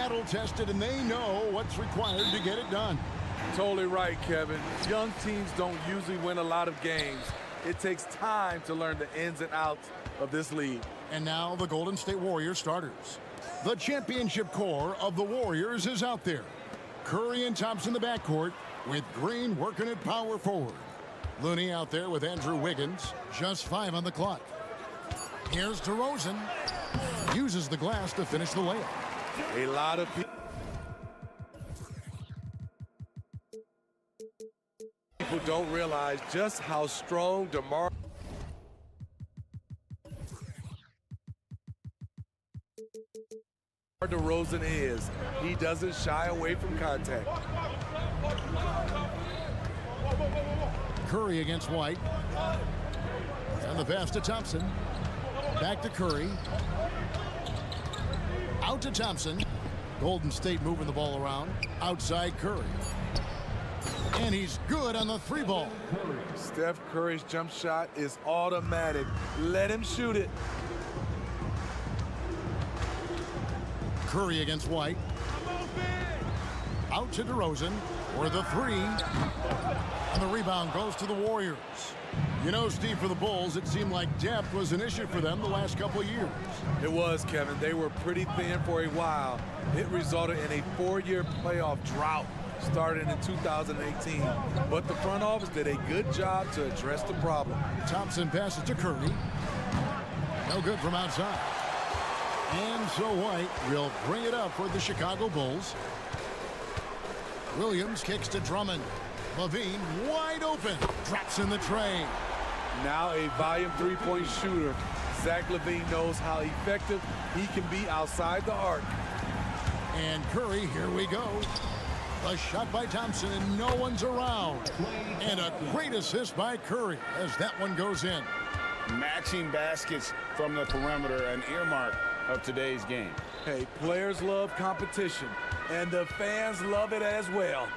battle-tested, and they know what's required to get it done. Totally right, Kevin. Young teams don't usually win a lot of games. It takes time to learn the ins and outs of this league. And now the Golden State Warriors starters. The championship core of the Warriors is out there. Curry and Thompson in the backcourt, with Green working at power forward. Looney out there with Andrew Wiggins. Just 5 on the clock. Here's DeRozan. Uses the glass to finish the layup. A lot of people don't realize just how strong DeRozan is. He doesn't shy away from contact. Curry against White. And the pass to Thompson. Back to Curry. Out to Thompson. Golden State moving the ball around. Outside Curry. And he's good on the 3-ball. Steph Curry's jump shot is automatic. Let him shoot it. Curry against White. Out to DeRozan for the 3. And the rebound goes to the Warriors. You know, Steve, for the Bulls, it seemed like depth was an issue for them the last couple of years. It was, Kevin. They were pretty thin for a while. It resulted in a 4-year playoff drought starting in 2018. But the front office did a good job to address the problem. Thompson passes to Curry. No good from outside. And so White will bring it up for the Chicago Bulls. Williams kicks to Drummond. Levine wide open. Drops in the tray. Now a volume 3-point shooter. Zach LaVine knows how effective he can be outside the arc. And Curry, here we go. A shot by Thompson, and no one's around. And a great assist by Curry as that one goes in. Matching baskets from the perimeter, an earmark of today's game. Hey, players love competition, and the fans love it as well.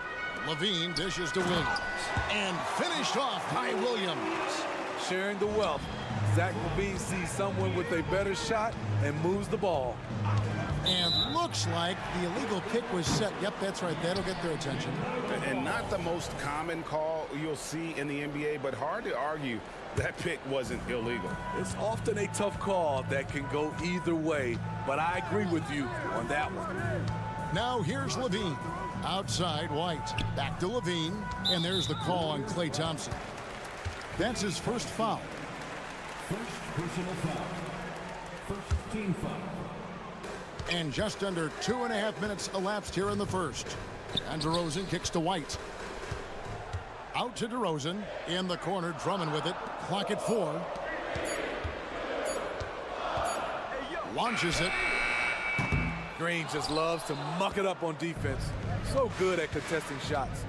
Levine dishes to Williams. And finished off by Williams. Sharing the wealth. Zach LaVine sees someone with a better shot and moves the ball. And looks like the illegal kick was set. Yep, that's right. That'll get their attention. And not the most common call you'll see in the NBA, but hard to argue that pick wasn't illegal. It's often a tough call that can go either way, but I agree with you on that one. Now here's Levine. Outside White. Back to Levine. And there's the call on Klay Thompson. That's his first foul. First personal foul. First team foul. And just under 2.5 minutes elapsed here in the first. And DeRozan kicks to White. Out to DeRozan. In the corner, Drummond with it. Clock at 4. Launches it. Green just loves to muck it up on defense. So good at contesting shots.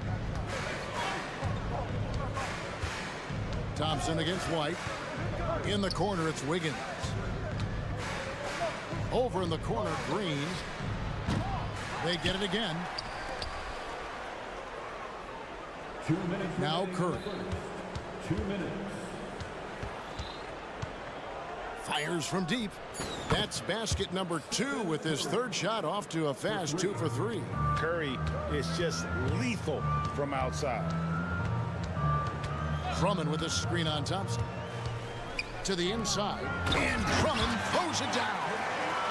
Thompson against White. In the corner, it's Wiggins. Over in the corner, Green. They get it again. 2 minutes. Now Curry. 2 minutes. Fires from deep. That's basket number 2 with his third shot off to a fast 2 for 3. Curry is just lethal from outside. Drummond with a screen on Thompson. To the inside. And Drummond throws it down.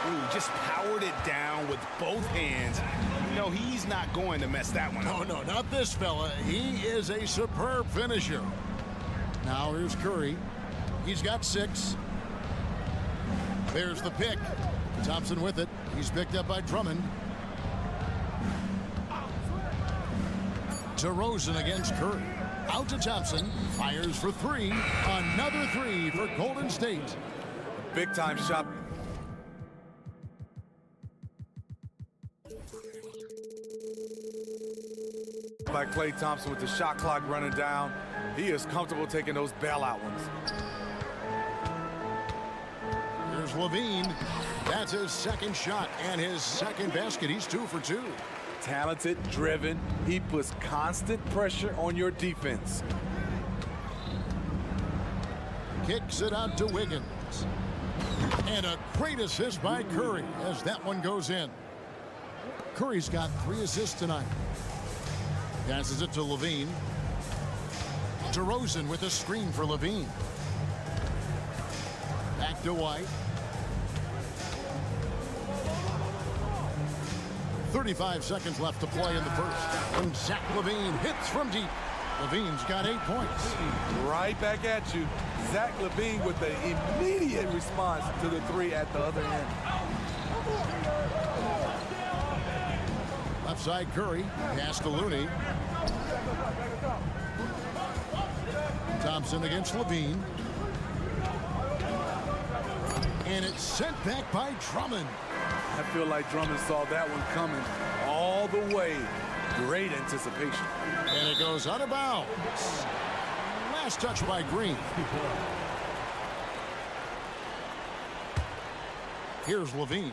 Ooh, just powered it down with both hands. No, he's not going to mess that one up. No, not this fella. He is a superb finisher. Now here's Curry. He's got 6. There's the pick. Thompson with it. He's picked up by Drummond. DeRozan against Curry. Out to Thompson. Fires for 3. Another 3 for Golden State. Big time shot. By Klay Thompson with the shot clock running down. He is comfortable taking those bailout ones. Here's Levine. That's his second shot and his second basket. He's 2 for 2. Talented, driven. He puts constant pressure on your defense. Kicks it out to Wiggins. And a great assist by Curry as that one goes in. Curry's got 3 assists tonight. Passes it to Levine. DeRozan with a screen for Levine. Back to White. 35 seconds left to play in the first. And Zach Levine hits from deep. Levine's got 8 points. Right back at you. Zach Levine with the immediate response to the 3 at the other end. Left side Curry. Pass to Looney. Thompson against Levine. And it's sent back by Drummond. I feel like Drummond saw that one coming all the way. Great anticipation. And it goes out of bounds. Last touch by Green. Here's Levine.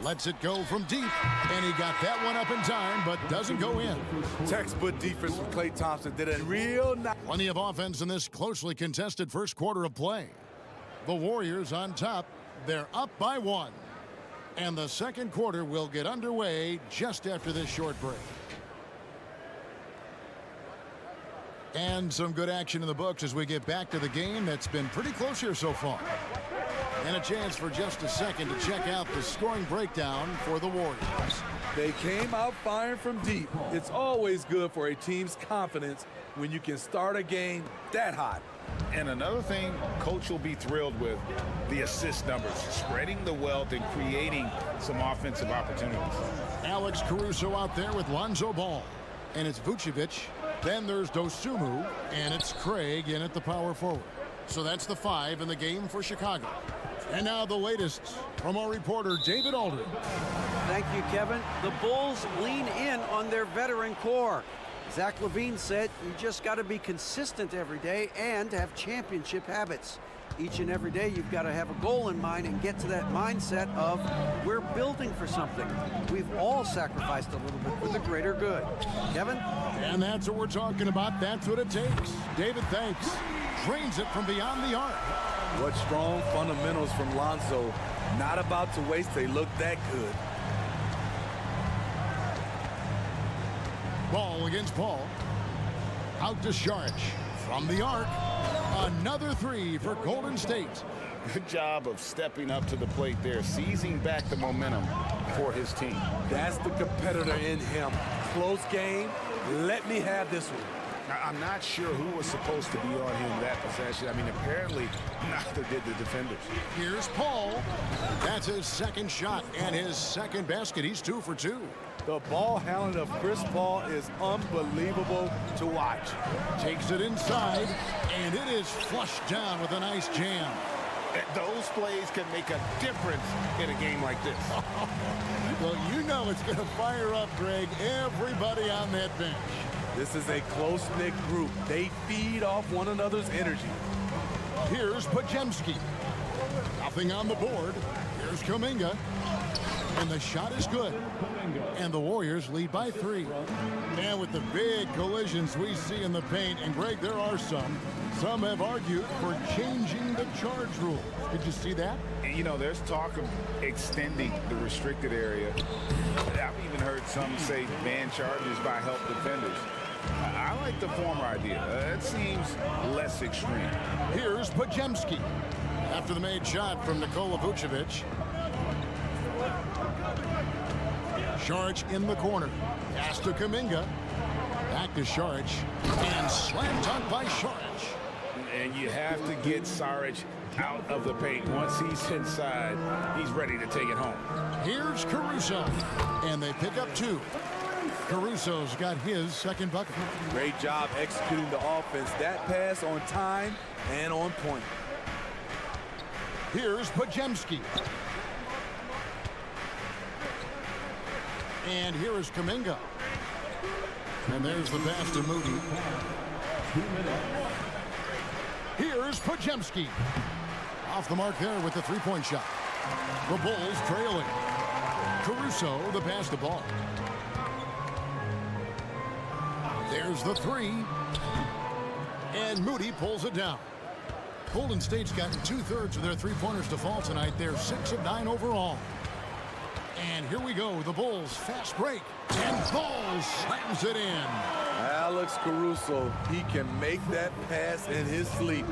Lets it go from deep. And he got that one up in time, but doesn't go in. Textbook defense from Klay Thompson. Did a real nice. Plenty of offense in this closely contested first quarter of play. The Warriors on top. They're up by 1. And the second quarter will get underway just after this short break. And some good action in the books as we get back to the game that's been pretty close here so far. And a chance for just a second to check out the scoring breakdown for the Warriors. They came out firing from deep. It's always good for a team's confidence when you can start a game that hot. And another thing coach will be thrilled with, the assist numbers, spreading the wealth and creating some offensive opportunities. Alex Caruso out there with Lonzo Ball. And it's Vucevic. Then there's Dosunmu. And it's Craig in at the power forward. So that's the 5 in the game for Chicago. And now the latest from our reporter, David Aldridge. Thank you, Kevin. The Bulls lean in on their veteran core. Zach Levine said you just got to be consistent every day and have championship habits. Each and every day you've got to have a goal in mind and get to that mindset of we're building for something. We've all sacrificed a little bit for the greater good. Kevin? And that's what we're talking about. That's what it takes. David, thanks. Drains it from beyond the arc. What strong fundamentals from Lonzo. Not about to waste. They look that good. Ball against Paul. Out to Saric. From the arc. Another 3 for Golden State. Good job of stepping up to the plate there, seizing back the momentum for his team. That's the competitor in him. Close game. Let me have this one. Now, I'm not sure who was supposed to be on him that possession. I mean, apparently neither did the defenders. Here's Paul. That's his second shot and his second basket. He's 2 for 2. The ball handling of Chris Paul is unbelievable to watch. Takes it inside, and it is flushed down with a nice jam. Those plays can make a difference in a game like this. Well, you know it's going to fire up, Greg, everybody on that bench. This is a close-knit group. They feed off one another's energy. Here's Podziemski. Nothing on the board. Here's Kuminga. And the shot is good. And the Warriors lead by 3. And with the big collisions we see in the paint, and Greg, there are some have argued for changing the charge rule. Did you see that? You know, there's talk of extending the restricted area. I've even heard some say ban charges by help defenders. I like the former idea. It seems less extreme. Here's Podziemski. After the made shot from Nikola Vucevic. Saric in the corner. Pass to Kuminga. Back to Saric. And slam dunk by Saric. And you have to get Saric out of the paint. Once he's inside, he's ready to take it home. Here's Caruso. And they pick up 2. Caruso's got his second bucket. Great job executing the offense. That pass on time and on point. Here's Podziemski. And here is Kuminga. And there's the pass to Moody. Here's Podziemski. Off the mark there with the three-point shot. The Bulls trailing. Caruso, the pass to ball. There's the 3. And Moody pulls it down. Golden State's gotten 2/3 of their three-pointers to fall tonight. They're 6 of 9 overall. And here we go. The Bulls fast break. And Ball slams it in. Alex Caruso, he can make that pass in his sleep.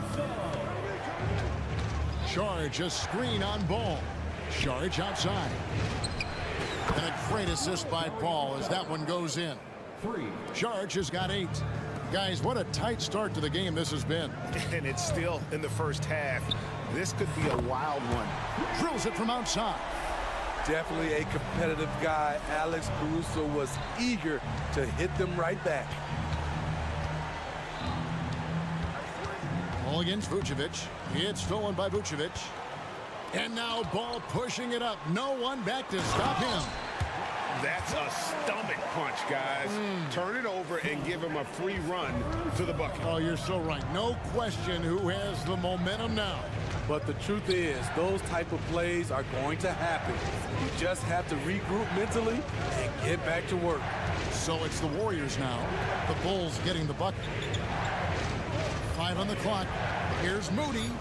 Charge a screen on Ball. Charge outside. And a great assist by Ball as that one goes in. Charge has got 8. Guys, what a tight start to the game this has been. And it's still in the first half. This could be a wild one. Drills it from outside. Definitely a competitive guy. Alex Caruso was eager to hit them right back. Ball against Vucevic. It's stolen by Vucevic. And now Ball pushing it up. No one back to stop him. That's a stomach punch, guys. Turn it over and give him a free run to the bucket. Oh, you're so right. No question who has the momentum now. But the truth is, those type of plays are going to happen. You just have to regroup mentally and get back to work. So it's the Warriors now. The Bulls getting the bucket. 5 on the clock. Here's Moody.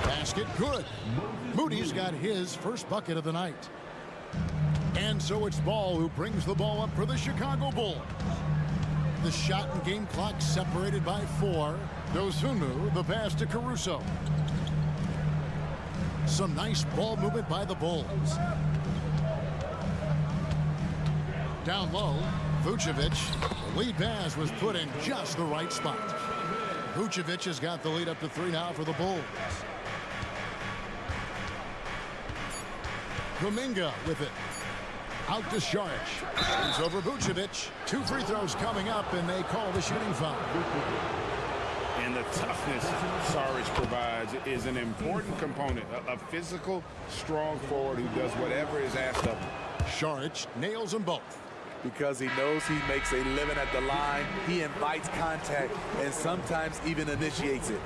Basket good. Moody's got his first bucket of the night. And so it's Ball who brings the ball up for the Chicago Bulls. The shot and game clock separated by 4. Dosunmu, the pass to Caruso. Some nice ball movement by the Bulls. Down low, Vucevic. The lead pass was put in just the right spot. Vucevic has got the lead up to 3 now for the Bulls. Kuminga with it. Out to Saric. He's over Vucevic. 2 free throws coming up, and they call the shooting foul. And the toughness Saric provides is an important component. A physical, strong forward who does whatever is asked of him. Saric nails them both. Because he knows he makes a living at the line, he invites contact and sometimes even initiates it.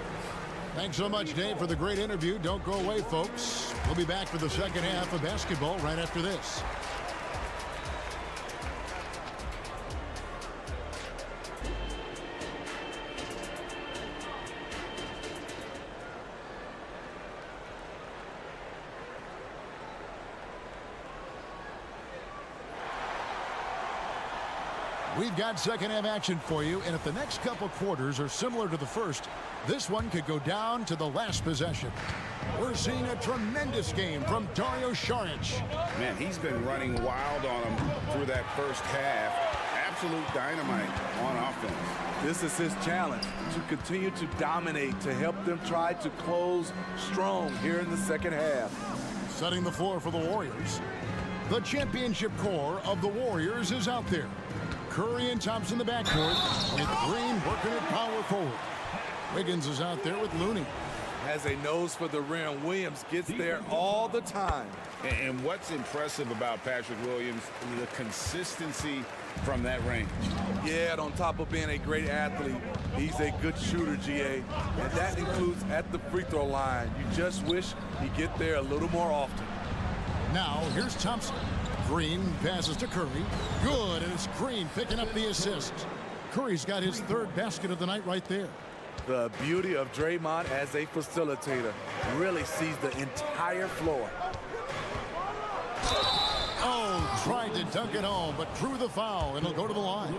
Thanks so much, Dave, for the great interview. Don't go away, folks. We'll be back for the second half of basketball right after this. We've got second half action for you, and if the next couple quarters are similar to the first, this one could go down to the last possession. We're seeing a tremendous game from Dario Saric. Man, he's been running wild on him through that first half. Absolute dynamite on offense. This is his challenge, to continue to dominate, to help them try to close strong here in the second half. Setting the floor for the Warriors. The championship core of the Warriors is out there. Curry and Thompson in the backcourt with Green working at power forward. Wiggins is out there with Looney. Has a nose for the rim. Williams gets there all the time. And what's impressive about Patrick Williams is the consistency from that range. Yeah, and on top of being a great athlete, he's a good shooter, GA. And that includes at the free throw line. You just wish he'd get there a little more often. Now, here's Thompson. Green passes to Curry. Good, and it's Green picking up the assist. Curry's got his 3rd basket of the night right there. The beauty of Draymond as a facilitator, really sees the entire floor. Oh, tried to dunk it home, but drew the foul, and he'll go to the line.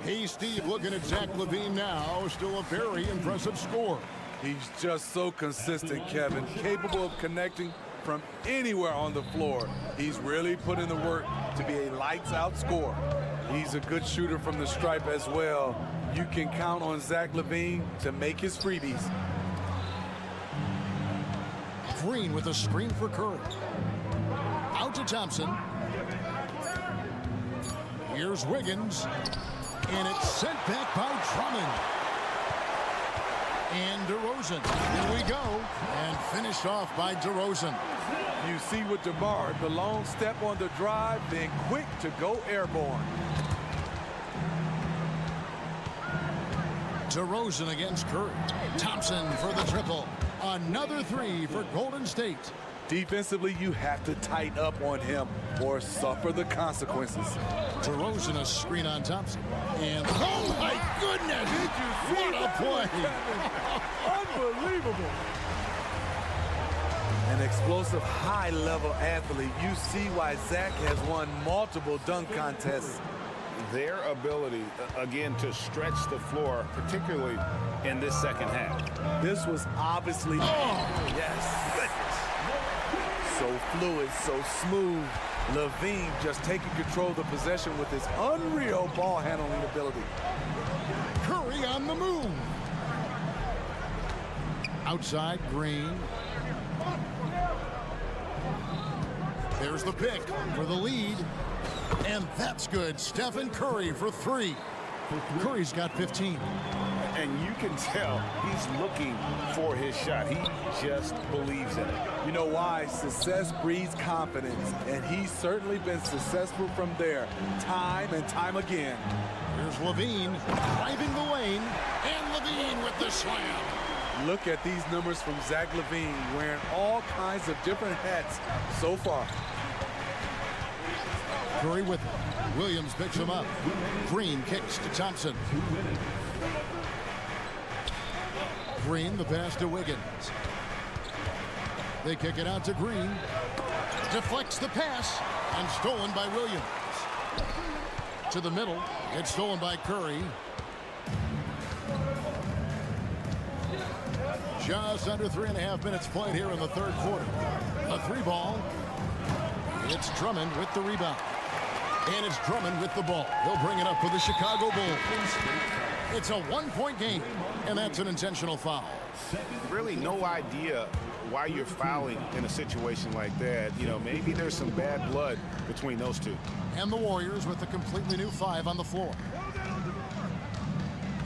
Hey, Steve, looking at Zach LaVine now. Still a very impressive score. He's just so consistent, Kevin, capable of connecting from anywhere on the floor. He's really put in the work to be a lights-out scorer. He's a good shooter from the stripe as well. You can count on Zach LaVine to make his freebies. Green with a screen for Curry. Out to Thompson. Here's Wiggins. And it's sent back by Drummond. And DeRozan. Here we go. And finished off by DeRozan. You see with DeMar, the long step on the drive, then quick to go airborne. DeRozan against Curry. Thompson for the triple. Another 3 for Golden State. Defensively, you have to tighten up on him or suffer the consequences. DeRozan a screen on Thompson. And oh my goodness! Did you see what a play! Unbelievable. An explosive, high-level athlete. You see why Zach has won multiple dunk contests. Their ability, again, to stretch the floor, particularly in this second half. This was obviously, yes, so fluid, so smooth. LaVine just taking control of the possession with his unreal ball handling ability. Curry on the move. Outside, Green. There's the pick for the lead. And that's good. Stephen Curry for 3. Curry's got 15. And you can tell he's looking for his shot. He just believes in it. You know why? Success breeds confidence, and he's certainly been successful from there, time and time again. Here's Levine driving the lane, and Levine with the slam. Look at these numbers from Zach LaVine, wearing all kinds of different hats so far. Curry with it. Williams picks him up. Green kicks to Thompson. Green, the pass to Wiggins. They kick it out to Green. Deflects the pass and stolen by Williams. To the middle. It's stolen by Curry. Just under 3.5 minutes played here in the third quarter. A 3-ball. It's Drummond with the rebound. And it's Drummond with the ball. He'll bring it up for the Chicago Bulls. It's a 1-point game, and that's an intentional foul. Really no idea why you're fouling in a situation like that. You know, maybe there's some bad blood between those two. And the Warriors with a completely new 5 on the floor.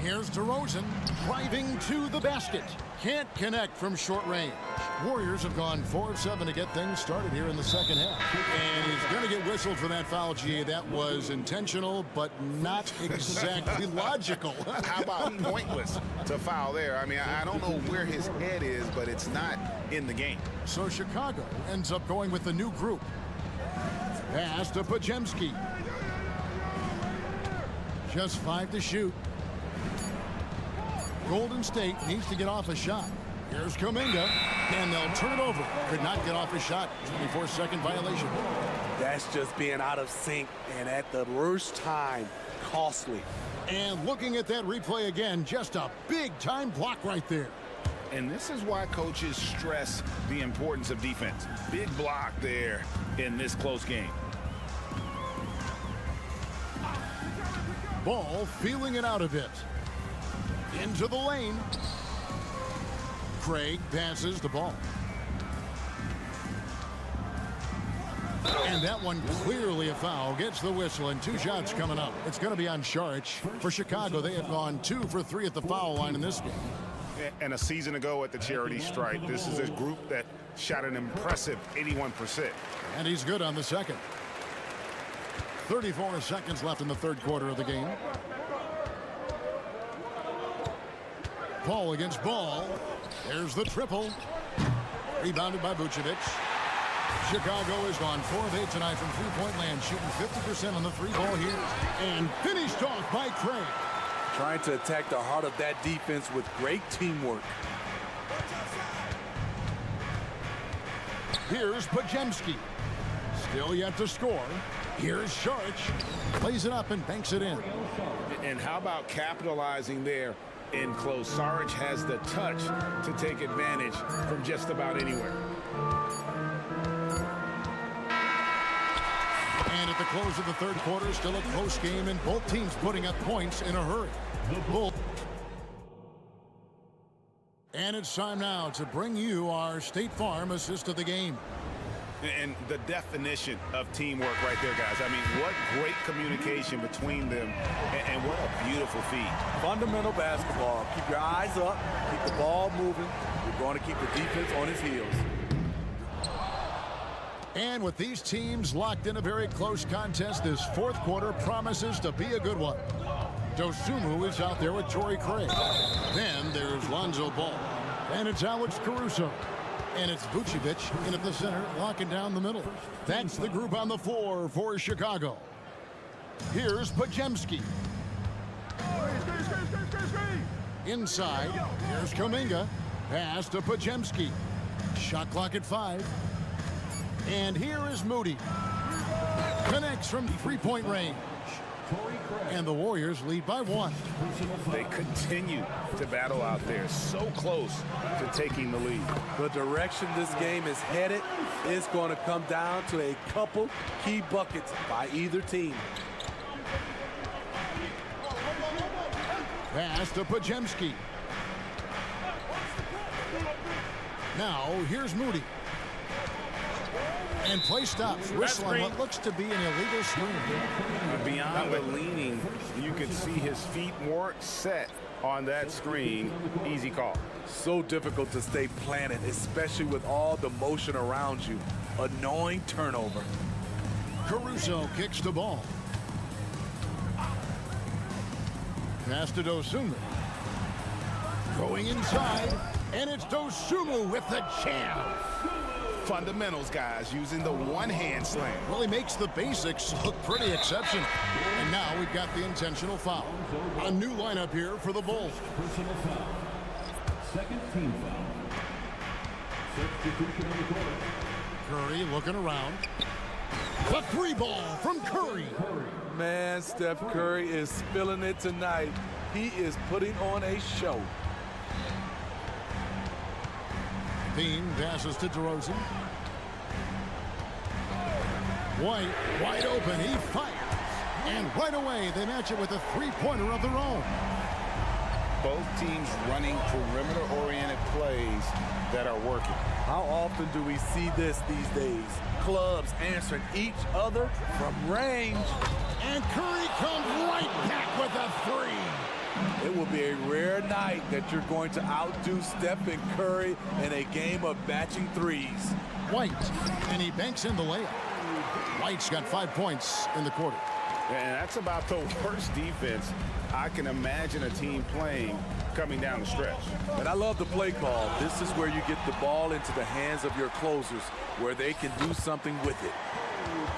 Here's DeRozan driving to the basket. Can't connect from short range. Warriors have gone 4 of 7 to get things started here in the second half. And he's going to get whistled for that foul, G. That was intentional, but not exactly logical. How about pointless to foul there? I mean, I don't know where his head is, but it's not in the game. So Chicago ends up going with the new group. Pass to Podziemski. Just 5 to shoot. Golden State needs to get off a shot. Here's Kuminga, and they'll turn it over. Could not get off a shot. 24-second violation. That's just being out of sync, and at the worst time, costly. And looking at that replay again, just a big-time block right there. And this is why coaches stress the importance of defense. Big block there in this close game. Ball feeling it out a bit. Into the lane. Craig passes the ball. And that one clearly a foul. Gets the whistle, and 2 shots coming up. It's going to be on Saric. For Chicago, they have gone 2 for 3 at the foul line in this game. And a season ago at the charity stripe, this is a group that shot an impressive 81%. And he's good on the second. 34 seconds left in the third quarter of the game. Ball against ball. There's the triple. Rebounded by Vucevic. Chicago has gone 4 of 8 tonight from three-point land, shooting 50% on the 3-ball here. And finished off by Craig. Trying to attack the heart of that defense with great teamwork. Here's Podziemski. Still yet to score. Here's Saric. Plays it up and banks it in. And how about capitalizing there in close? Saric has the touch to take advantage from just about anywhere. And at the close of the third quarter, still a close game, and both teams putting up points in a hurry. And it's time now to bring you our State Farm assist of the game. And the definition of teamwork right there, guys. I mean, what great communication between them, and what a beautiful feed. Fundamental basketball. Keep your eyes up, keep the ball moving. You're going to keep the defense on his heels. And with these teams locked in a very close contest, this fourth quarter promises to be a good one. Dosunmu is out there with Torrey Craig. Then there's Lonzo Ball. And it's Alex Caruso. And it's Vucevic in at the center, locking down the middle. That's the group on the floor for Chicago. Here's Podziemski. Inside, here's Kuminga. Pass to Podziemski. Shot clock at 5. And here is Moody. Connects from three-point range. And the Warriors lead by 1. They continue to battle out there, so close to taking the lead. The direction this game is headed is going to come down to a couple key buckets by either team. Pass to Pajemski. Now, here's Moody. And play stops. Whistle on what looks to be an illegal screen. Beyond the leaning, you can see his feet more set on that screen. Easy call. So difficult to stay planted, especially with all the motion around you. Annoying turnover. Caruso kicks the ball. Pass to Dosunmu. Going inside, and it's Dosunmu with the jam. Fundamentals, guys, using the one-hand slam. Well, he makes the basics look pretty exceptional. And now we've got the intentional foul. A new lineup here for the Bulls. Personal foul. Second team foul. Substitution on the court. Curry looking around. The three ball from Curry. Man, Steph Curry is feeling it tonight. He is putting on a show. Bean passes to DeRozan. White, wide open, he fires. And right away, they match it with a three-pointer of their own. Both teams running perimeter-oriented plays that are working. How often do we see this these days? Clubs answering each other from range. And Curry comes right back with a three. It will be a rare night that you're going to outdo Steph and Curry in a game of matching threes. White, and he banks in the layup. White's got 5 points in the quarter. And that's about the worst defense I can imagine a team playing coming down the stretch. And I love the play call. This is where you get the ball into the hands of your closers, where they can do something with it.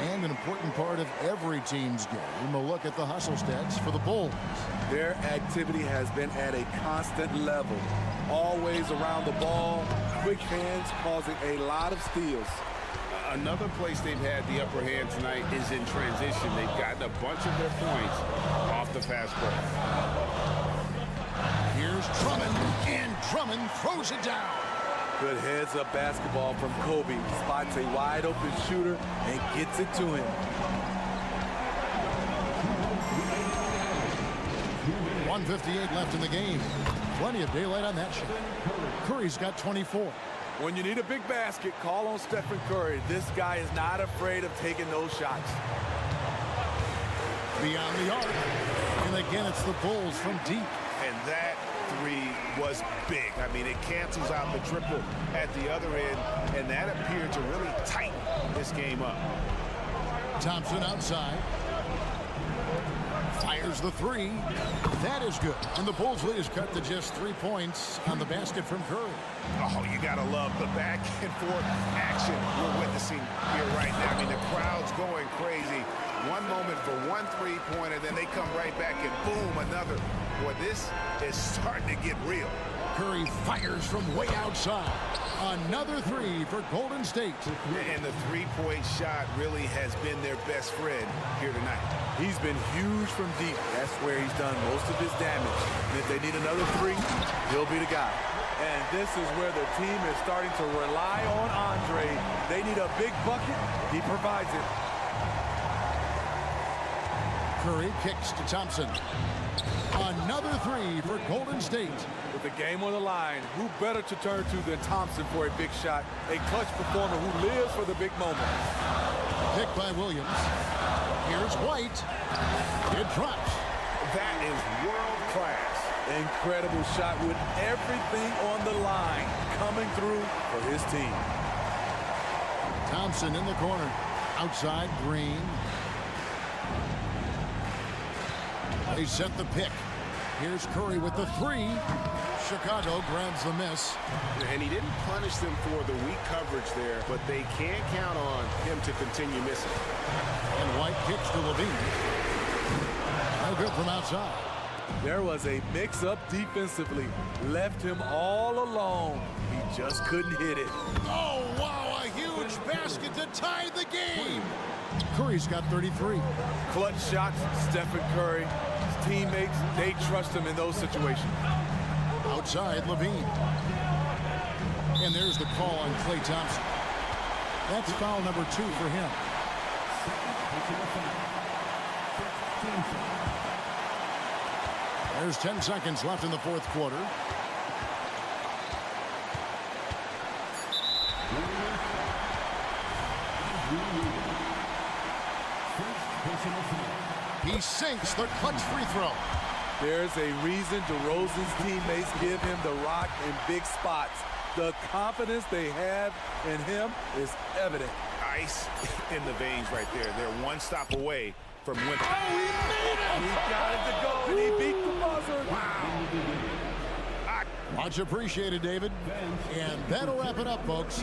And an important part of every team's game, a look at the hustle stats for the Bulls. Their activity has been at a constant level. Always around the ball, quick hands causing a lot of steals. Another place they've had the upper hand tonight is in transition. They've gotten a bunch of their points off the fast break. Here's Drummond, and Drummond throws it down. Good heads-up basketball from Kobe. Spots a wide-open shooter and gets it to him. 1:58 left in the game. Plenty of daylight on that shot. Curry's got 24. When you need a big basket, call on Stephen Curry. This guy is not afraid of taking those shots. Beyond the arc. And again, it's the Bulls from deep. And that three was big. I mean, it cancels out the triple at the other end, and that appeared to really tighten this game up. Thompson outside. Fires the three. That is good. And the Bulls lead is cut to just 3 points on the basket from Curry. Oh, you gotta love the back and forth action we're witnessing here right now. I mean, the crowd's going crazy. One moment for one three-pointer, then they come right back and boom, another. Boy, this is starting to get real. Curry fires from way outside. Another three for Golden State. And the three-point shot really has been their best friend here tonight. He's been huge from deep. That's where he's done most of his damage. And if they need another three, he'll be the guy. And this is where the team is starting to rely on Andre. They need a big bucket. He provides it. Curry kicks to Thompson. Another three for Golden State. With the game on the line, who better to turn to than Thompson for a big shot? A clutch performer who lives for the big moment. Pick by Williams. Here's White. It drops. That is world class. Incredible shot with everything on the line coming through for his team. Thompson in the corner. Outside, Green. They set the pick. Here's Curry with the three. Chicago grabs the miss. And he didn't punish them for the weak coverage there, but they can't count on him to continue missing. And White kicks to Levine. No good from outside. There was a mix-up defensively. Left him all alone. He just couldn't hit it. Oh, wow, a huge basket to tie the game. Curry's got 33. Clutch shots, Stephen Curry. His teammates, they trust him in those situations. Outside, Levine. And there's the call on Klay Thompson. That's foul number 2 for him. There's 10 seconds left in the fourth quarter. He sinks the clutch free throw. There's a reason DeRozan's teammates give him the rock in big spots. The confidence they have in him is evident. Ice in the veins right there. They're one stop away from winning. Oh, he made it! He got it to go, and he beat the buzzer. Wow. Much appreciated, David. And that'll wrap it up, folks.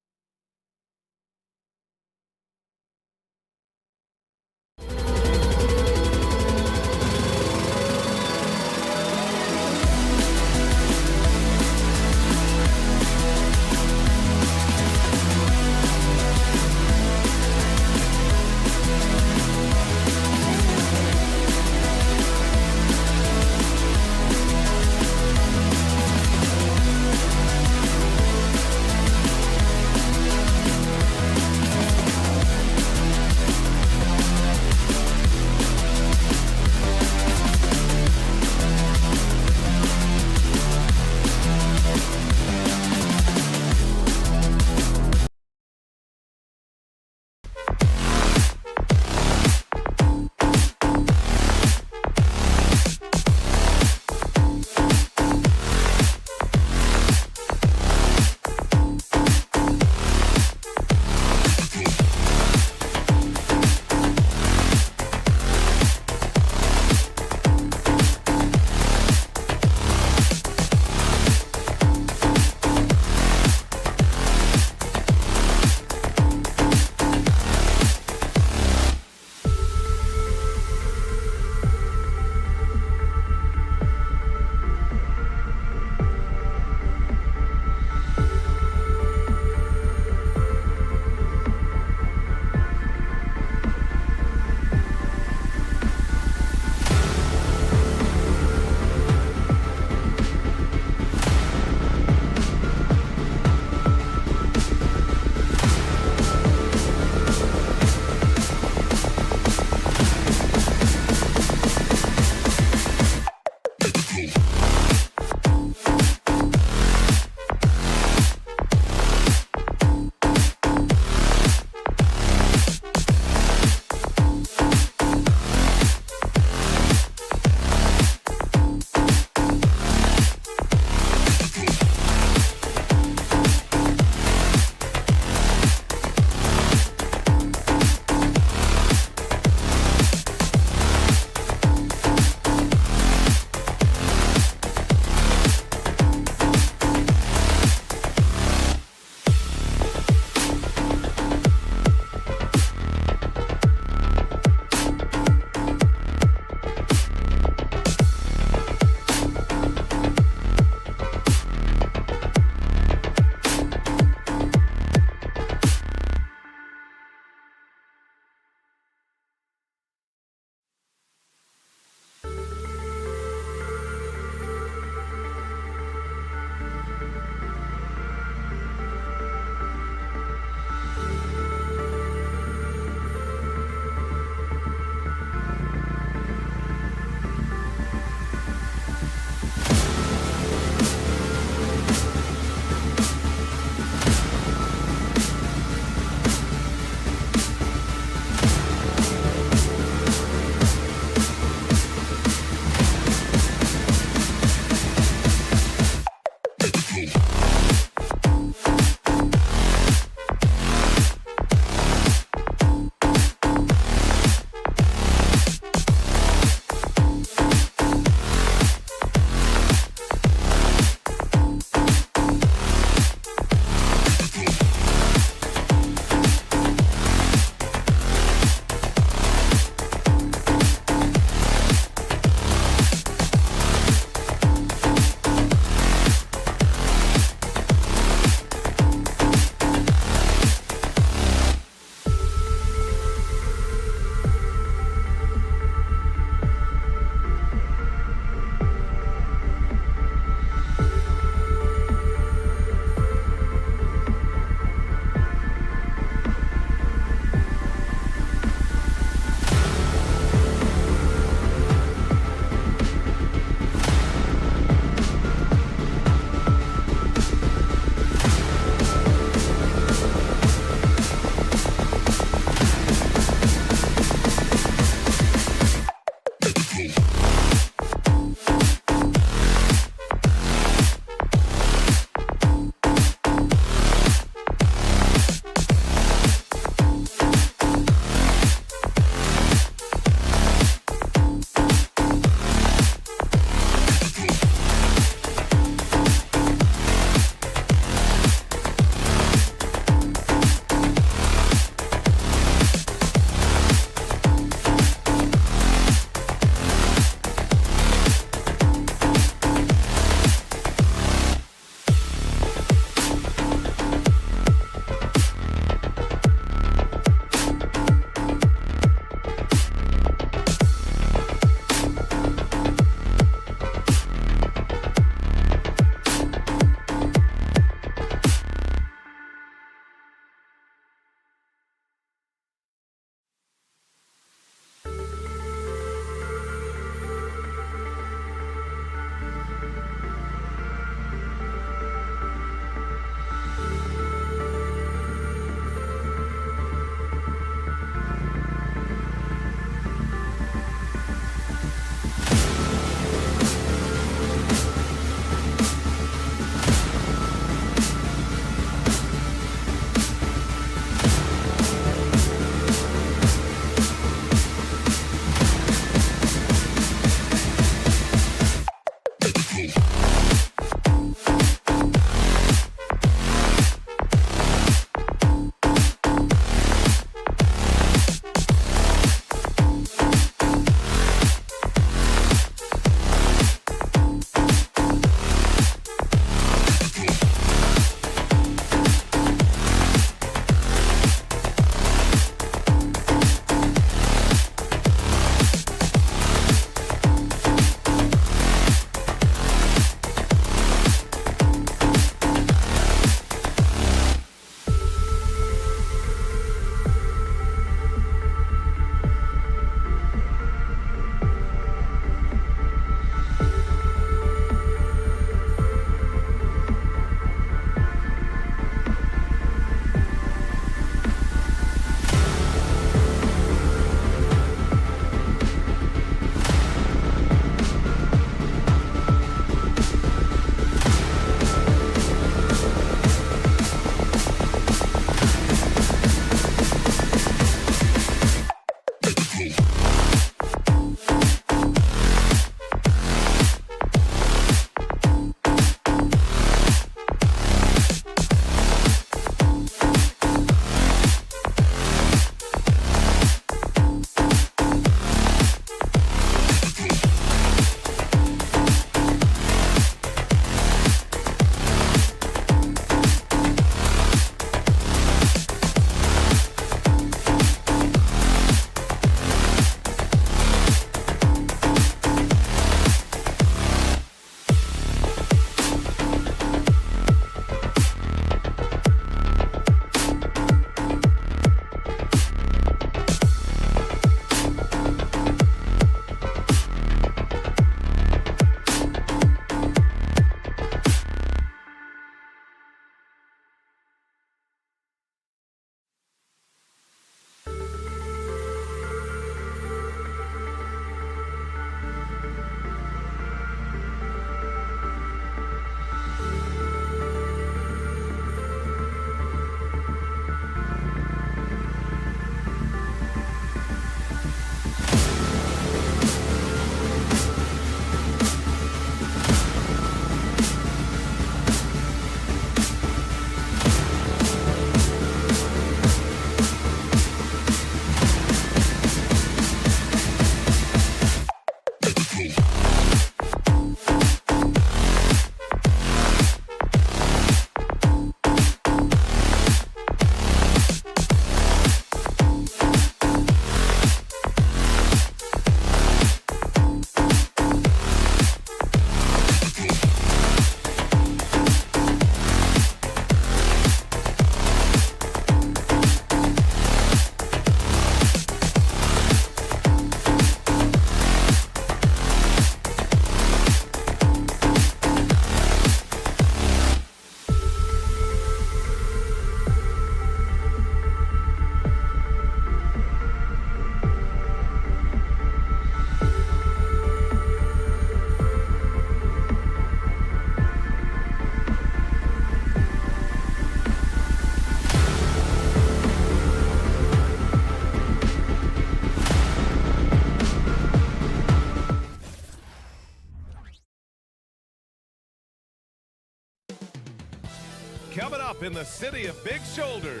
coming up in the city of big shoulders.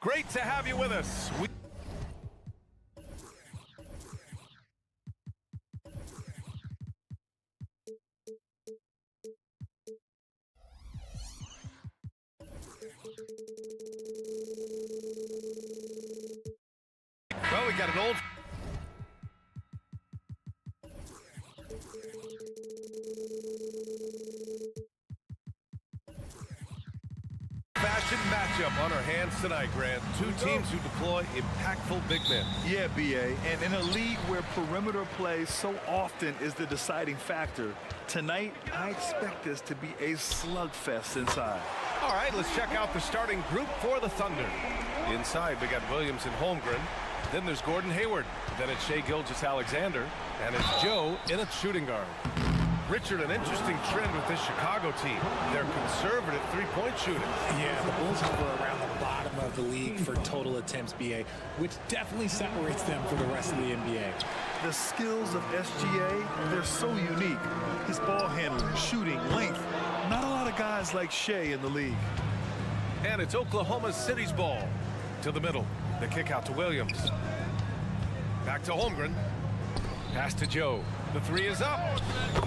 Great to have you with us. Well, we got an old fashion matchup on our hands tonight, Grant. Two teams who deploy impactful big men. Yeah, BA, and in a league where perimeter play so often is the deciding factor, tonight I expect this to be a slugfest inside. All right, let's check out the starting group for the Thunder. Inside, we got Williams and Holmgren. Then there's Gordon Hayward. Then it's Shai Gilgeous-Alexander. And it's Joe in a shooting guard. Richard, an interesting trend with this Chicago team. They're conservative three-point shooting. Yeah, the Bulls hover around the bottom of the league for total attempts, BA, which definitely separates them from the rest of the NBA. The skills of SGA, they're so unique. His ball handling, shooting, length. Not a lot of guys like Shai in the league. And it's Oklahoma City's ball. To the middle. The kick out to Williams. Back to Holmgren. Pass to Joe. The three is up.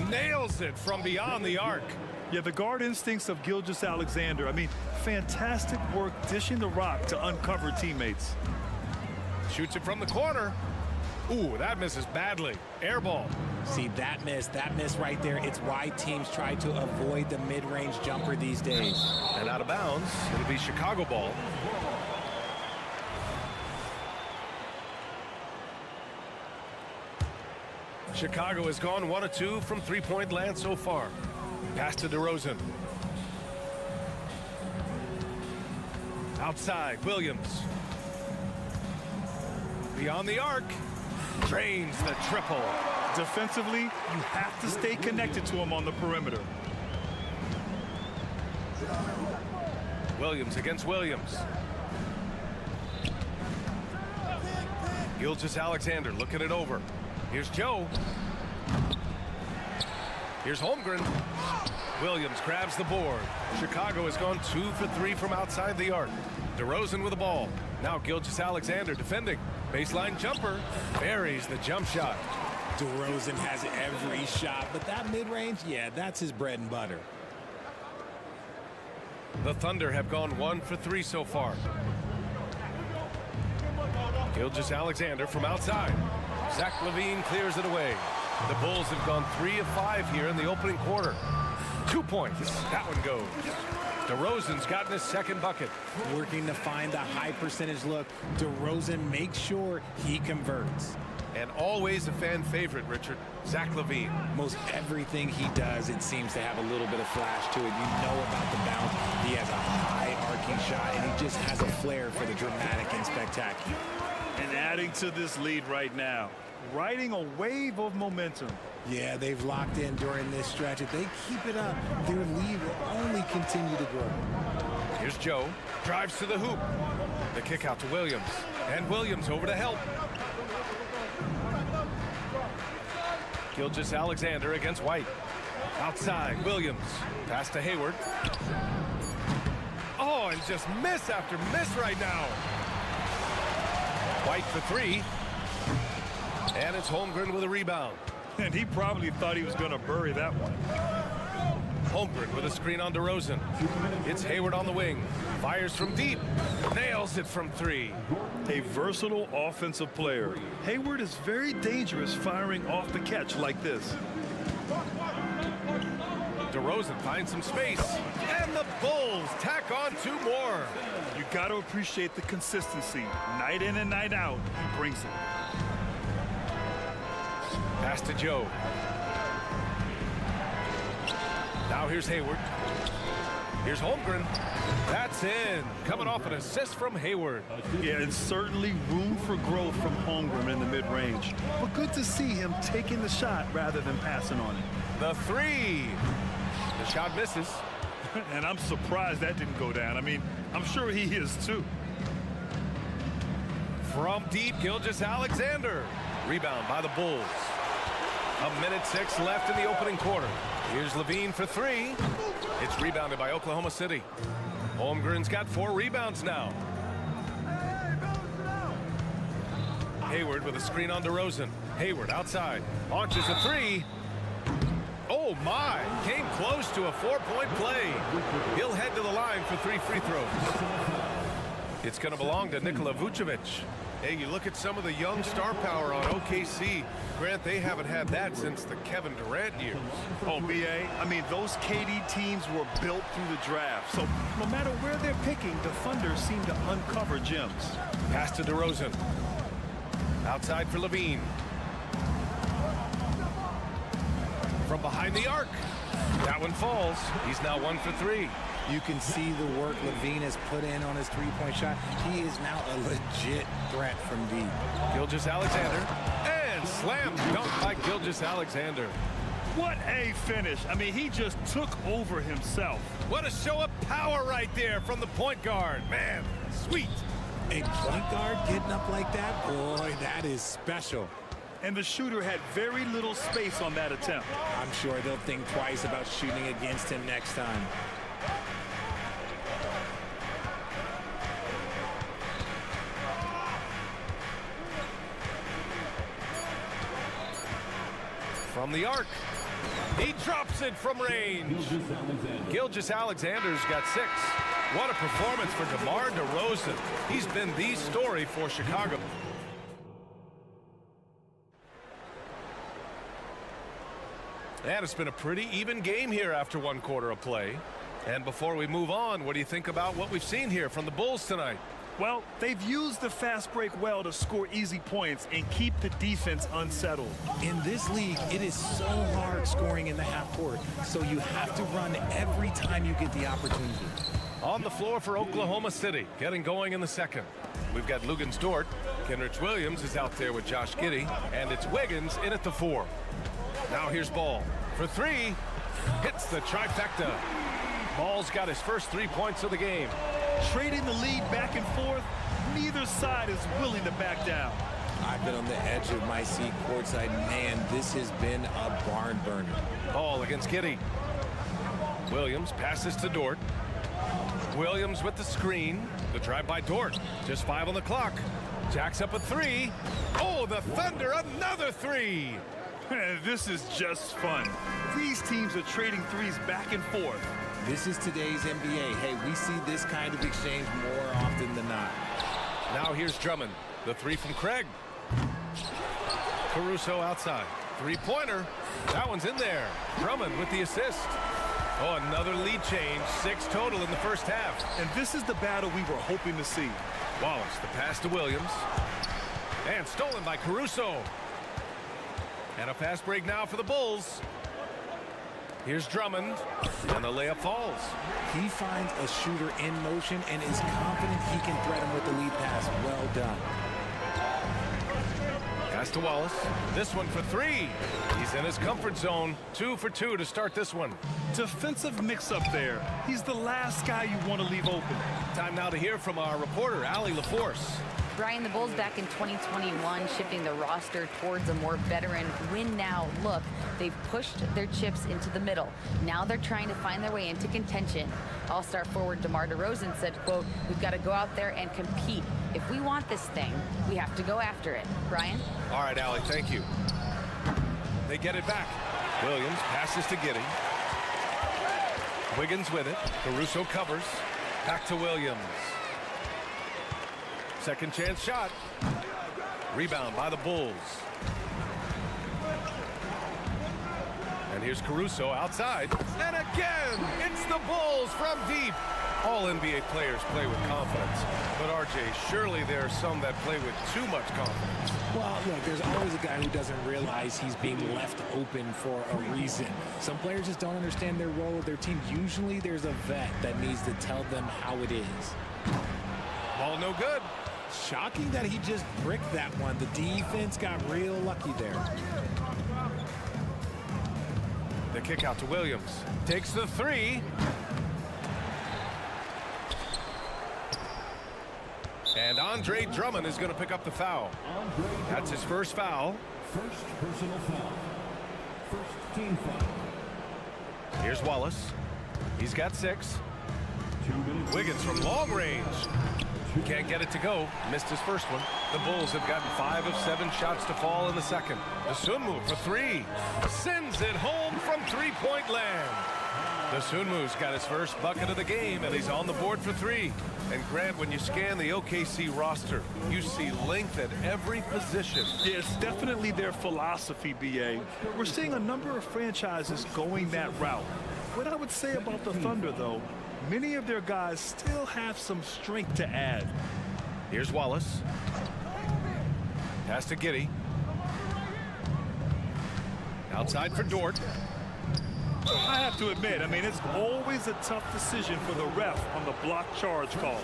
Nails it from beyond the arc. Yeah, the guard instincts of Gilgeous-Alexander. I mean, fantastic work dishing the rock to uncover teammates. Shoots it from the corner. Ooh, that misses badly. Air ball. See, that miss right there, it's why teams try to avoid the mid-range jumper these days. And out of bounds, it'll be Chicago ball. Chicago has gone 1 of 2 from three-point land so far. Pass to DeRozan. Outside, Williams. Beyond the arc. Drains the triple. Defensively, you have to stay connected to him on the perimeter. Williams against Williams. Gilgeous-Alexander looking it over. Here's Joe. Here's Holmgren. Williams grabs the board. Chicago has gone 2 for 3 from outside the arc. DeRozan with the ball. Now Gilgeous-Alexander defending. Baseline jumper. Buries the jump shot. DeRozan has every shot, but that mid-range, yeah, that's his bread and butter. The Thunder have gone 1 for 3 so far. Gilgeous-Alexander from outside. Zach LaVine clears it away. The Bulls have gone 3 of 5 here in the opening quarter. 2 points. That one goes. DeRozan's gotten his second bucket. Working to find the high percentage look. DeRozan makes sure he converts. And always a fan favorite, Richard, Zach LaVine. Most everything he does, it seems to have a little bit of flash to it. You know about the bounce. He has a high arcing shot, and he just has a flair for the dramatic and spectacular. And adding to this lead right now, riding a wave of momentum. Yeah, they've locked in during this stretch. If they keep it up, their lead will only continue to grow. Here's Joe. Drives to the hoop. The kick out to Williams. And Williams over to help. Gilgeous-Alexander against White. Outside, Williams. Pass to Hayward. Oh, and just miss after miss right now. White for 3. And it's Holmgren with a rebound. And he probably thought he was going to bury that one. Holmgren with a screen on DeRozan. It's Hayward on the wing. Fires from deep. Nails it from 3. A versatile offensive player. Hayward is very dangerous firing off the catch like this. DeRozan finds some space. And the Bulls tack on 2 more. You got to appreciate the consistency. Night in and night out, he brings it. Pass to Joe. Now here's Hayward. Here's Holmgren. That's in. Coming off an assist from Hayward. Yeah, and certainly room for growth from Holmgren in the mid-range. But good to see him taking the shot rather than passing on it. The 3. The shot misses. And I'm surprised that didn't go down. I mean, I'm sure he is too. From deep, Gilgeous-Alexander. Rebound by the Bulls. 1:06 left in the opening quarter. Here's Levine for three. It's rebounded by Oklahoma City. Holmgren's got 4 rebounds now. Hayward with a screen on DeRozan. Hayward outside. Launches a three. Oh my! Came close to a 4-point play. He'll head to the line for 3 free throws. It's going to belong to Nikola Vucevic. Hey, you look at some of the young star power on OKC. Grant, they haven't had that since the Kevin Durant years. Oh, B.A., I mean, those KD teams were built through the draft. So no matter where they're picking, the Thunder seem to uncover gems. Pass to DeRozan. Outside for Levine. From behind the arc. That one falls. He's now 1 for 3. You can see the work Levine has put in on his three-point shot. He is now a legit threat from deep. Gilgeous-Alexander. And slam dunk by Gilgeous-Alexander. What a finish. I mean, he just took over himself. What a show of power right there from the point guard. Man, sweet. A point guard getting up like that? Boy, that is special. And the shooter had very little space on that attempt. I'm sure they'll think twice about shooting against him next time. From the arc. He drops it from range. Gilgeous-Alexander's got 6. What a performance for DeMar DeRozan. He's been the story for Chicago. And it's been a pretty even game here after 1 quarter of play. And before we move on, what do you think about what we've seen here from the Bulls tonight? Well, they've used the fast break well to score easy points and keep the defense unsettled. In this league, it is so hard scoring in the half court, so you have to run every time you get the opportunity. On the floor for Oklahoma City, getting going in the second. We've got Lugens Dort. Kenrich Williams is out there with Josh Giddey, and it's Wiggins in at the 4. Now here's Ball for 3. Hits the trifecta. Ball's got his first 3 points of the game. Trading the lead back and forth, neither side is willing to back down. I've been on the edge of my seat courtside. Man, this has been a barn burner. Ball against Giddey. Williams passes to Dort. Williams with the screen. The drive by Dort. Just 5 on the clock. Jacks up a 3. Oh, the Thunder, another 3. This is just fun. These teams are trading threes back and forth. This is today's NBA. Hey, we see this kind of exchange more often than not. Now here's Drummond. The 3 from Craig. Caruso outside. 3-pointer. That one's in there. Drummond with the assist. Oh, another lead change. 6 total in the first half. And this is the battle we were hoping to see. Wallace, the pass to Williams. And stolen by Caruso. And a fast break now for the Bulls. Here's Drummond, and the layup falls. He finds a shooter in motion and is confident he can threat him with the lead pass. Well done. Pass to Wallace. This one for 3. He's in his comfort zone. 2 for 2 to start this one. Defensive mix-up there. He's the last guy you want to leave open. Time now to hear from our reporter, Allie LaForce. Brian, the Bulls back in 2021 shifting the roster towards a more veteran win-now look. They've pushed their chips into the middle. Now they're trying to find their way into contention. All-star forward DeMar DeRozan said, quote, "We've got to go out there and compete. If we want this thing, we have to go after it." Brian? All right, Allie, thank you. They get it back. Williams passes to Giddey. Wiggins with it. Caruso covers. Back to Williams. Second chance shot. Rebound by the Bulls. And here's Caruso outside. And again, it's the Bulls from deep. All NBA players play with confidence. But RJ, surely there are some that play with too much confidence. Well, look, there's always a guy who doesn't realize he's being left open for a reason. Some players just don't understand their role of their team. Usually there's a vet that needs to tell them how it is. Ball no good. Shocking that he just bricked that one. The defense got real lucky there. The kick out to Williams. Takes the 3. And Andre Drummond is going to pick up the foul. That's his first foul. First personal foul. First team foul. Here's Wallace. He's got 6. 2 minutes. Wiggins from long range. Can't get it to go. Missed his first one. The Bulls have gotten 5 of 7 shots to fall in the second. The Sunmu for 3. Sends it home from three-point land. The Sunmu's got his first bucket of the game, and he's on the board for 3. And Grant, when you scan the OKC roster, you see length at every position. Yeah, it's definitely their philosophy, BA. We're seeing a number of franchises going that route. What I would say about the Thunder, though, many of their guys still have some strength to add. Here's Wallace. Pass to Giddey. Outside for Dort. I have to admit, I mean, it's always a tough decision for the ref on the block charge call.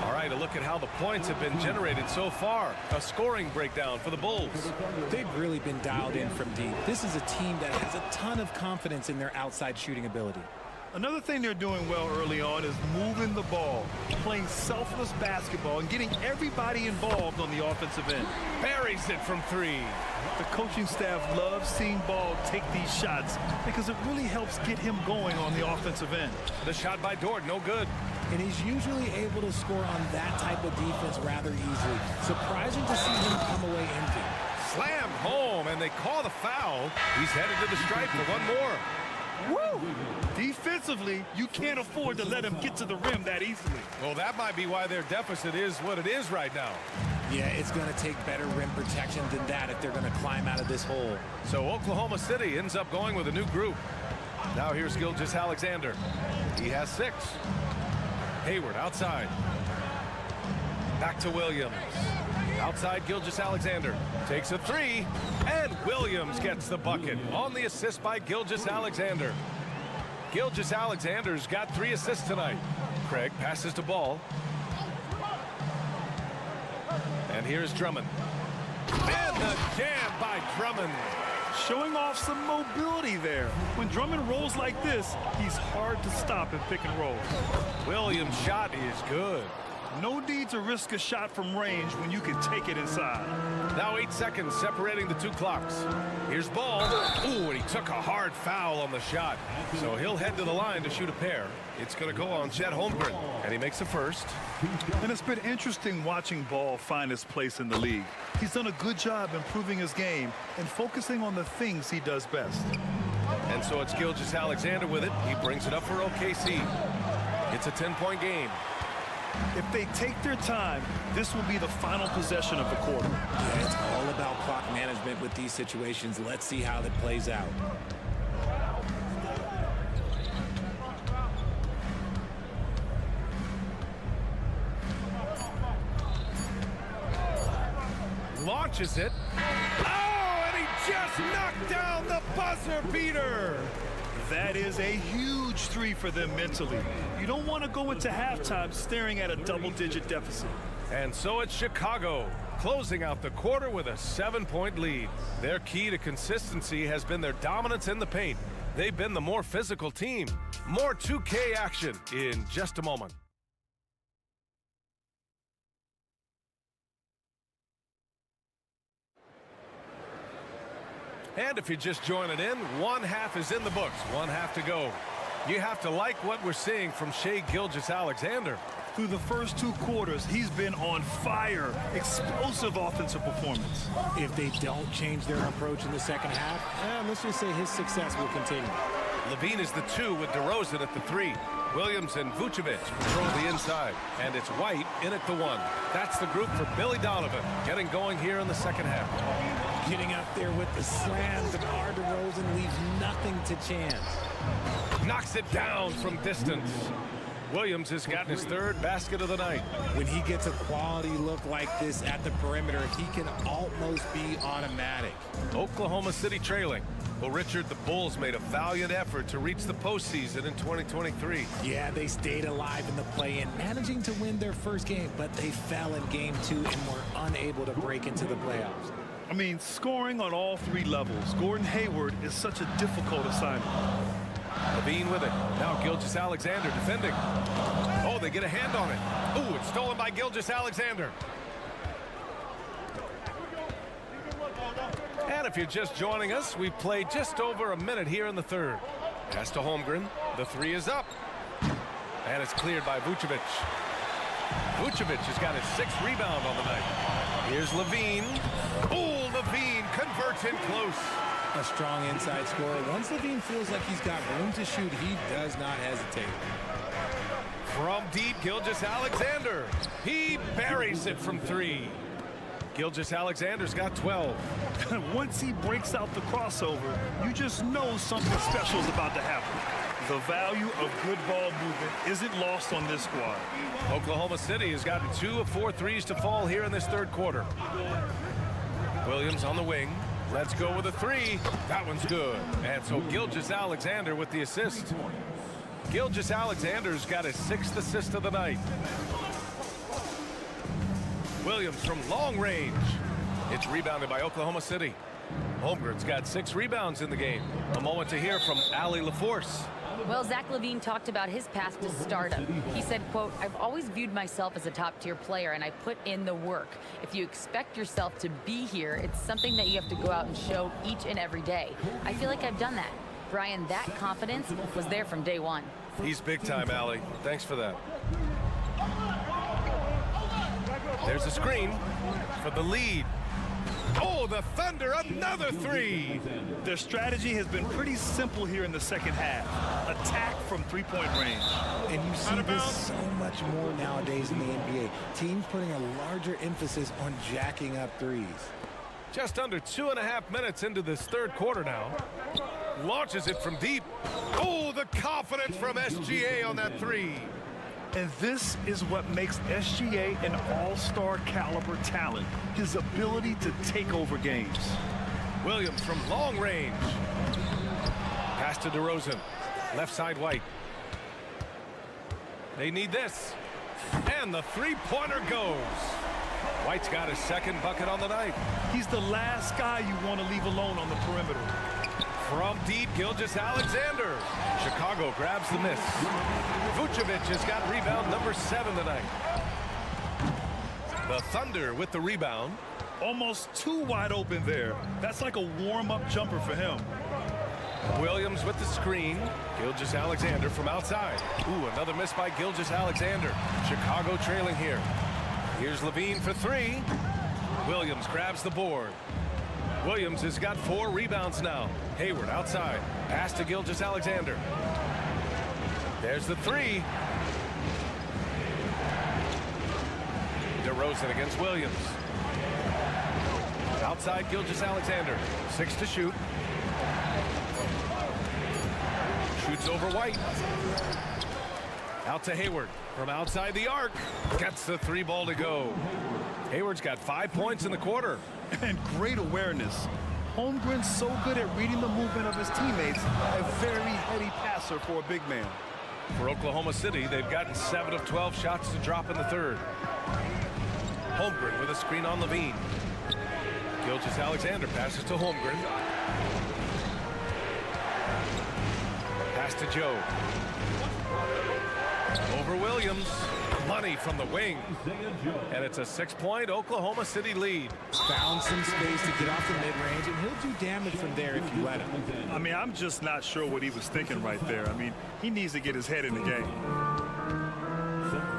All right, a look at how the points have been generated so far. A scoring breakdown for the Bulls. They've really been dialed in from deep. This is a team that has a ton of confidence in their outside shooting ability. Another thing they're doing well early on is moving the ball, playing selfless basketball, and getting everybody involved on the offensive end. Buries it from 3. The coaching staff loves seeing Ball take these shots because it really helps get him going on the offensive end. The shot by Dort, no good. And he's usually able to score on that type of defense rather easily. Surprising to see him come away empty. Slam home, and they call the foul. He's headed to the stripe for one more. Woo! Defensively, you can't afford to let him get to the rim that easily. Well, that might be why their deficit is what it is right now. Yeah, it's going to take better rim protection than that if they're going to climb out of this hole. So Oklahoma City ends up going with a new group. Now here's Gilgeous-Alexander. He has 6. Hayward outside. Back to Williams. Outside Gilgeous-Alexander. Takes a 3. And Williams gets the bucket on the assist by Gilgeous-Alexander. Gilgeous-Alexander's got 3 assists tonight. Craig passes to Ball. And here's Drummond. And the jam by Drummond. Showing off some mobility there. When Drummond rolls like this, he's hard to stop in pick and roll. Williams' shot is good. No need to risk a shot from range when you can take it inside. Now 8 seconds separating the 2 clocks. Here's Ball. Ooh, and he took a hard foul on the shot. So he'll head to the line to shoot a pair. It's going to go on Chet Holmgren, and he makes the first. And it's been interesting watching Ball find his place in the league. He's done a good job improving his game and focusing on the things he does best. And so it's Gilgeous-Alexander with it. He brings it up for OKC. It's a 10-point game. If they take their time, this will be the final possession of the quarter. Yeah, it's all about clock management with these situations. Let's see how that plays out. Launches it. Oh, and he just knocked down the buzzer beater. That is a huge 3 for them mentally. You don't want to go into halftime staring at a double-digit deficit. And so it's Chicago, closing out the quarter with a 7-point lead. Their key to consistency has been their dominance in the paint. They've been the more physical team. More 2K action in just a moment. And if you're just joining in, 1 half is in the books, 1 half to go. You have to like what we're seeing from Shai Gilgeous-Alexander. Through the first 2 quarters, he's been on fire. Explosive offensive performance. If they don't change their approach in the second half, let's just say his success will continue. Levine is the 2 with DeRozan at the 3. Williams and Vucevic control the inside. And it's White in at the 1. That's the group for Billy Donovan, getting going here in the second half. Getting up there with the slams, and DeRozan leaves nothing to chance. Knocks it down from distance. Williams has gotten his 3rd basket of the night. When he gets a quality look like this at the perimeter, he can almost be automatic. Oklahoma City trailing. Well, Richard, the Bulls made a valiant effort to reach the postseason in 2023. Yeah, they stayed alive in the play-in, managing to win their first game, but they fell in game 2 and were unable to break into the playoffs. I mean, scoring on all 3 levels. Gordon Hayward is such a difficult assignment. Levine with it. Now Gilgeous-Alexander defending. Oh, they get a hand on it. Oh, it's stolen by Gilgeous-Alexander. And And if you're just joining us, we've played just over a minute here in the third. Pass to Holmgren. The three is up. And it's cleared by Vucevic. Vucevic has got his 6th rebound on the night. Here's Levine. Oh, Levine converts in close. A strong inside scorer. Once Levine feels like he's got room to shoot, he does not hesitate. From deep, Gilgeous-Alexander. He buries it from 3. Gilgeous-Alexander's got 12. Once he breaks out the crossover, you just know something special is about to happen. The value of good ball movement isn't lost on this squad. Oklahoma City has gotten 2 of 4 threes to fall here in this third quarter. Williams on the wing. Let's go with a 3. That one's good. And so Gilgeous-Alexander with the assist. Gilgeous-Alexander's got his 6th assist of the night. Williams from long range. It's rebounded by Oklahoma City. Holmgren's got 6 rebounds in the game. A moment to hear from Allie LaForce. Well, Zach LaVine talked about his path to stardom. He said, quote, "I've always viewed myself as a top-tier player, and I put in the work. If you expect yourself to be here, it's something that you have to go out and show each and every day. I feel like I've done that." Brian, that confidence was there from day one. He's big time, Allie. Thanks for that. There's a screen for the lead. Oh, the Thunder, another 3. Their strategy has been pretty simple here in the second half. Attack from 3-point range. And you see this so much more nowadays in the NBA. Teams putting a larger emphasis on jacking up threes. Just under 2.5 minutes into this third quarter now. Launches it from deep. Oh, the confidence from SGA on that 3. And this is what makes SGA an all-star caliber talent, his ability to take over games. Williams from long range. Pass to DeRozan. Left side White. They need this. And the 3-pointer goes. White's got his 2nd bucket on the night. He's the last guy you want to leave alone on the perimeter. From deep, Gilgeous-Alexander. Chicago grabs the miss. Vucevic has got rebound number 7 tonight. The Thunder with the rebound. Almost too wide open there. That's like a warm-up jumper for him. Williams with the screen. Gilgeous-Alexander from outside. Ooh, another miss by Gilgeous-Alexander. Chicago trailing here. Here's Levine for 3. Williams grabs the board. Williams has got 4 rebounds now. Hayward outside. Pass to Gilgeous-Alexander. There's the 3. DeRozan against Williams. Outside Gilgeous-Alexander. 6 to shoot. Shoots over White. Out to Hayward. From outside the arc. Gets the 3 ball to go. Hayward's got 5 points in the quarter. And great awareness. Holmgren's so good at reading the movement of his teammates. A very heady passer for a big man. For Oklahoma City, they've gotten 7 of 12 shots to drop in the third. Holmgren with a screen on Levine. Gilgeous-Alexander passes to Holmgren. Pass to Joe. Over Williams. Money from the wing. And it's a 6-point Oklahoma City lead. Found some space to get off the mid-range, and he'll do damage from there if you let him. I mean, I'm just not sure what he was thinking right there. I mean, he needs to get his head in the game.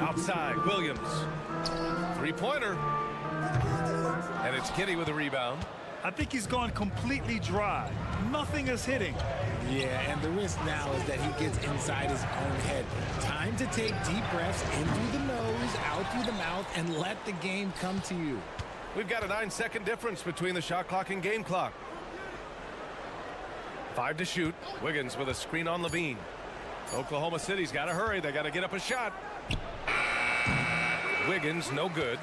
Outside, Williams. 3-pointer. And it's Giddey with a rebound. I think he's gone completely dry. Nothing is hitting. Yeah, and the risk now is that he gets inside his own head. Time to take deep breaths in through the nose, out through the mouth, and let the game come to you. We've got a 9-second difference between the shot clock and game clock. 5 to shoot. Wiggins with a screen on Levine. Oklahoma City's got to hurry. They got to get up a shot. Wiggins, no good.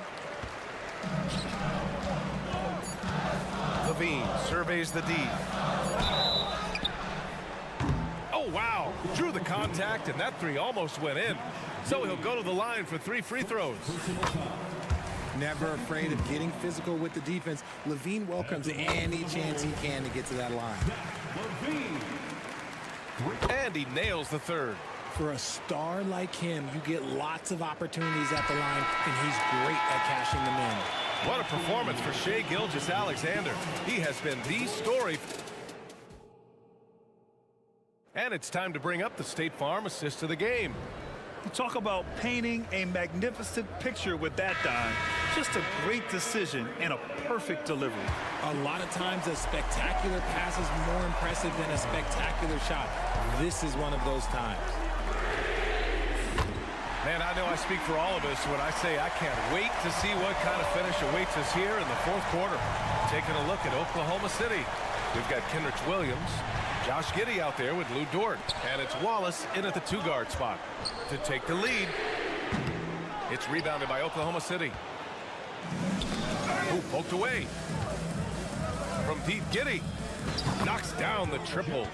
Levine surveys the D. Oh, wow. Drew the contact, and that 3 almost went in. So he'll go to the line for 3 free throws. Never afraid of getting physical with the defense. Levine welcomes any chance he can to get to that line. And he nails the 3rd. For a star like him, you get lots of opportunities at the line, and he's great at cashing them in. What a performance for Shai Gilgeous-Alexander. He has been the story. And it's time to bring up the State Farm assist of the game. You talk about painting a magnificent picture with that dime. Just a great decision and a perfect delivery. A lot of times a spectacular pass is more impressive than a spectacular shot. This is one of those times. Man, I know I speak for all of us when I say I can't wait to see what kind of finish awaits us here in the fourth quarter. Taking a look at Oklahoma City. We've got Kenrich Williams, Josh Giddey out there with Lou Dort, and it's Wallace in at the 2-guard spot to take the lead. It's rebounded by Oklahoma City. Oh, poked away. From deep, Giddey knocks down the triple.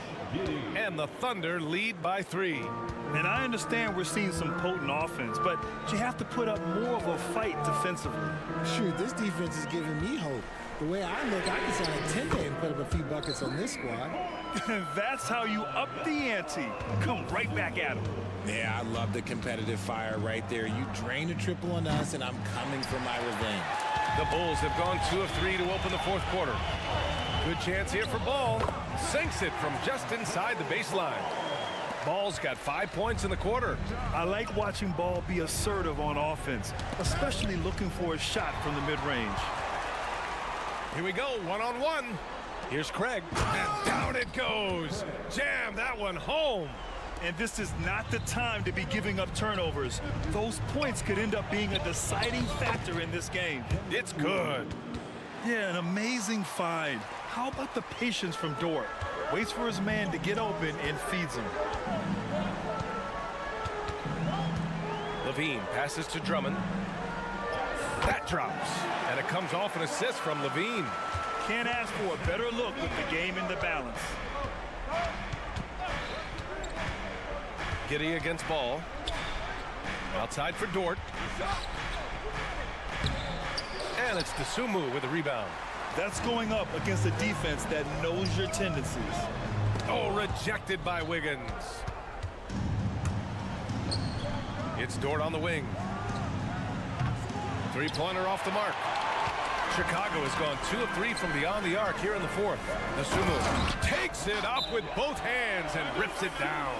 And the Thunder lead by 3. And I understand we're seeing some potent offense, but you have to put up more of a fight defensively. Shoot, this defense is giving me hope. The way I look, I can sign a 10-day and put up a few buckets on this squad. That's how you up the ante. Come right back at them. Yeah, I love the competitive fire right there. You drain a triple on us, and I'm coming for my revenge. The Bulls have gone 2 of 3 to open the fourth quarter. Good chance here for Ball. Sinks it from just inside the baseline. Ball's got 5 points in the quarter. I like watching Ball be assertive on offense, especially looking for a shot from the mid-range. Here we go, one-on-one. Here's Craig, and down it goes. Jam that one home. And this is not the time to be giving up turnovers. Those points could end up being a deciding factor in this game. It's good. Yeah, an amazing find. How about the patience from Dort? Waits for his man to get open and feeds him. Levine passes to Drummond. That drops, and it comes off an assist from Levine. Can't ask for a better look with the game in the balance. Giddey against Ball. Outside for Dort. And it's Dosunmu with the rebound. That's going up against a defense that knows your tendencies. Oh, rejected by Wiggins. It's Dort on the wing. Three-pointer off the mark. Chicago has gone 2 of 3 from beyond the arc here in the fourth. Dosunmu takes it up with both hands and rips it down.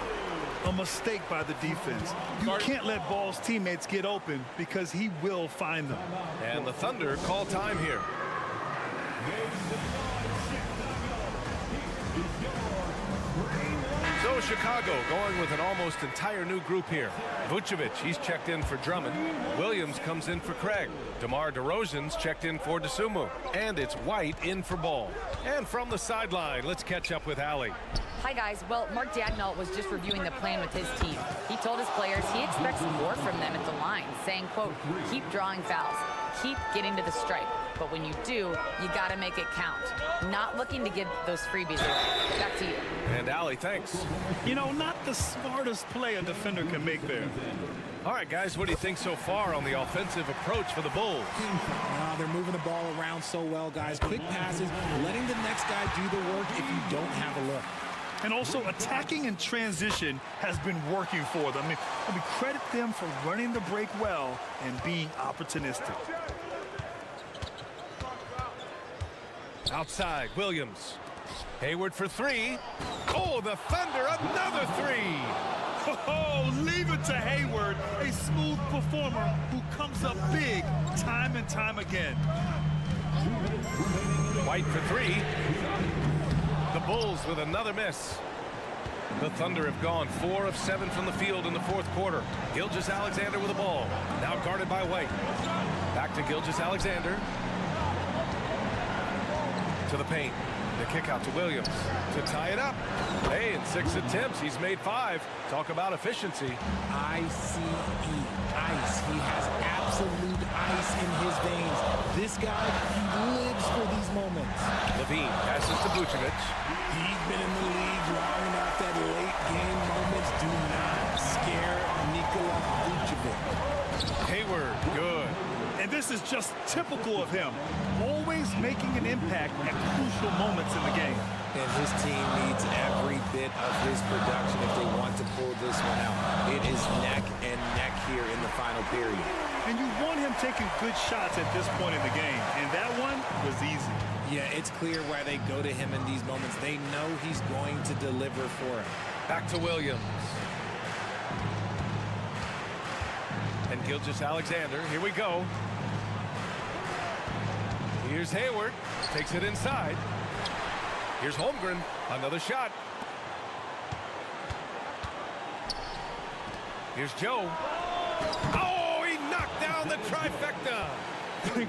A mistake by the defense. You can't let Ball's teammates get open because he will find them. And the Thunder call time here. So Chicago going with an almost entire new group here. Vucevic, he's checked in for Drummond. Williams comes in for Craig. DeMar DeRozan's checked in for Dosunmu. And it's White in for Ball. And from the sideline, let's catch up with Allie. Hi, guys. Well, Mark Dagnall was just reviewing the plan with his team. He told his players he expects more from them at the line, saying, quote, keep drawing fouls, keep getting to the stripe. But when you do, you got to make it count. Not looking to give those freebies away. Back to you. And Allie, thanks. You know, not the smartest play a defender can make there. All right, guys, what do you think so far on the offensive approach for the Bulls? They're moving the ball around so well, guys. Quick passes, letting the next guy do the work if you don't have a look. And also attacking in transition has been working for them. I mean, credit them for running the break well and being opportunistic. Outside, Williams. Hayward for 3. Oh, the Thunder, another 3. Oh, leave it to Hayward, a smooth performer who comes up big time and time again. White for 3. The Bulls with another miss. The Thunder have gone 4 of 7 from the field in the fourth quarter. Gilgeous-Alexander with the ball. Now guarded by White. Back to Gilgeous-Alexander. To the paint. The kick out to Williams to tie it up. Hey, in 6 attempts, he's made 5. Talk about efficiency. ICE, ice. He has absolute ice in his veins. This guy, he lives for these moments. Levine passes to Vucevic. He's been in the league long enough that late game moments do not scare Nikola Vucevic. Hayward, good. And this is just typical of him, always making an impact at crucial moments in the game. And his team needs every bit of his production if they want to pull this one out. It is neck and neck here in the final period. And you want him taking good shots at this point in the game. And that one was easy. Yeah, it's clear why they go to him in these moments. They know he's going to deliver for him. Back to Williams. And Gilgeous-Alexander, here we go. Here's Hayward, takes it inside. Here's Holmgren, another shot. Here's Joe. Oh, he knocked down the trifecta.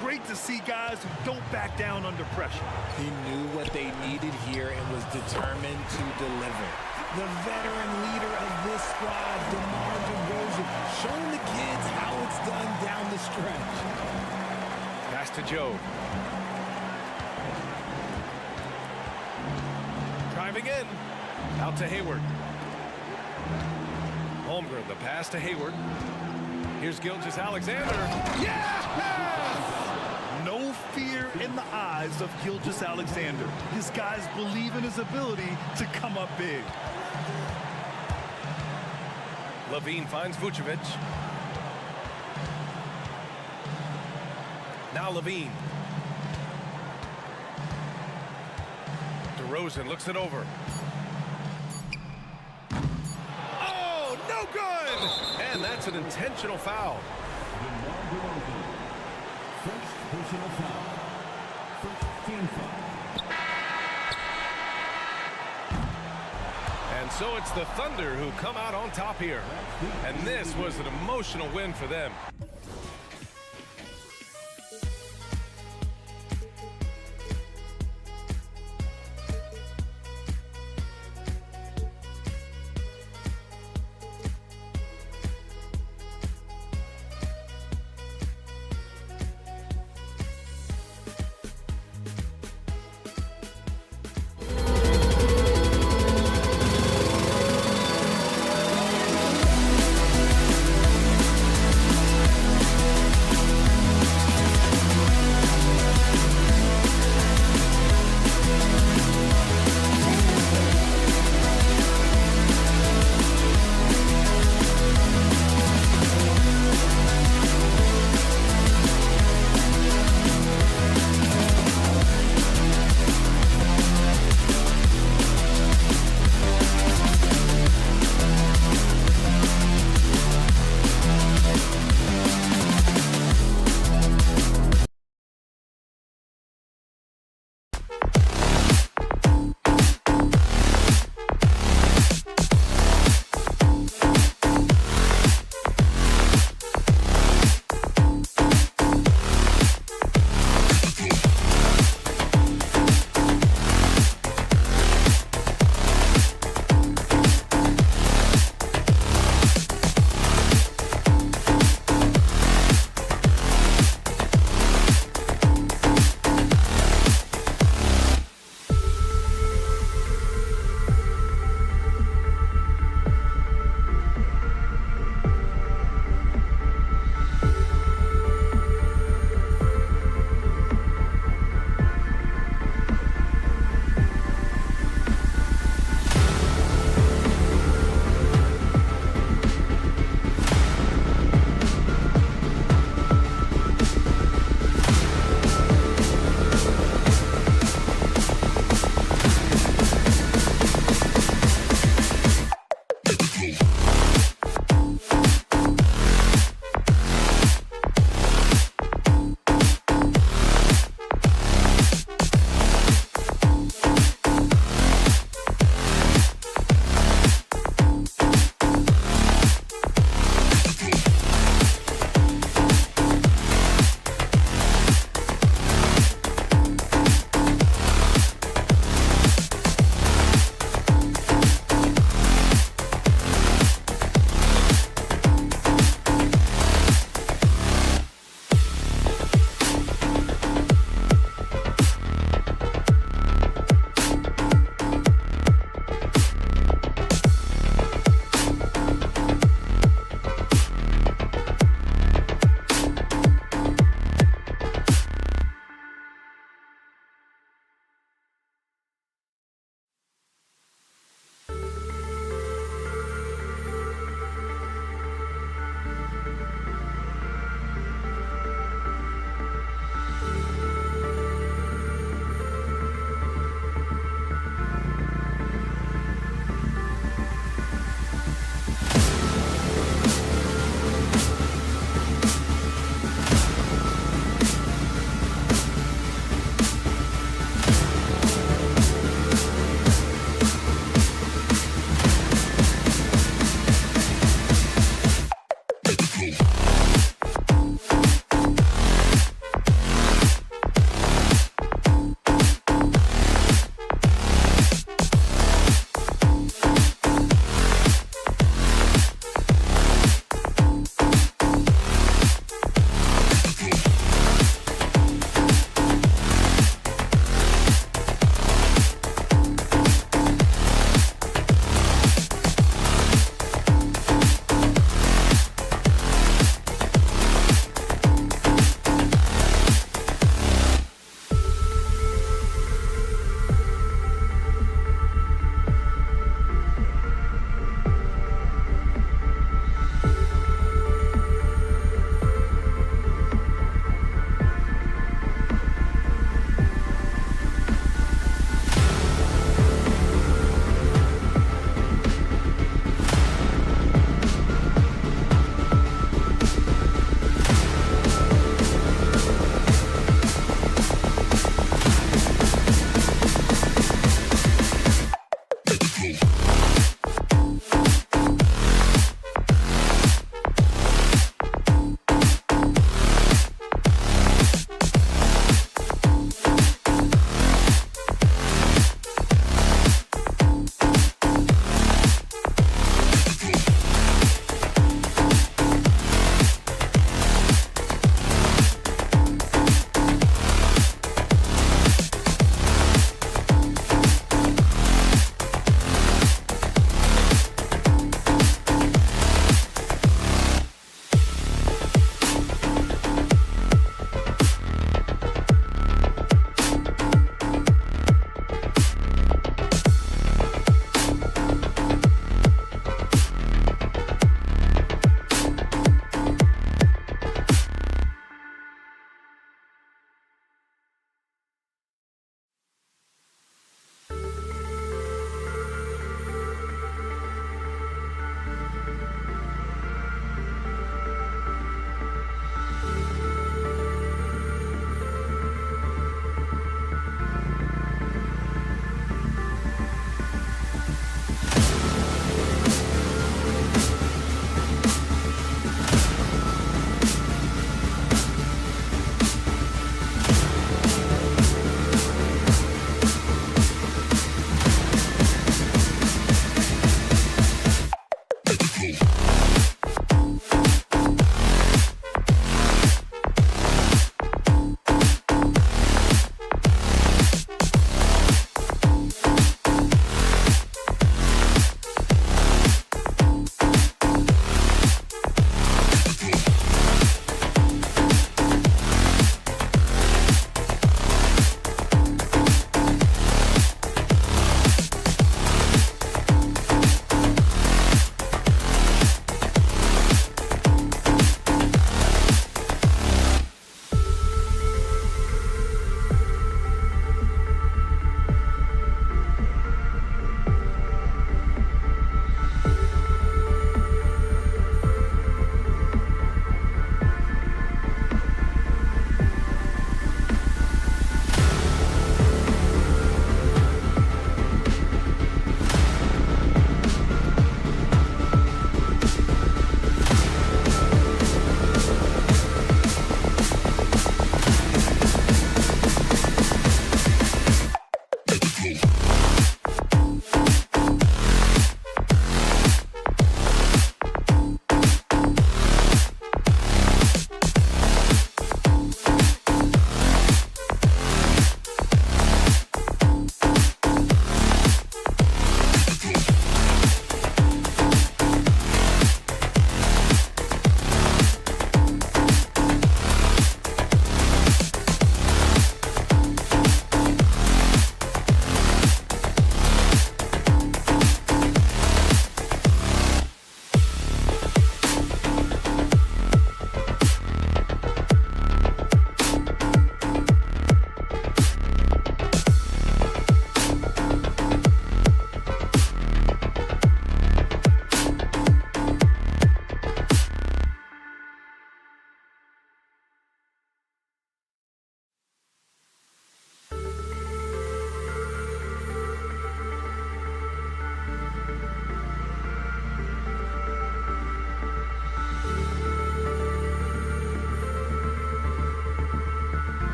Great to see guys who don't back down under pressure. He knew what they needed here and was determined to deliver. The veteran leader of this squad, DeMar DeRozan, showing the kids how it's done down the stretch. Pass to Joe. Driving in. Out to Hayward. Holmgren, the pass to Hayward. Here's Gilgeous-Alexander. Yes! No fear in the eyes of Gilgeous-Alexander. His guys believe in his ability to come up big. Levine finds Vucevic. Now Levine. DeRozan looks it over. Oh, no good! And that's an intentional foul. First personal foul. First team foul. And so it's the Thunder who come out on top here. And this was an emotional win for them.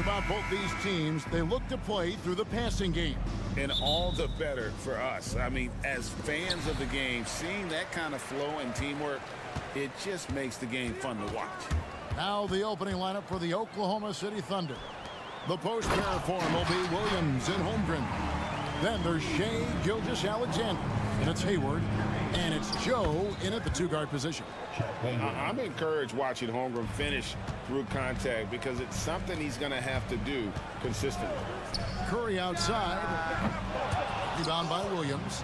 about both these teams, they look to play through the passing game. And all the better for us. I mean, as fans of the game, seeing that kind of flow and teamwork, it just makes the game fun to watch. Now the opening lineup for the Oklahoma City Thunder. The post pair form will be Williams and Holmgren. Then there's Shea Gilgeous-Alexander, and it's Hayward, and it's Joe in at the two-guard position. I'm encouraged watching Holmgren finish through contact because it's something he's going to have to do consistently. Curry outside. Rebound by Williams.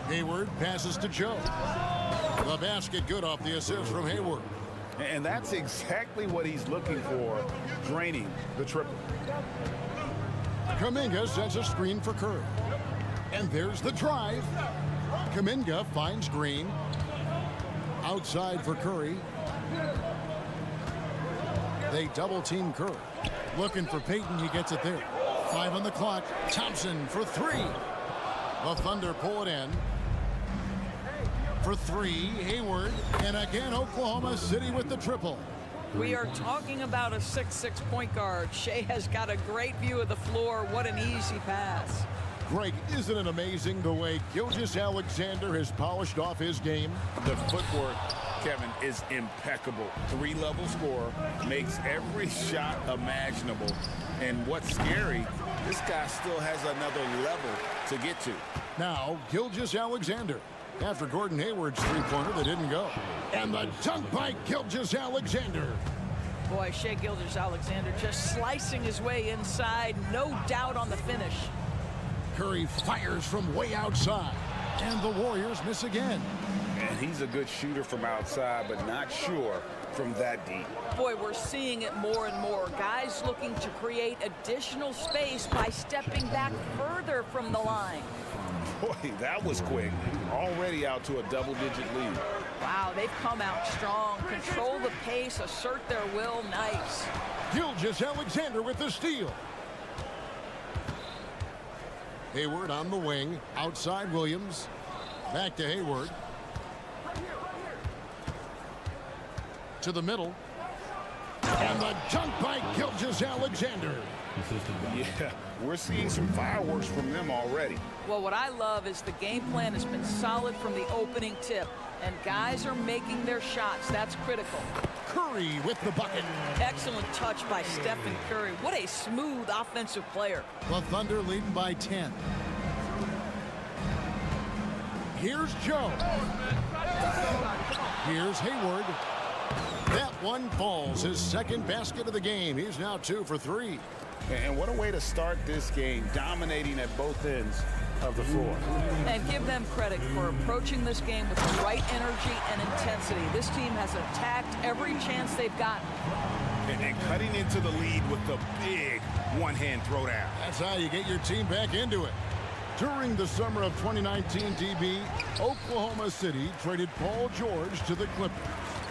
Hayward passes to Joe. The basket good off the assist from Hayward. And that's exactly what he's looking for, draining the triple. Kuminga sets a screen for Curry. And there's the drive. Kuminga finds Green. Outside for Curry. They double-team Curry. Looking for Payton, he gets it there. 5 on the clock. Thompson for 3. The Thunder pull it in. For 3, Hayward. And again, Oklahoma City with the triple. We are talking about a 6'6" point guard. Shea has got a great view of the floor. What an easy pass. Greg, isn't it amazing the way Gilgeous-Alexander has polished off his game? The footwork, Kevin, is impeccable. 3-level scorer, makes every shot imaginable. And what's scary, this guy still has another level to get to. Now, Gilgeous-Alexander. After Gordon Hayward's three-pointer that didn't go. And the dunk by Gilgeous-Alexander. Boy, Shea Gilgeous-Alexander just slicing his way inside. No doubt on the finish. Curry fires from way outside. And the Warriors miss again. And he's a good shooter from outside, but not sure from that deep. Boy, we're seeing it more and more. Guys looking to create additional space by stepping back further from the line. Boy, that was quick. Already out to a double-digit lead. Wow, they've come out strong. Control the pace, assert their will. Nice. Gilgeous-Alexander with the steal. Hayward on the wing. Outside Williams. Back to Hayward. To the middle. And the dunk by Gilgeous-Alexander. Yeah, we're seeing some fireworks from them already. Well, what I love is the game plan has been solid from the opening tip, and guys are making their shots. That's critical. Curry with the bucket. Excellent touch by Stephen Curry. What a smooth offensive player. The Thunder leading by 10. Here's Joe. Here's Hayward. That one falls. His second basket of the game. He's now 2 for 3. And what a way to start this game, dominating at both ends of the floor. And give them credit for approaching this game with the right energy and intensity. This team has attacked every chance they've gotten. And cutting into the lead with the big one-hand throwdown. That's how you get your team back into it. During the summer of 2019, DB, Oklahoma City traded Paul George to the Clippers.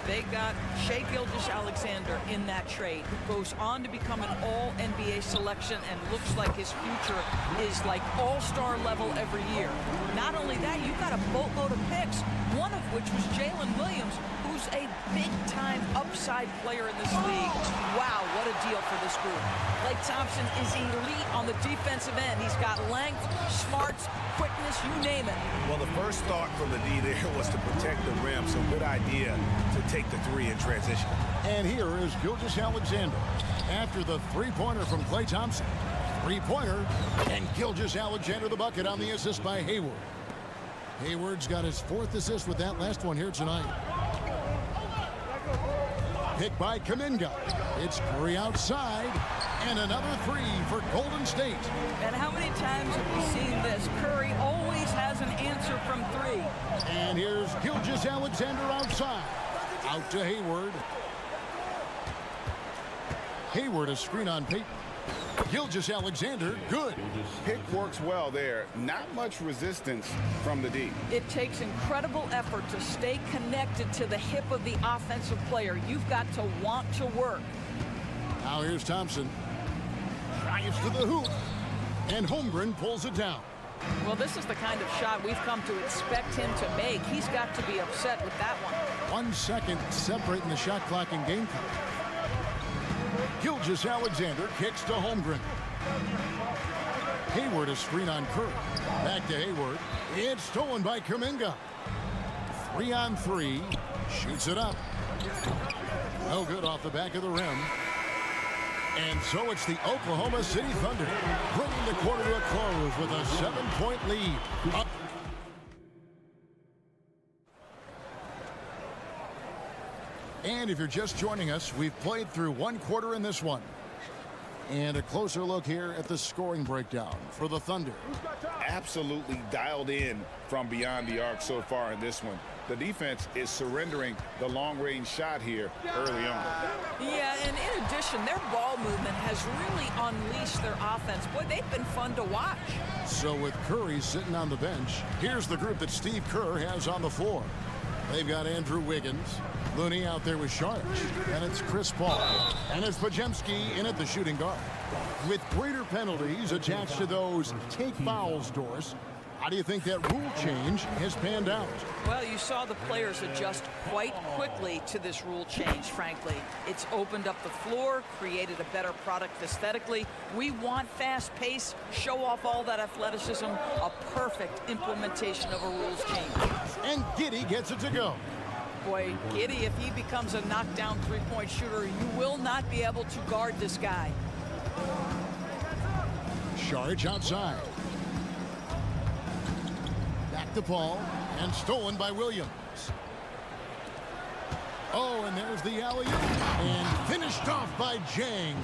They got Shea Gilgeous-Alexander in that trade, who goes on to become an all-NBA selection and looks like his future is like all-star level every year. Not only that, you've got a boatload of picks, one of which was Jalen Williams, who's a big-time upside player in this league. Wow, what a deal for this group. Klay Thompson is elite on the defensive end. He's got length, smarts, quickness, you name it. Well, the first thought from the D there was to protect the rim, so good idea to take the 3 in transition. And here is Gilgeous-Alexander. After the three-pointer from Klay Thompson. Three-pointer, and Gilgeous-Alexander the bucket on the assist by Hayward. Hayward's got his 4th assist with that last one here tonight. Picked by Kuminga. It's Curry outside, and another 3 for Golden State. And how many times have we seen this? Curry always has an answer from 3. And here's Gilgeous-Alexander outside. Out to Hayward. Hayward a screen on Payton. Gilgeous-Alexander, good. Pick works well there. Not much resistance from the D. It takes incredible effort to stay connected to the hip of the offensive player. You've got to want to work. Now here's Thompson. Drives to the hoop. And Holmgren pulls it down. Well, this is the kind of shot we've come to expect him to make. He's got to be upset with that one. 1 second separating the shot clock and game clock. Gilgeous-Alexander kicks to Holmgren. Hayward a screen on Kerr. Back to Hayward. It's stolen by Kuminga. 3-on-3. Shoots it up. No good off the back of the rim. And so it's the Oklahoma City Thunder bringing the quarter to a close with a 7-point lead. Up. And if you're just joining us, we've played through one quarter in this one. And a closer look here at the scoring breakdown for the Thunder. Absolutely dialed in from beyond the arc so far in this one. The defense is surrendering the long-range shot here early on. Yeah, and in addition, their ball movement has really unleashed their offense. Boy, they've been fun to watch. So with Curry sitting on the bench, here's the group that Steve Kerr has on the floor. They've got Andrew Wiggins, Looney out there with Sharge, and it's Chris Paul, and it's Podziemski in at the shooting guard. With greater penalties attached to those take fouls, Doris, how do you think that rule change has panned out? Well, you saw the players adjust quite quickly to this rule change, frankly. It's opened up the floor, created a better product aesthetically. We want fast pace, show off all that athleticism, a perfect implementation of a rules change. And Giddey gets it to go. Boy, Giddey, if he becomes a knockdown three-point shooter, you will not be able to guard this guy. Sharge outside. Back to Paul, and stolen by Williams. Oh, and there's the alley-oop, and finished off by Jang.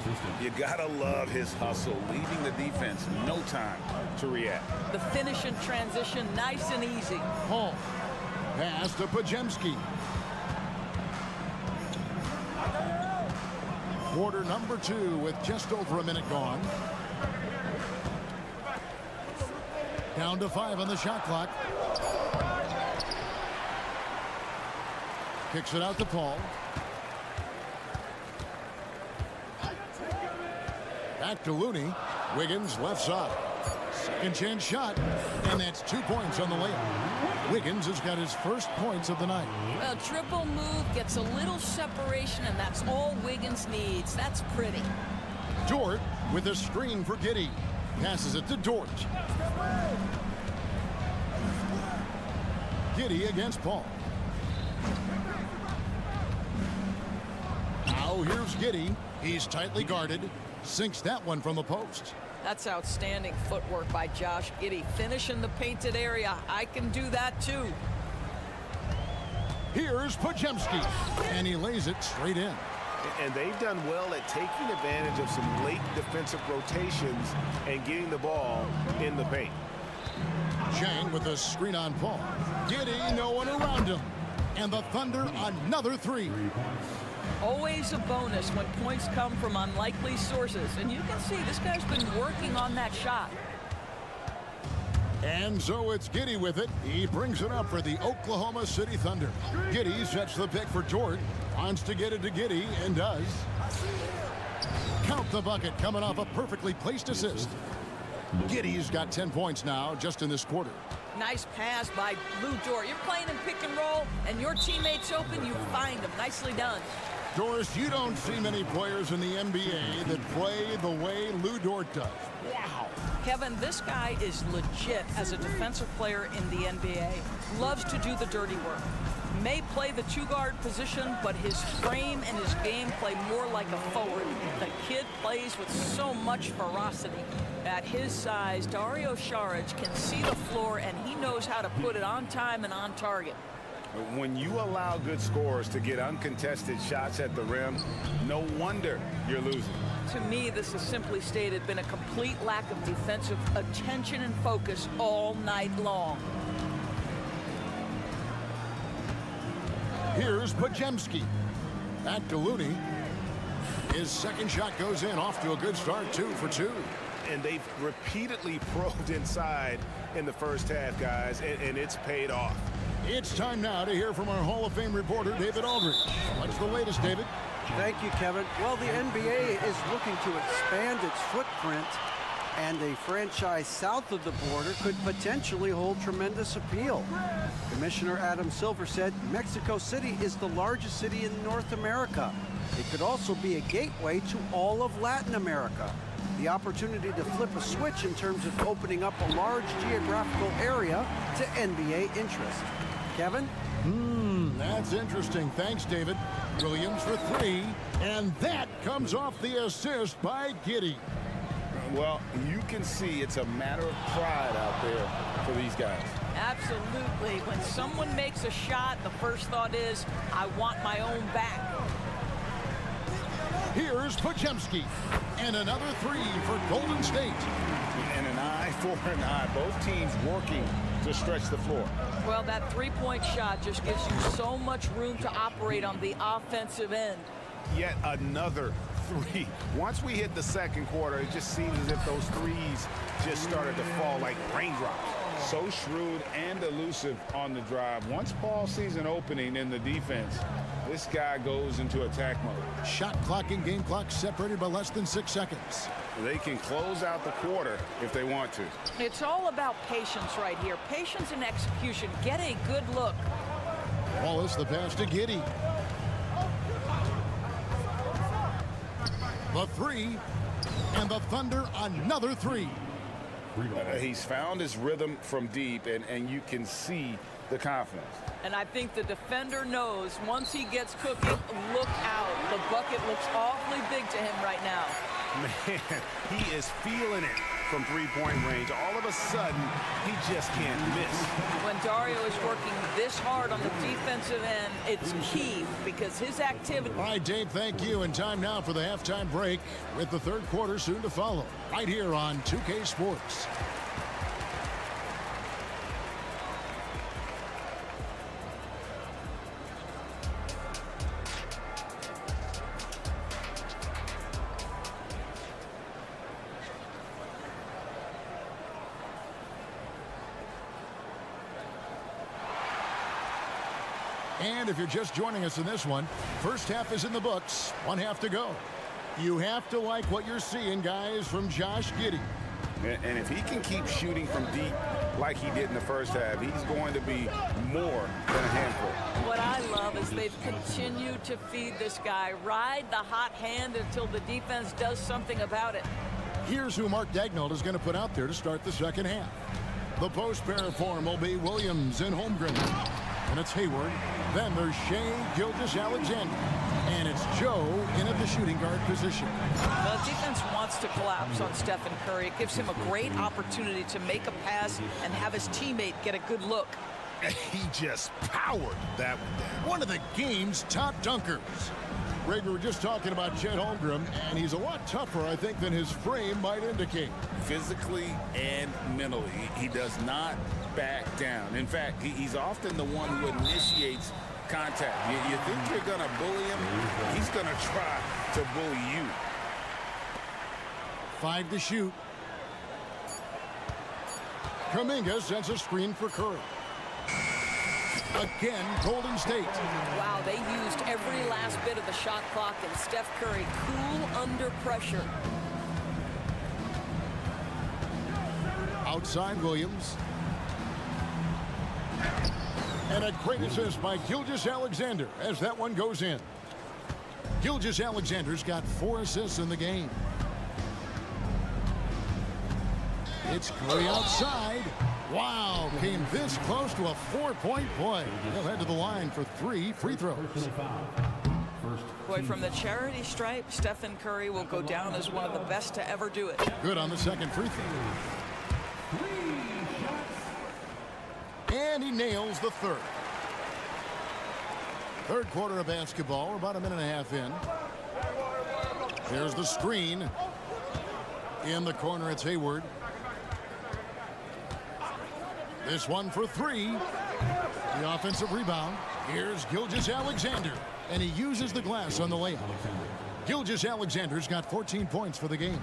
You gotta love his hustle, leaving the defense no time to react. The finish and transition, nice and easy. Paul, pass to Podziemski. Quarter number 2 with just over a minute gone. Down to 5 on the shot clock. Kicks it out to Paul. Back to Looney. Wiggins left side. Second chance shot. And that's 2 points on the layup. Wiggins has got his first points of the night. Well, dribble move, gets a little separation, and that's all Wiggins needs. That's pretty. Dort with a screen for Giddey. Passes it to Dort. Giddey against Paul. Now here's Giddey. He's tightly guarded. Sinks that one from the post. That's outstanding footwork by Josh Giddey. Finishing the painted area. I can do that too. Here's Podziemski. And he lays it straight in. And they've done well at taking advantage of some late defensive rotations and getting the ball in the paint. Chang with a screen on Paul. Giddey, no one around him. And the Thunder another 3. Always a bonus when points come from unlikely sources. And you can see this guy's been working on that shot. And so it's Giddey with it. He brings it up for the Oklahoma City Thunder. Giddey sets the pick for Dort. Wants to get it to Giddey and does. Count the bucket coming off a perfectly placed assist. Giddey's got 10 points now just in this quarter. Nice pass by Lou Dort. You're playing in pick and roll and your teammate's open, you find him. Nicely done. Doris, you don't see many players in the NBA that play the way Lou Dort does. Wow. Kevin, this guy is legit as a defensive player in the NBA. Loves to do the dirty work. May play the two-guard position, but his frame and his game play more like a forward. The kid plays with so much ferocity. At his size, Dario Saric can see the floor, and he knows how to put it on time and on target. When you allow good scorers to get uncontested shots at the rim, no wonder you're losing. To me, this is simply stated been a complete lack of defensive attention and focus all night long. Here's Podziemski. Back to Looney. His second shot goes in, off to a good start, 2 for 2. And they've repeatedly probed inside in the first half, guys, and it's paid off. It's time now to hear from our Hall of Fame reporter, David Aldridge. What's the latest, David? Thank you, Kevin. Well, the NBA is looking to expand its footprint And a franchise south of the border could potentially hold tremendous appeal. Commissioner Adam Silver said Mexico City is the largest city in North America. It could also be a gateway to all of Latin America. The opportunity to flip a switch in terms of opening up a large geographical area to NBA interest. Kevin? That's interesting. Thanks, David. Williams for three, and that comes off the assist by Giddey. Well, you can see it's a matter of pride out there for these guys. Absolutely. When someone makes a shot, the first thought is, I want my own back. Here's Podziemski, and another three for Golden State. And an eye for an eye. Both teams working to stretch the floor. Well, that three-point shot just gives you so much room to operate on the offensive end. Yet another three. Once we hit the second quarter, it just seems as if those threes just started to fall like raindrops. So shrewd and elusive on the drive. Once Paul sees an opening in the defense, this guy goes into attack mode. Shot clock and game clock separated by less than 6 seconds. They can close out the quarter if they want to. It's all about patience right here. Patience and execution. Get a good look. Wallace the pass to Giddey. The three, and the Thunder another three. He's found his rhythm from deep, and you can see the confidence. And I think the defender knows once he gets cooking, look out. The bucket looks awfully big to him right now. Man, he is feeling it from three-point range. All of a sudden, he just can't miss. When Dario is working this hard on the defensive end, it's key because his activity. All right, Dave, thank you. And time now for the halftime break with the third quarter soon to follow. Right here on 2K Sports. And if you're just joining us in this one, first half is in the books, one half to go. You have to like what you're seeing, guys, from Josh Giddey. And if he can keep shooting from deep like he did in the first half, he's going to be more than a handful. What I love is they've continued to feed this guy. Ride the hot hand until the defense does something about it. Here's who Mark Daigneault is going to put out there to start the second half. The post pair form will be Williams and Holmgren. And it's Hayward. Then there's Shea Gilgeous-Alexander. And it's Joe in at the shooting guard position. The defense wants to collapse on Stephen Curry. It gives him a great opportunity to make a pass and have his teammate get a good look. He just powered that one down. One of the game's top dunkers. Greg, we were just talking about Chet Holmgren, and he's a lot tougher, I think, than his frame might indicate. Physically and mentally, he does not back down. In fact, he's often the one who initiates contact. You think you're going to bully him? He's going to try to bully you. 5 to shoot. Kuminga sends a screen for Curry. Again, Golden State. Wow, they used every last bit of the shot clock, and Steph Curry cool under pressure. Outside Williams. And a great assist by Gilgeous-Alexander as that one goes in. Gilgeous-Alexander's got 4 assists in the game. It's Curry outside. Wow, came this close to a 4-point play. He'll head to the line for 3 free throws. Boy, from the charity stripe, Stephen Curry will go down as one of the best to ever do it. Good on the second free throw. And he nails the third. Third quarter of basketball. We're about a minute and a half in. There's the screen. In the corner, it's Hayward. This one for 3. The offensive rebound. Here's Gilgeous-Alexander. And he uses the glass on the layup. Gilgeous-Alexander's got 14 points for the game.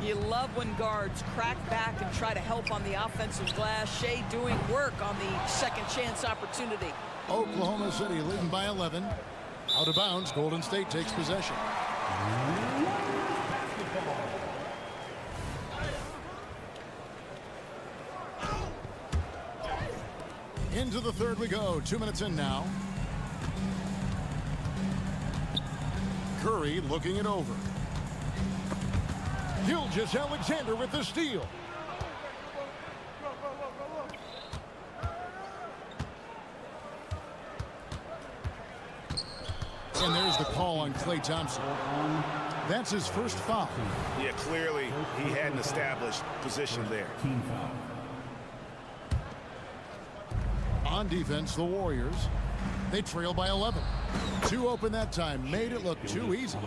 You love when guards crack back and try to help on the offensive glass. Shea doing work on the second chance opportunity. Oklahoma City leading by 11. Out of bounds, Golden State takes possession. Into the third we go. 2 minutes in now. Curry looking it over. Gilgeous-Alexander with the steal. And there's the call on Klay Thompson. That's his first foul. Yeah, clearly he hadn't established position there. Team foul. On defense, the Warriors, they trail by 11. Too open that time, made it look too easy.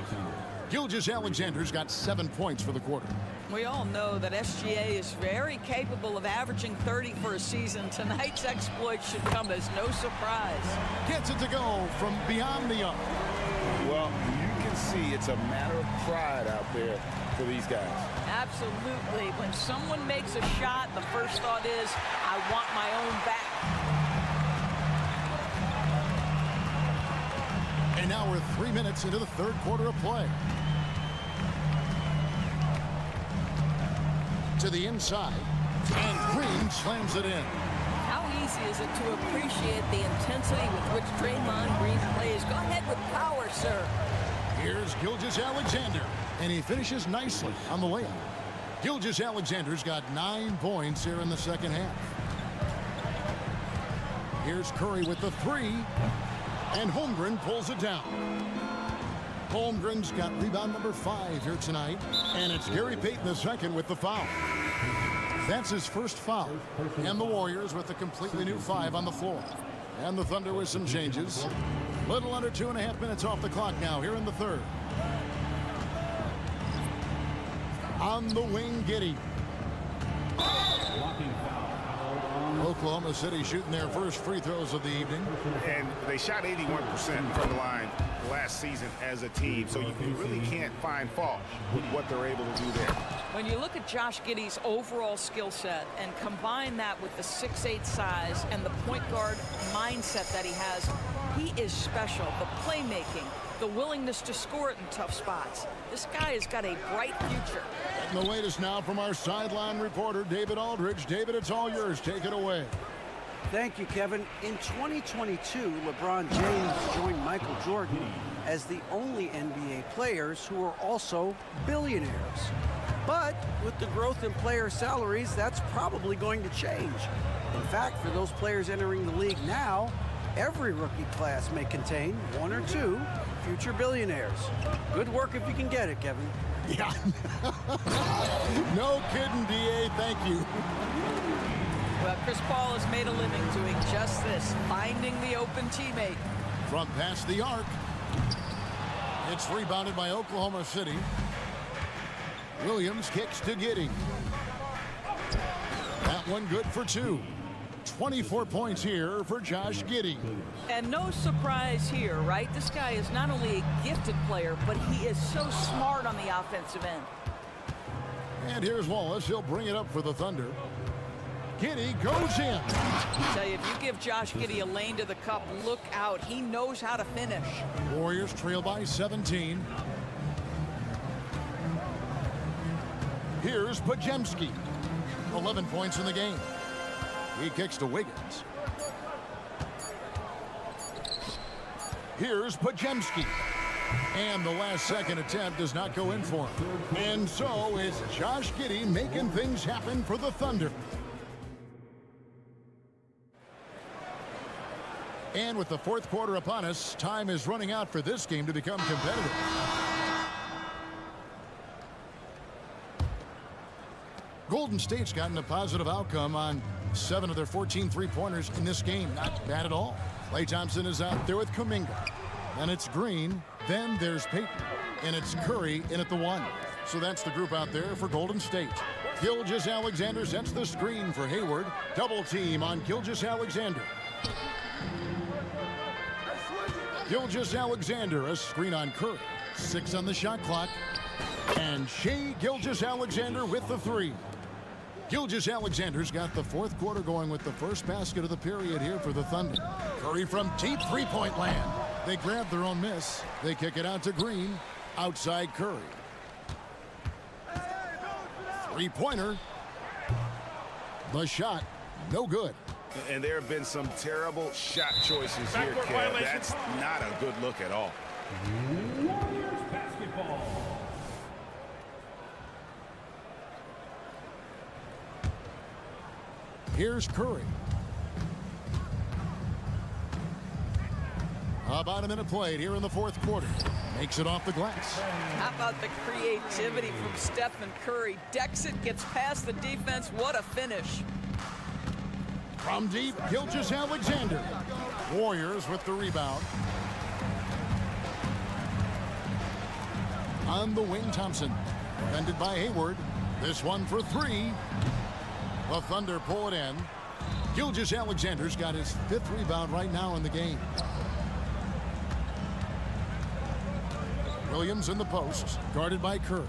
Gilgeous-Alexander's got 7 points for the quarter. We all know that SGA is very capable of averaging 30 for a season. Tonight's exploit should come as no surprise. Gets it to go from beyond the arc. Well, you can see it's a matter of pride out there for these guys. Absolutely. When someone makes a shot, the first thought is, I want my own back. And now we're 3 minutes into the third quarter of play. To the inside, and Green slams it in. How easy is it to appreciate the intensity with which Draymond Green plays? Go ahead with power, sir. Here's Gilgeous-Alexander, and he finishes nicely on the layup. Gilgeous-Alexander's got 9 points here in the second half. Here's Curry with the 3, and Holmgren pulls it down. Holmgren's got rebound number 5 here tonight, and it's Gary Payton II with the foul. That's his first foul, and the Warriors with a completely new 5 on the floor. And the Thunder with some changes. Little under 2.5 minutes off the clock now here in the third. On the wing, Giddey. Blocking foul. Oklahoma City shooting their first free throws of the evening. And they shot 81% from the line last season as a team, so you really can't find fault with what they're able to do there. When you look at Josh Giddey's overall skill set and combine that with the 6'8" size and the point guard mindset that he has, he is special. The playmaking, the willingness to score it in tough spots. This guy has got a bright future. And the latest now from our sideline reporter, David Aldridge. David, it's all yours. Take it away. Thank you, Kevin. In 2022, LeBron James joined Michael Jordan as the only NBA players who are also billionaires. But with the growth in player salaries, that's probably going to change. In fact, for those players entering the league now, every rookie class may contain 1 or 2 future billionaires. Good work if you can get it, Kevin. Yeah. No kidding, DA. Thank you. Well, Chris Paul has made a living doing just this, finding the open teammate. From past the arc, it's rebounded by Oklahoma City. Williams kicks to Giddey. That one good for 2. 24 points here for Josh Giddey. And no surprise here, right? This guy is not only a gifted player, but he is so smart on the offensive end. And here's Wallace. He'll bring it up for the Thunder. Giddey goes in. I tell you, if you give Josh Giddey a lane to the cup, look out. He knows how to finish. Warriors trail by 17. Here's Podziemski. 11 points in the game. He kicks to Wiggins. Here's Podziemski. And the last second attempt does not go in for him. And so it's Josh Giddey making things happen for the Thunder. And with the fourth quarter upon us, time is running out for this game to become competitive. Golden State's gotten a positive outcome on 7 of their 14 three-pointers in this game. Not bad at all. Klay Thompson is out there with Kuminga. Then it's Green. Then there's Payton. And it's Curry in at the 1. So that's the group out there for Golden State. Gilgeous-Alexander sets the screen for Hayward. Double team on Gilgeous-Alexander. Gilgeous-Alexander, a screen on Curry. 6 on the shot clock. And Shai Gilgeous-Alexander with the 3. Gilgeous-Alexander's got the fourth quarter going with the first basket of the period here for the Thunder. Curry from deep three-point land. They grab their own miss. They kick it out to Green. Outside Curry. Three-pointer. The shot, no good. And there have been some terrible shot choices here, Kev. That's not a good look at all. Warriors basketball. Here's Curry. About a minute played here in the fourth quarter. Makes it off the glass. How about the creativity from Stephen Curry? Decks it, gets past the defense. What a finish. From deep, Gilgeous-Alexander. Warriors with the rebound. On the wing, Thompson. Defended by Hayward. This one for three. The Thunder pull it in. Gilgeous-Alexander's got his 5th rebound right now in the game. Williams in the post, guarded by Kerr.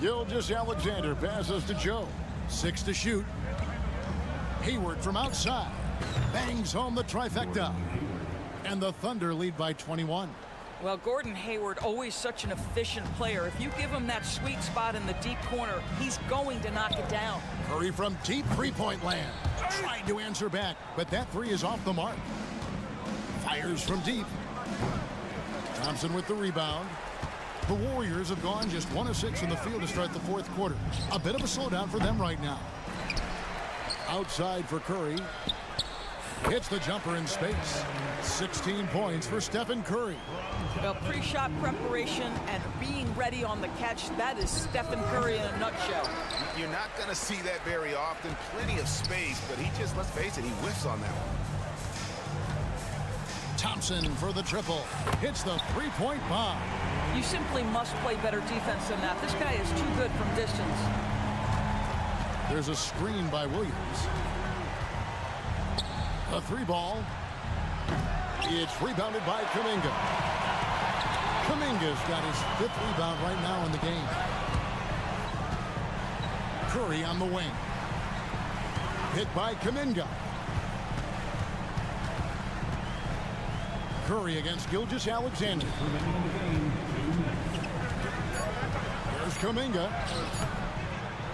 Gilgeous-Alexander passes to Joe. 6 to shoot. Hayward from outside. Bangs home the trifecta. And the Thunder lead by 21. Well, Gordon Hayward, always such an efficient player. If you give him that sweet spot in the deep corner, he's going to knock it down. Curry from deep three-point land. Tried to answer back, but that three is off the mark. Fires from deep. Thompson with the rebound. The Warriors have gone just 1 of 6 in the field to start the fourth quarter. A bit of a slowdown for them right now. Outside for Curry. Hits the jumper in space. 16 points for Stephen Curry. Well, pre-shot preparation and being ready on the catch, that is Stephen Curry in a nutshell. You're not going to see that very often. Plenty of space, but he just, let's face it, he whiffs on that one. Thompson for the triple. Hits the three-point bomb. You simply must play better defense than that. This guy is too good from distance. There's a screen by Williams. A three ball. It's rebounded by Kuminga. Kuminga's got his 5th rebound right now in the game. Curry on the wing. Hit by Kuminga. Curry against Gilgeous-Alexander. There's Kuminga.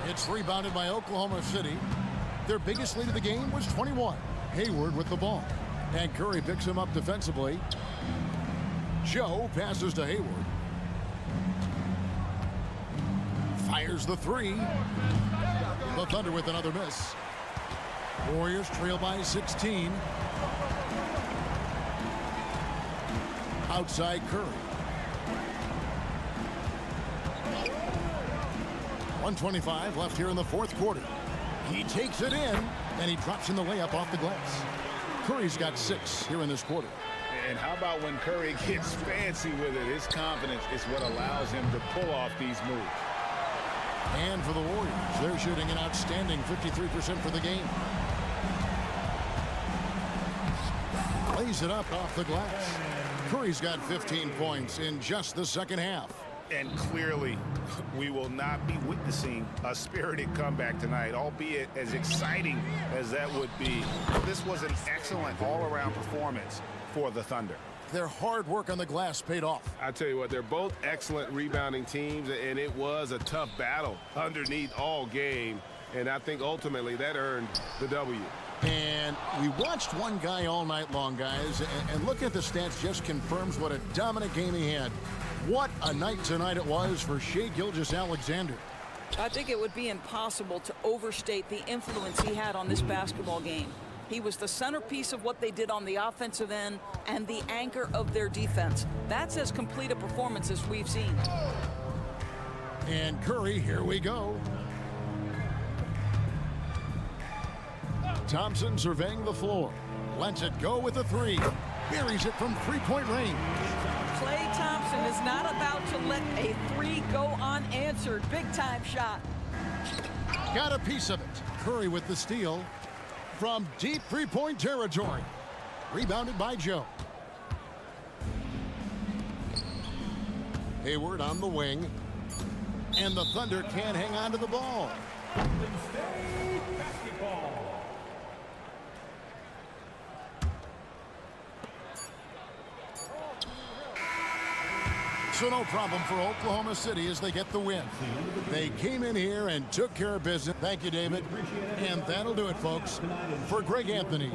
It's rebounded by Oklahoma City. Their biggest lead of the game was 21. Hayward with the ball. And Curry picks him up defensively. Joe passes to Hayward. Fires the three. The Thunder with another miss. Warriors trail by 16. Outside Curry. 1:25 left here in the fourth quarter. He takes it in, and he drops in the layup off the glass. Curry's got 6 here in this quarter. And how about when Curry gets fancy with it? His confidence is what allows him to pull off these moves. And for the Warriors, they're shooting an outstanding 53% for the game. Lays it up off the glass. Curry's got 15 points in just the second half. And clearly, we will not be witnessing a spirited comeback tonight, albeit as exciting as that would be. This was an excellent all-around performance for the Thunder. Their hard work on the glass paid off. I tell you what, they're both excellent rebounding teams, and it was a tough battle underneath all game. And I think ultimately that earned the W. And we watched one guy all night long, guys, and look at the stats just confirms what a dominant game he had. What a night tonight it was for Shai Gilgeous-Alexander. I think it would be impossible to overstate the influence he had on this basketball game. He was the centerpiece of what they did on the offensive end and the anchor of their defense. That's as complete a performance as we've seen. And Curry, here we go. Thompson surveying the floor. Lets it go with a three. Buries it from three-point range. Klay Thompson is not about to let a three go unanswered. Big-time shot. Got a piece of it. Curry with the steal from deep three-point territory. Rebounded by Joe. Hayward on the wing. And the Thunder can't hang on to the ball. So no problem for Oklahoma City as they get the win. They came in here and took care of business. Thank you, David. And that'll do it, folks. For Greg Anthony.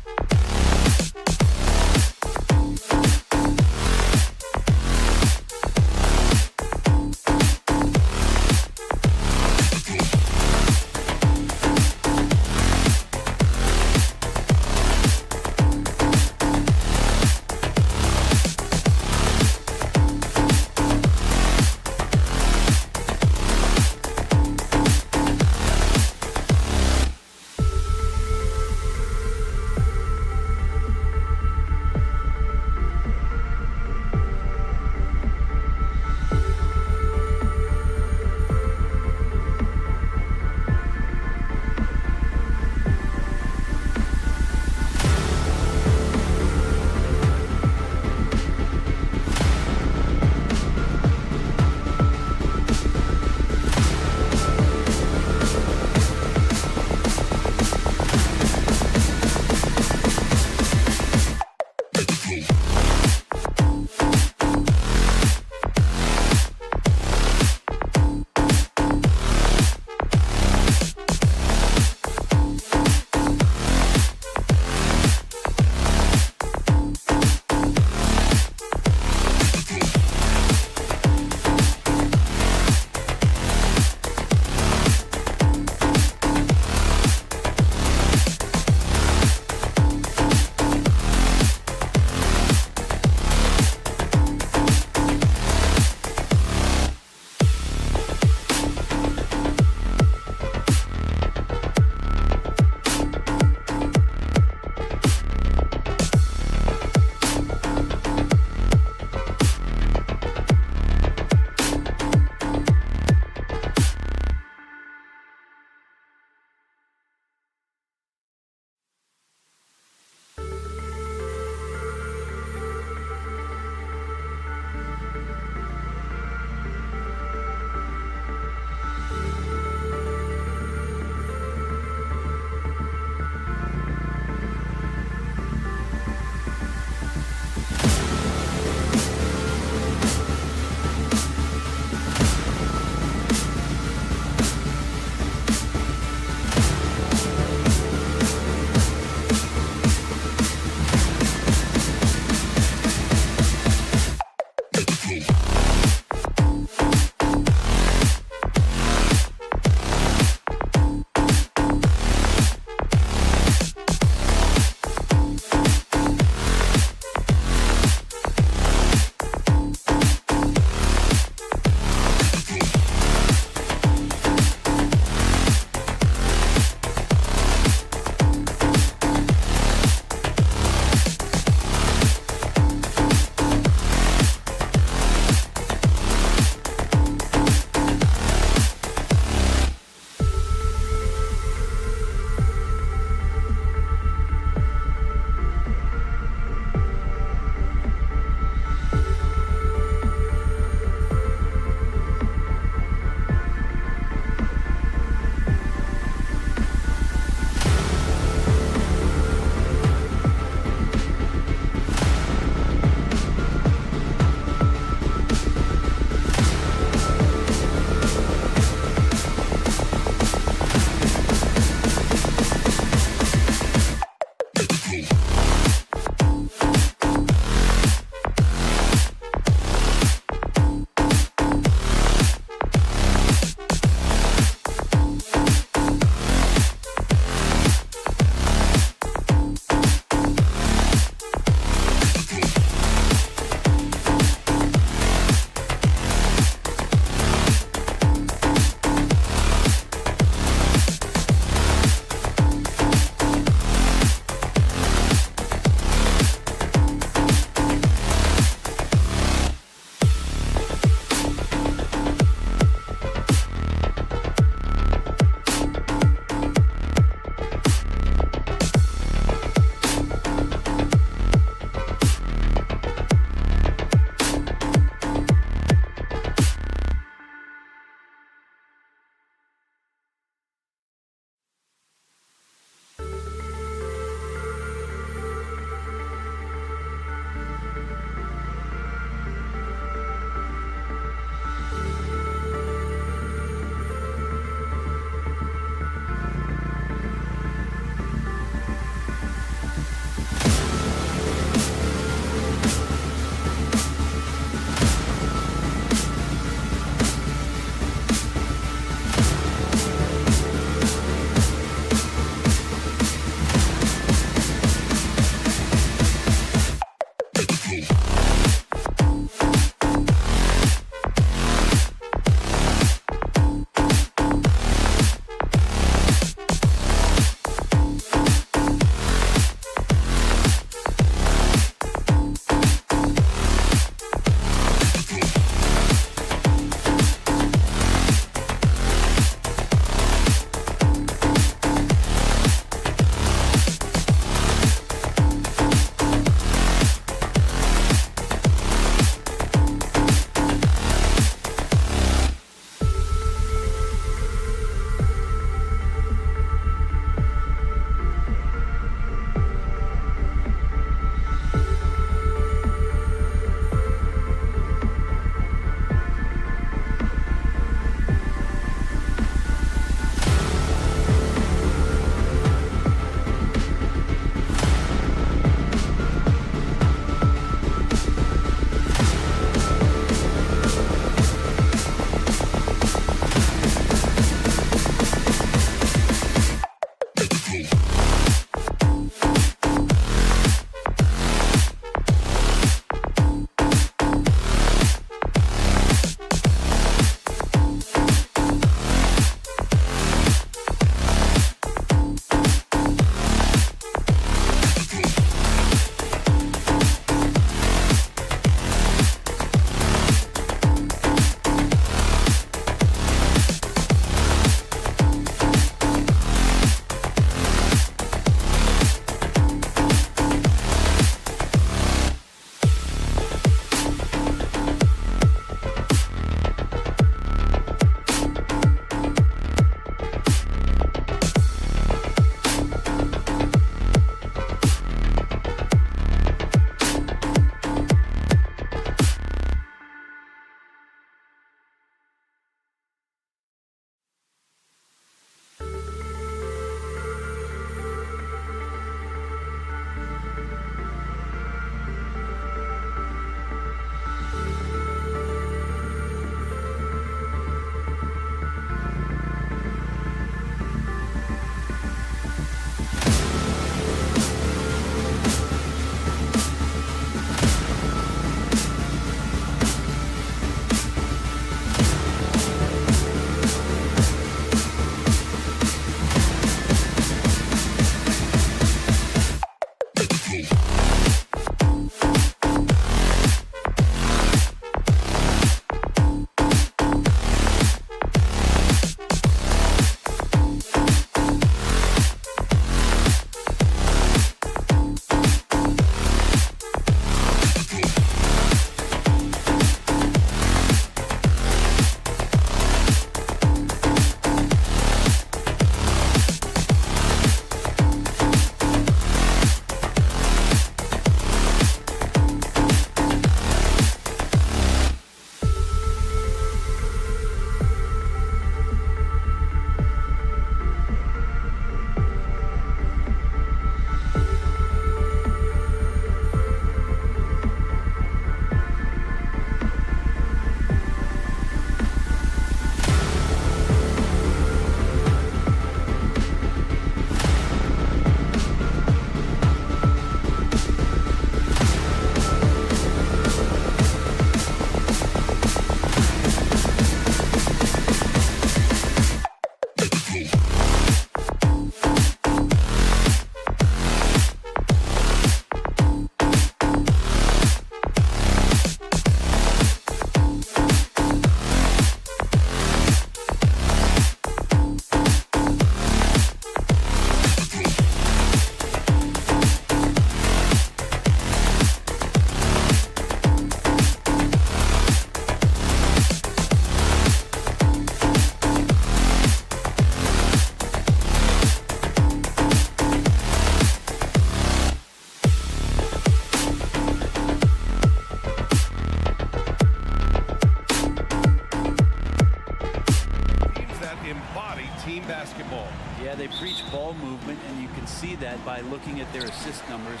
basketball. Yeah, they preach ball movement, and you can see that by looking at their assist numbers.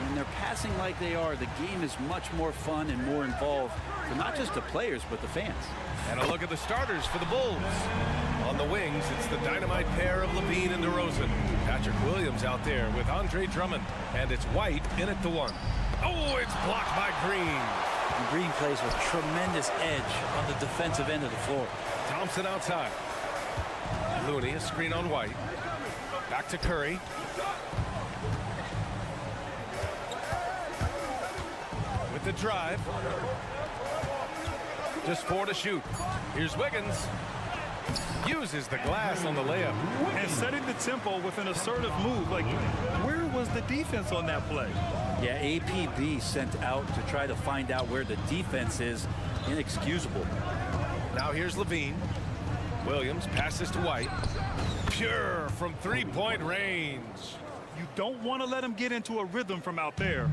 When they're passing like they are, the game is much more fun and more involved for not just the players, but the fans. And a look at the starters for the Bulls. On the wings, it's the dynamite pair of Levine and DeRozan. Patrick Williams out there with Andre Drummond. And it's White in at the one. Oh, it's blocked by Green. And Green plays with tremendous edge on the defensive end of the floor. Thompson outside. Looney, a screen on White. Back to Curry. With the drive. Just 4 to shoot. Here's Wiggins. Uses the glass on the layup. And setting the tempo with an assertive move. Like, where was the defense on that play? Yeah, APB sent out to try to find out where the defense is. Inexcusable. Now here's Levine. Williams passes to White. Pure from three-point range. You don't want to let him get into a rhythm from out there.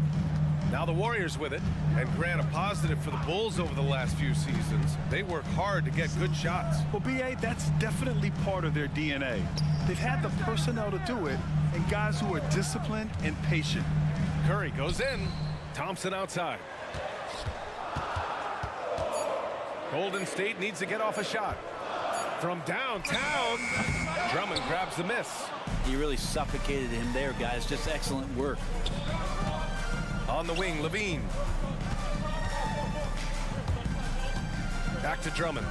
Now the Warriors with it, and grant a positive for the Bulls over the last few seasons. They work hard to get good shots. Well, B.A., that's definitely part of their DNA. They've had the personnel to do it, and guys who are disciplined and patient. Curry goes in. Thompson outside. Golden State needs to get off a shot. From downtown, Drummond grabs the miss. He really suffocated him there, guys. Just excellent work. On the wing, Levine. Back to Drummond.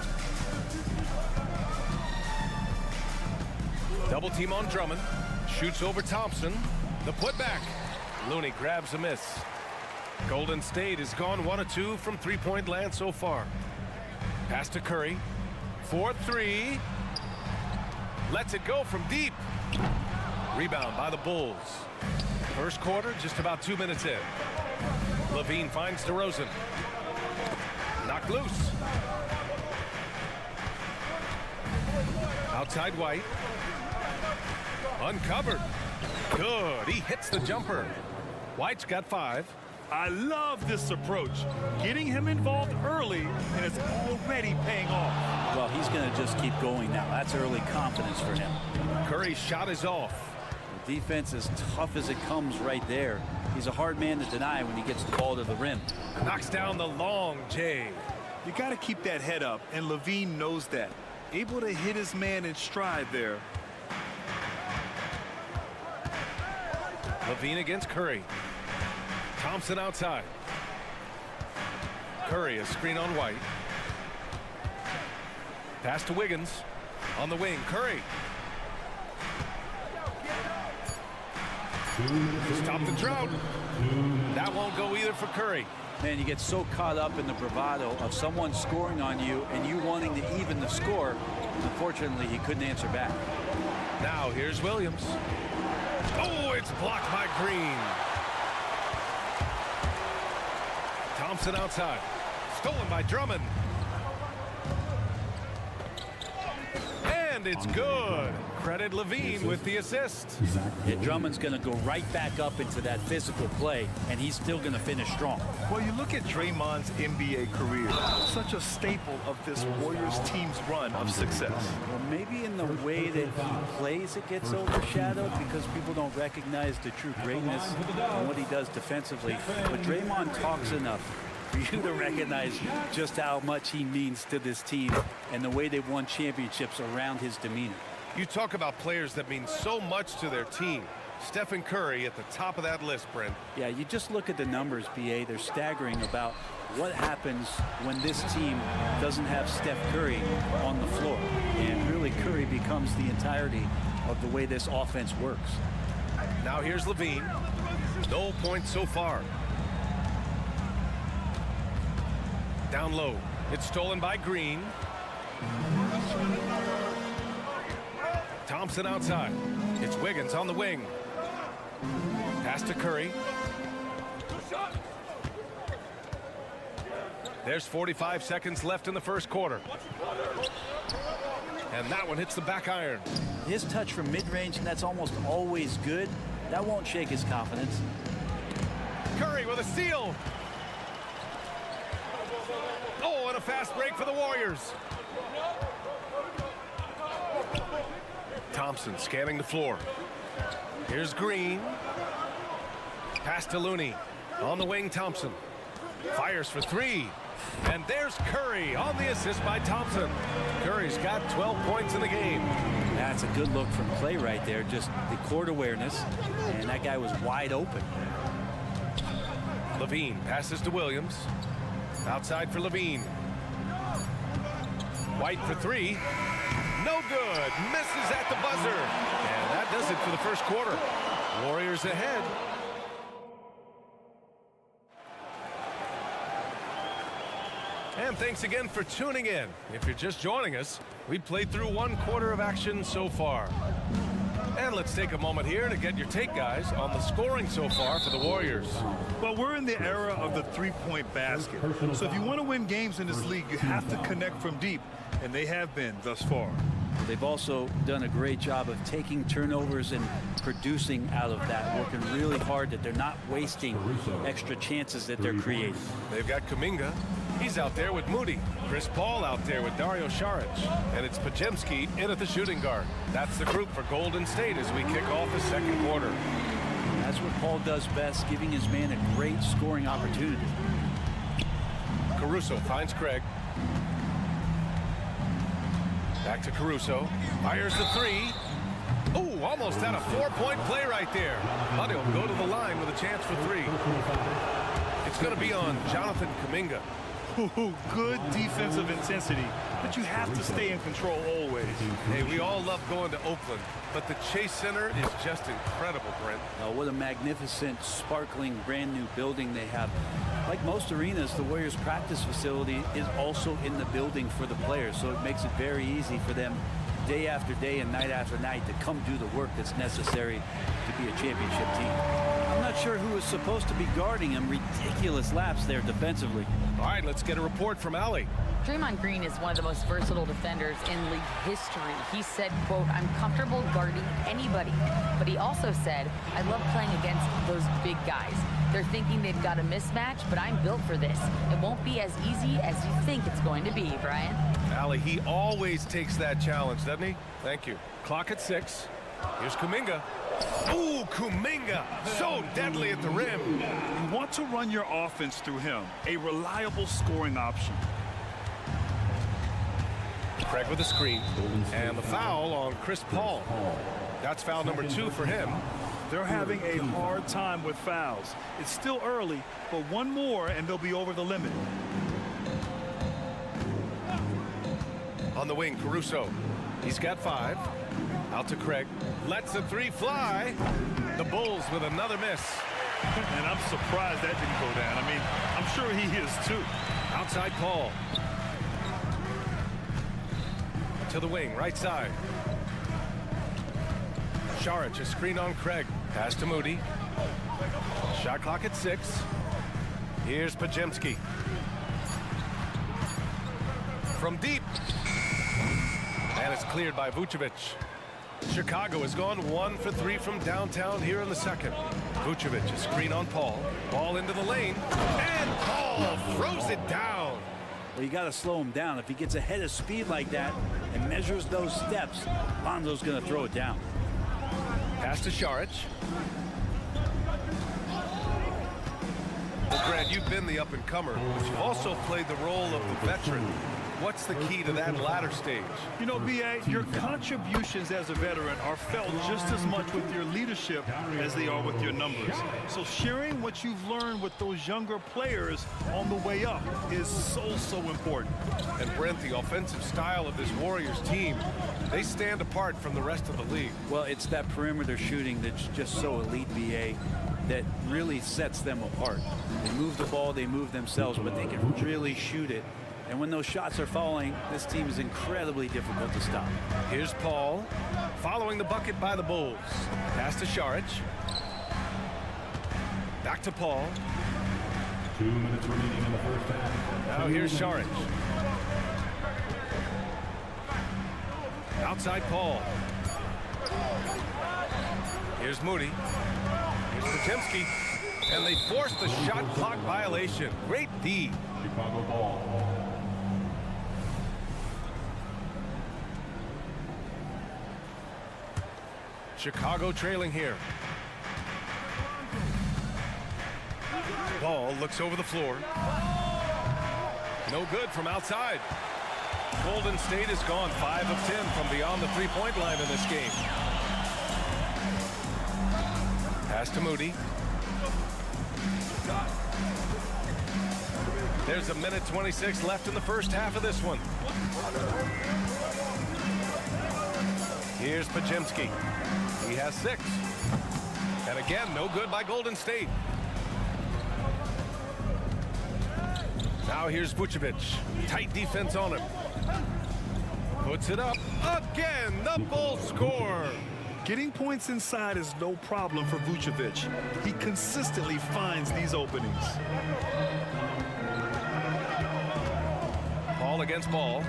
Double team on Drummond. Shoots over Thompson. The putback. Looney grabs a miss. Golden State has gone 1 of 2 from three-point land so far. Pass to Curry. 4-3. Lets it go from deep. Rebound by the Bulls. First quarter, just about 2 minutes in. Levine finds DeRozan. Knocked loose. Outside White. Uncovered. Good. He hits the jumper. White's got 5. I love this approach. Getting him involved early, and it's already paying off. Well, he's going to just keep going now. That's early confidence for him. Curry's shot is off. The defense is tough as it comes right there. He's a hard man to deny when he gets the ball to the rim. Knocks down the long J. You got to keep that head up, and Levine knows that. Able to hit his man in stride there. Levine against Curry. Thompson outside. Curry, a screen on White. Pass to Wiggins. On the wing, Curry. Stop the drought. That won't go either for Curry. Man, you get so caught up in the bravado of someone scoring on you and you wanting to even the score. Unfortunately, he couldn't answer back. Now here's Williams. Oh, it's blocked by Green. Thompson outside. Stolen by Drummond. And it's good. Credit Levine with the assist. Yeah, Drummond's going to go right back up into that physical play, and he's still going to finish strong. Well, you look at Draymond's NBA career, such a staple of this Warriors team's run of success. Well, maybe in the way that he plays it gets overshadowed because people don't recognize the true greatness and what he does defensively. But Draymond talks enough for you to recognize just how much he means to this team and the way they've won championships around his demeanor. You talk about players that mean so much to their team. Stephen Curry at the top of that list, Brent. Yeah, you just look at the numbers, B.A. They're staggering about what happens when this team doesn't have Steph Curry on the floor. And really, Curry becomes the entirety of the way this offense works. Now here's Levine. No points so far. Down low. It's stolen by Green. Thompson outside. It's Wiggins on the wing. Pass to Curry. There's 45 seconds left in the first quarter. And that one hits the back iron. His touch from mid-range, and that's almost always good. That won't shake his confidence. Curry with a steal. Oh, and a fast break for the Warriors. Thompson scanning the floor. Here's Green. Pass to Looney. On the wing, Thompson. Fires for three. And there's Curry on the assist by Thompson. Curry's got 12 points in the game. That's a good look from Clay right there. Just the court awareness. And that guy was wide open. Levine passes to Williams. Outside for Levine. White for three. No good. Misses at the buzzer. And that does it for the first quarter. Warriors ahead. And thanks again for tuning in. If you're just joining us, we played through one quarter of action so far. And let's take a moment here to get your take, guys, on the scoring so far for the Warriors. Well, we're in the era of the three-point basket. So if you want to win games in this league, you have to connect from deep, and they have been thus far. They've also done a great job of taking turnovers and producing out of that, working really hard that they're not wasting extra chances that they're creating. They've got Kuminga. He's out there with Moody. Chris Paul out there with Dario Saric. And it's Podziemski in at the shooting guard. That's the group for Golden State as we kick off the second quarter. That's what Paul does best, giving his man a great scoring opportunity. Caruso finds Craig. Back to Caruso. Fires the three. Oh, almost had a 4-point play right there. But he'll go to the line with a chance for three. It's going to be on Jonathan Kuminga. Good defensive intensity, but you have to stay in control always. Hey, we all love going to Oakland, but the Chase Center is just incredible, Brent. What a magnificent, sparkling, brand new building they have. Like most arenas, the Warriors practice facility is also in the building for the players, so it makes it very easy for them day after day and night after night to come do the work that's necessary to be a championship team. I'm not sure who is supposed to be guarding him. Ridiculous laps there defensively. All right, let's get a report from Allie. Draymond Green is one of the most versatile defenders in league history. He said, quote, "I'm comfortable guarding anybody." But he also said, "I love playing against those big guys. They're thinking they've got a mismatch, but I'm built for this. It won't be as easy as you think it's going to be," Brian. Allie, he always takes that challenge, doesn't he? Thank you. Clock at 6. Here's Kuminga. Ooh, Kuminga, so deadly at the rim. You want to run your offense through him, a reliable scoring option. Craig with a screen, and the foul on Chris Paul. That's foul number 2 for him. They're having a hard time with fouls. It's still early, but one more and they'll be over the limit. On the wing, Caruso. He's got 5. Out to Craig. Lets the 3 fly. The Bulls with another miss. And I'm surprised that didn't go down. I mean, I'm sure he is too. Outside Paul. To the wing, right side. Saric, a screen on Craig. Pass to Moody. Shot clock at 6. Here's Podziemski. From deep. And it's cleared by Vucevic. Chicago has gone 1 for 3 from downtown here in the second. Vucevic, a screen on Paul. Ball into the lane. And Paul throws it down. Well, you got to slow him down. If he gets ahead of speed like that and measures those steps, Lonzo's going to throw it down. Pass to Saric. Well, Grant, you've been the up-and-comer, but you've also played the role of the veteran. What's the key to that latter stage? You know, B.A., your contributions as a veteran are felt just as much with your leadership as they are with your numbers. So sharing what you've learned with those younger players on the way up is so important. And Brent, the offensive style of this Warriors team, they stand apart from the rest of the league. Well, it's that perimeter shooting that's just so elite, B.A., that really sets them apart. They move the ball, they move themselves, but they can really shoot it. And when those shots are falling, this team is incredibly difficult to stop. Here's Paul, following the bucket by the Bulls. Pass to Saric. Back to Paul. 2 minutes remaining in the first half. Now here's Saric. Outside Paul. Here's Moody. Here's Podziemski. And they forced the shot clock violation. Great D. Chicago ball. Chicago trailing here. Ball looks over the floor. No good from outside. Golden State has gone 5 of 10 from beyond the three-point line in this game. Pass to Moody. There's a minute 26 left in the first half of this one. Here's Pajemski. He has 6. And again, no good by Golden State. Now here's Vucevic. Tight defense on him. Puts it up. Again, the Bulls score. Getting points inside is no problem for Vucevic. He consistently finds these openings. Ball against ball.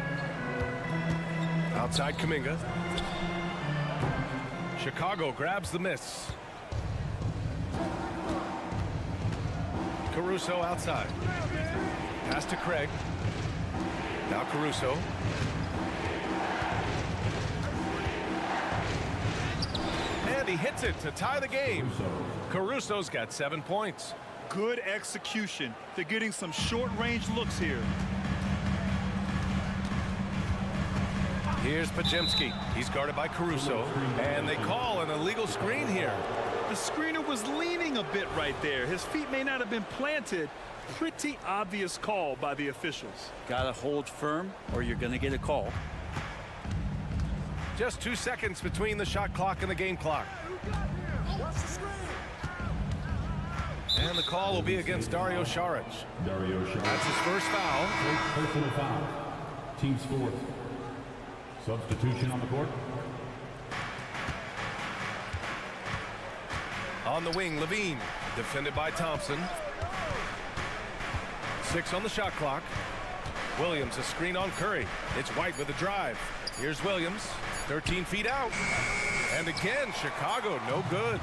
Outside Kuminga. Chicago grabs the miss. Caruso outside. Pass to Craig. Now Caruso. And he hits it to tie the game. Caruso's got 7 points. Good execution. They're getting some short-range looks here. Here's Pajemski. He's guarded by Caruso. And they call an illegal screen here. The screener was leaning a bit right there. His feet may not have been planted. Pretty obvious call by the officials. Gotta hold firm or you're gonna get a call. Just 2 seconds between the shot clock and the game clock. And the call will be against Dario Saric. That's his first foul. Personal foul. Team's 4th. Substitution on the court. On the wing, Levine. Defended by Thompson. 6 on the shot clock. Williams, a screen on Curry. It's White with a drive. Here's Williams. 13 feet out. And again, Chicago, no good.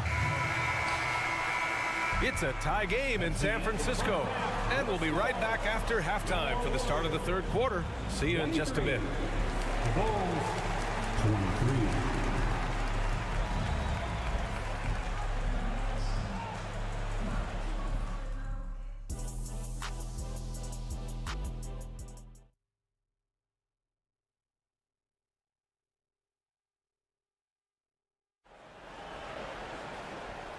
It's a tie game in San Francisco. And we'll be right back after halftime for the start of the third quarter. See you in just a bit. Bulls 23.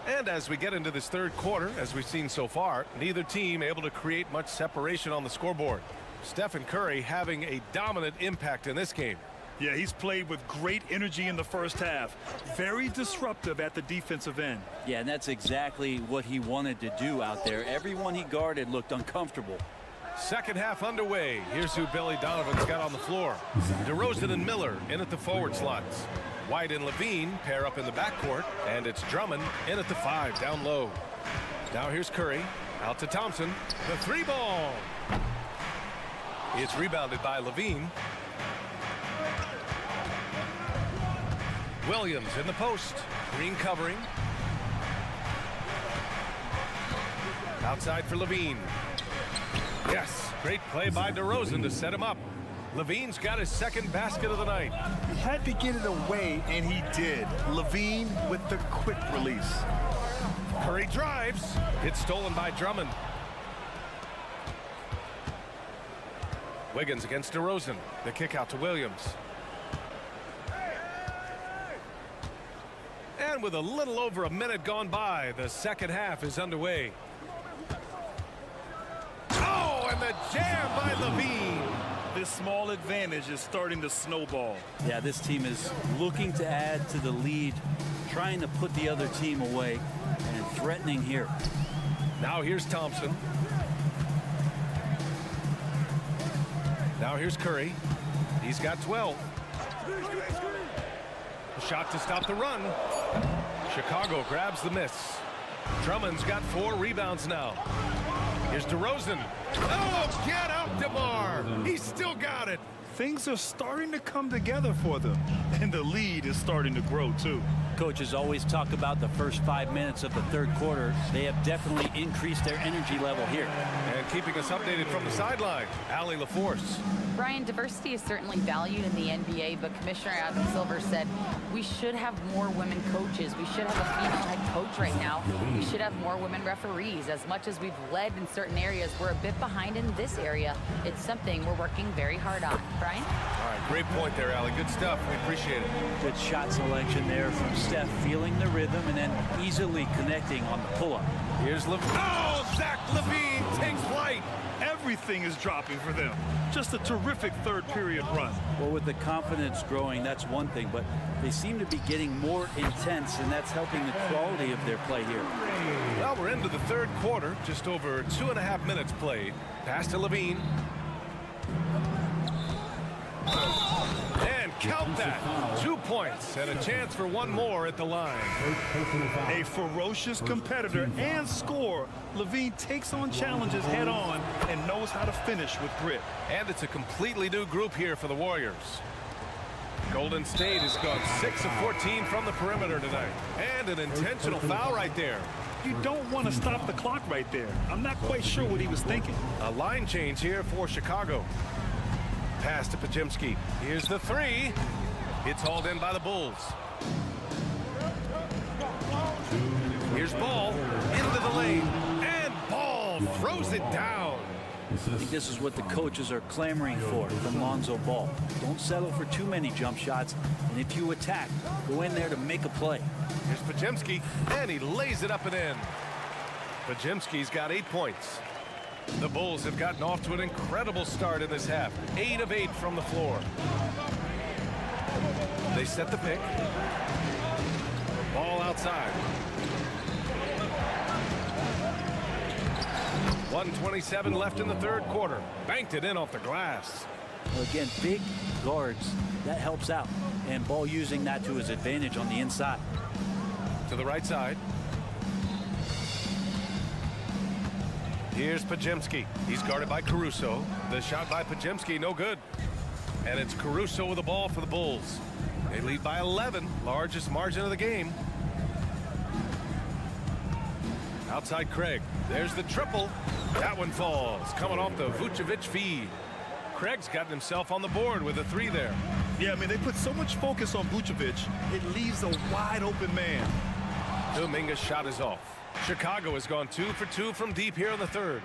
And as we get into this third quarter, as we've seen so far, neither team able to create much separation on the scoreboard. Stephen Curry having a dominant impact in this game. Yeah, he's played with great energy in the first half. Very disruptive at the defensive end. Yeah, and that's exactly what he wanted to do out there. Everyone he guarded looked uncomfortable. Second half underway. Here's who Billy Donovan's got on the floor. DeRozan and Miller in at the forward slots. White and Levine pair up in the backcourt, and it's Drummond in at the 5 down low. Now here's Curry out to Thompson. The 3 ball. It's rebounded by Levine. Williams in the post. Green covering. Outside for Levine. Yes, great play by DeRozan to set him up. Levine's got his second basket of the night. He had to get it away, and he did. Levine with the quick release. Curry drives. It's stolen by Drummond. Wiggins against DeRozan. The kick out to Williams. And with a little over a minute gone by, the second half is underway. Oh, and the jam by Levine. This small advantage is starting to snowball. Yeah, this team is looking to add to the lead, trying to put the other team away, and threatening here. Now here's Thompson. Now here's Curry. He's got 12. A shot to stop the run. Chicago grabs the miss. Drummond's got 4 rebounds now. Here's DeRozan. Oh, get out, DeMar. He's still got it. Things are starting to come together for them, and the lead is starting to grow too. coaches always talk about the first 5 minutes of the third quarter. They have definitely increased their energy level here. And keeping us updated from the sideline, Allie LaForce. Brian, diversity is certainly valued in the NBA, but Commissioner Adam Silver said we should have more women coaches. We should have a female head coach right now. We should have more women referees. As much as we've led in certain areas, we're a bit behind in this area. It's something we're working very hard on. Brian? All right, great point there, Allie. Good stuff. We appreciate it. Good shot selection there from Steph, feeling the rhythm and then easily connecting on the pull-up. Here's LaVine. Oh, Zach LaVine takes flight. Everything is dropping for them. Just a terrific third period run. Well, with the confidence growing, that's one thing, but they seem to be getting more intense, and that's helping the quality of their play here. Well, we're into the third quarter, just over 2.5 minutes played. Pass to LaVine. And count that. 2 points and a chance for one more at the line. A ferocious competitor and scorer, LaVine takes on challenges head on and knows how to finish with grit. And it's a completely new group here for the Warriors. Golden State has gone 6 of 14 from the perimeter tonight. And an intentional foul right there. You don't want to stop the clock right there. I'm not quite sure what he was thinking. A line change here for Chicago. Pass to Podziemski. Here's the three. It's hauled in by the Bulls. Here's Ball into the lane. And Ball throws it down. I think this is what the coaches are clamoring for from Lonzo Ball. Don't settle for too many jump shots. And if you attack, go in there to make a play. Here's Podziemski. And he lays it up and in. Podziemski's got 8 points. The Bulls have gotten off to an incredible start in this half. 8 of 8 from the floor. They set the pick. Ball outside. 1:27 left in the third quarter. Banked it in off the glass. Well, again, big guards, that helps out. And Ball using that to his advantage on the inside. To the right side. Here's Podziemski. He's guarded by Caruso. The shot by Podziemski, no good. And it's Caruso with the ball for the Bulls. They lead by 11, largest margin of the game. Outside Craig. There's the triple. That one falls, coming off the Vucevic feed. Craig's gotten himself on the board with a three there. Yeah, I mean, they put so much focus on Vucevic, it leaves a wide open man. Dominguez's shot is off. Chicago has gone 2 for 2 from deep here in the third.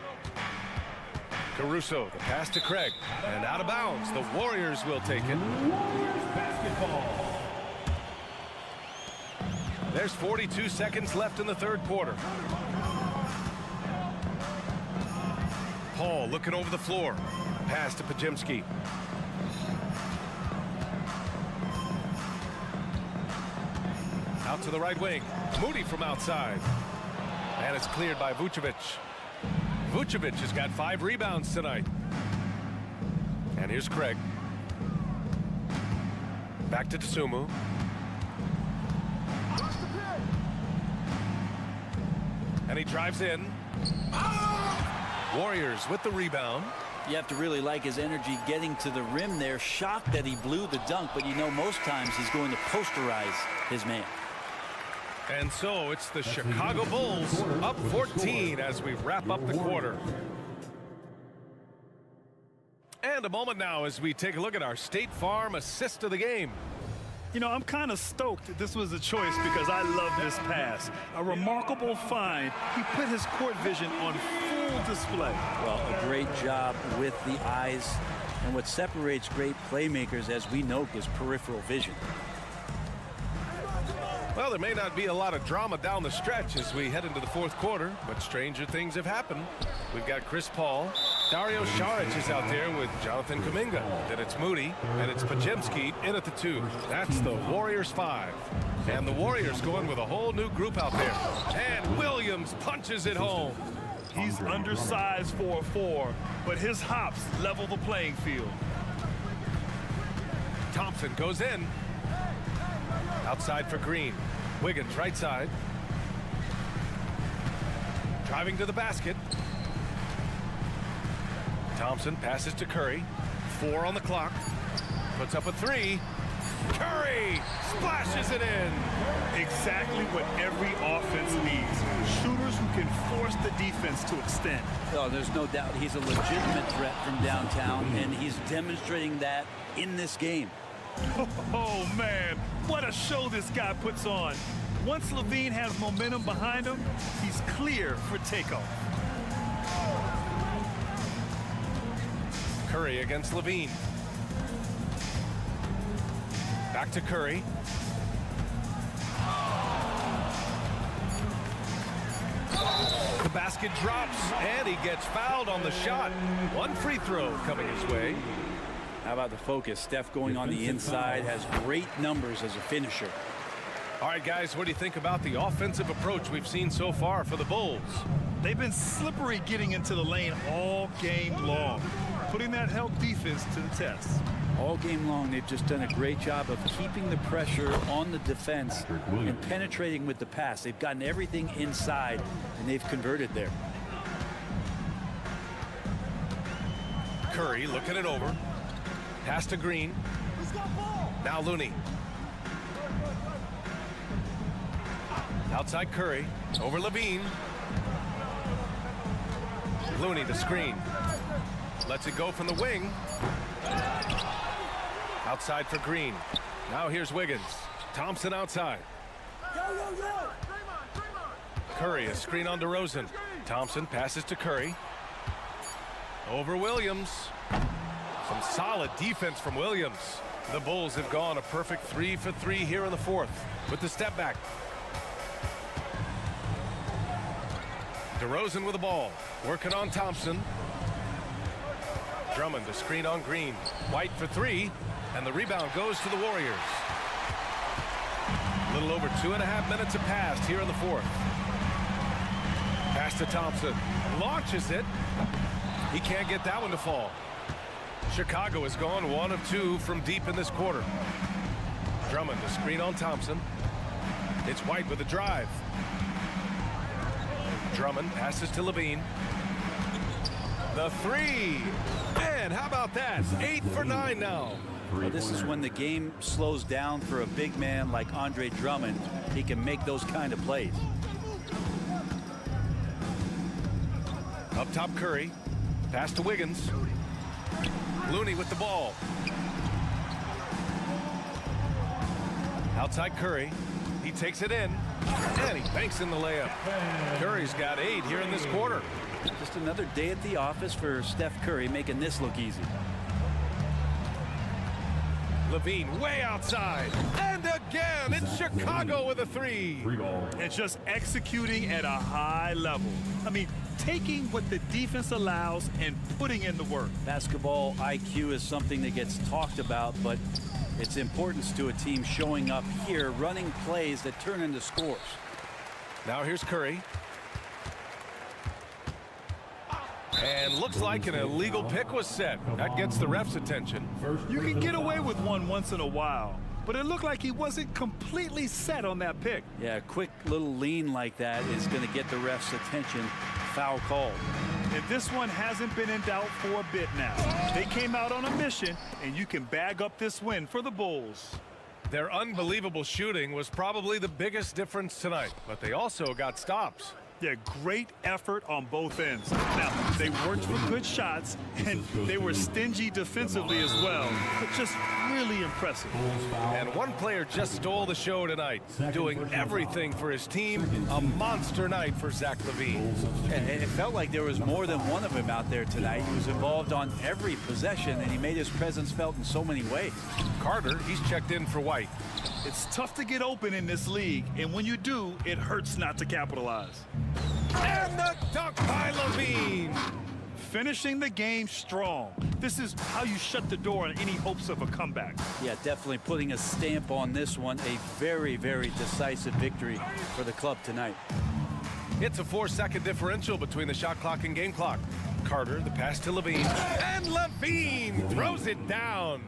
Caruso, the pass to Craig, and out of bounds. The Warriors will take it. There's 42 seconds left in the third quarter. Paul looking over the floor. Pass to Podziemski. Out to the right wing. Moody from outside. And it's cleared by Vucevic. Vucevic has got 5 rebounds tonight. And here's Craig. Back to Tsumu. And he drives in. Warriors with the rebound. You have to really like his energy getting to the rim there. Shocked that he blew the dunk, but you know most times he's going to posterize his man. And so it's the Chicago Bulls up 14 as we wrap up the quarter. And a moment now as we take a look at our State Farm assist of the game. You know, I'm kind of stoked this was a choice because I love this pass. A remarkable find. He put his court vision on full display. Well, a great job with the eyes. And what separates great playmakers, as we know, is peripheral vision. Well, there may not be a lot of drama down the stretch as we head into the fourth quarter, but stranger things have happened. We've got Chris Paul. Dario Saric is out there with Jonathan Kuminga. Then it's Moody, and it's Podziemski in at the 2. That's the Warriors 5. And the Warriors going with a whole new group out there. And Williams punches it home. He's undersized for a 4, but his hops level the playing field. Thompson goes in. Outside for Green. Wiggins right side. Driving to the basket. Thompson passes to Curry. 4 on the clock. Puts up a 3. Curry splashes it in. Exactly what every offense needs. Shooters who can force the defense to extend. Oh, there's no doubt he's a legitimate threat from downtown, and he's demonstrating that in this game. Oh, man, what a show this guy puts on. Once Levine has momentum behind him, he's clear for takeoff. Curry against Levine. Back to Curry. The basket drops, and he gets fouled on the shot. One free throw coming his way. How about the focus? Steph going on the inside, has great numbers as a finisher. All right, guys, what do you think about the offensive approach we've seen so far for the Bulls? They've been slippery getting into the lane all game long, putting that help defense to the test. All game long, they've just done a great job of keeping the pressure on the defense and penetrating with the pass. They've gotten everything inside, and they've converted there. Curry looking it over. Pass to Green. Now Looney. Outside Curry. Over Levine. Looney the screen. Lets it go from the wing. Outside for Green. Now here's Wiggins. Thompson outside. Curry, a screen on DeRozan. Thompson passes to Curry. Over Williams. Some solid defense from Williams. The Bulls have gone a perfect 3 for 3 here in the fourth with the step back. DeRozan with the ball. Working on Thompson. Drummond, the screen on Green. White for 3. And the rebound goes to the Warriors. A little over 2.5 minutes have passed here in the fourth. Pass to Thompson. Launches it. He can't get that one to fall. Chicago has gone 1 of 2 from deep in this quarter. Drummond, the screen on Thompson. It's White with a drive. Drummond passes to Levine. The 3. Man, how about that? 8 for 9 now. Well, this is when the game slows down for a big man like Andre Drummond. He can make those kind of plays. Up top Curry. Pass to Wiggins. Looney with the ball. Outside Curry. He takes it in. And he banks in the layup. Curry's got 8 here in this quarter. Just another day at the office for Steph Curry, making this look easy. Levine way outside. And again, it's Chicago with a 3. And just executing at a high level. I mean, taking what the defense allows and putting in the work. Basketball IQ is something that gets talked about, but its importance to a team showing up here, running plays that turn into scores. Now here's Curry. And looks like an illegal pick was set. That gets the ref's attention. You can get away with one once in a while, but it looked like he wasn't completely set on that pick. Yeah, a quick little lean like that is going to get the ref's attention. Foul called. And this one hasn't been in doubt for a bit now. They came out on a mission, and you can bag up this win for the Bulls. Their unbelievable shooting was probably the biggest difference tonight, but they also got stops. Yeah, great effort on both ends. Now, they worked for good shots, and they were stingy defensively as well, but just really impressive. And one player just stole the show tonight, doing everything for his team. A monster night for Zach LaVine. And it felt like there was more than one of him out there tonight. He was involved on every possession, and he made his presence felt in so many ways. Carter, he's checked in for White. It's tough to get open in this league, and when you do, it hurts not to capitalize. And the dunk by LaVine. Finishing the game strong. This is how you shut the door on any hopes of a comeback. Yeah, definitely putting a stamp on this one. A very, very decisive victory for the club tonight. It's a 4-second differential between the shot clock and game clock. Carter, the pass to LaVine. And LaVine throws it down.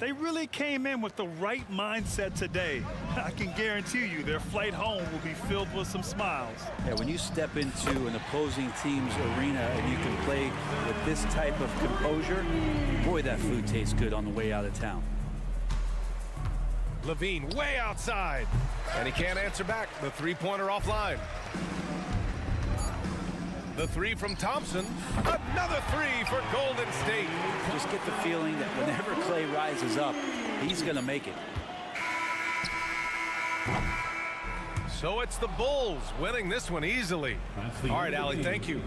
They really came in with the right mindset today. I can guarantee you their flight home will be filled with some smiles. Yeah, when you step into an opposing team's arena and you can play with this type of composure, boy, that food tastes good on the way out of town. Levine way outside. And he can't answer back. The three-pointer offline. The three from Thompson. Another three for Golden State. Just get the feeling that whenever Clay rises up, he's going to make it. So it's the Bulls winning this one easily. All right, Allie, thank you.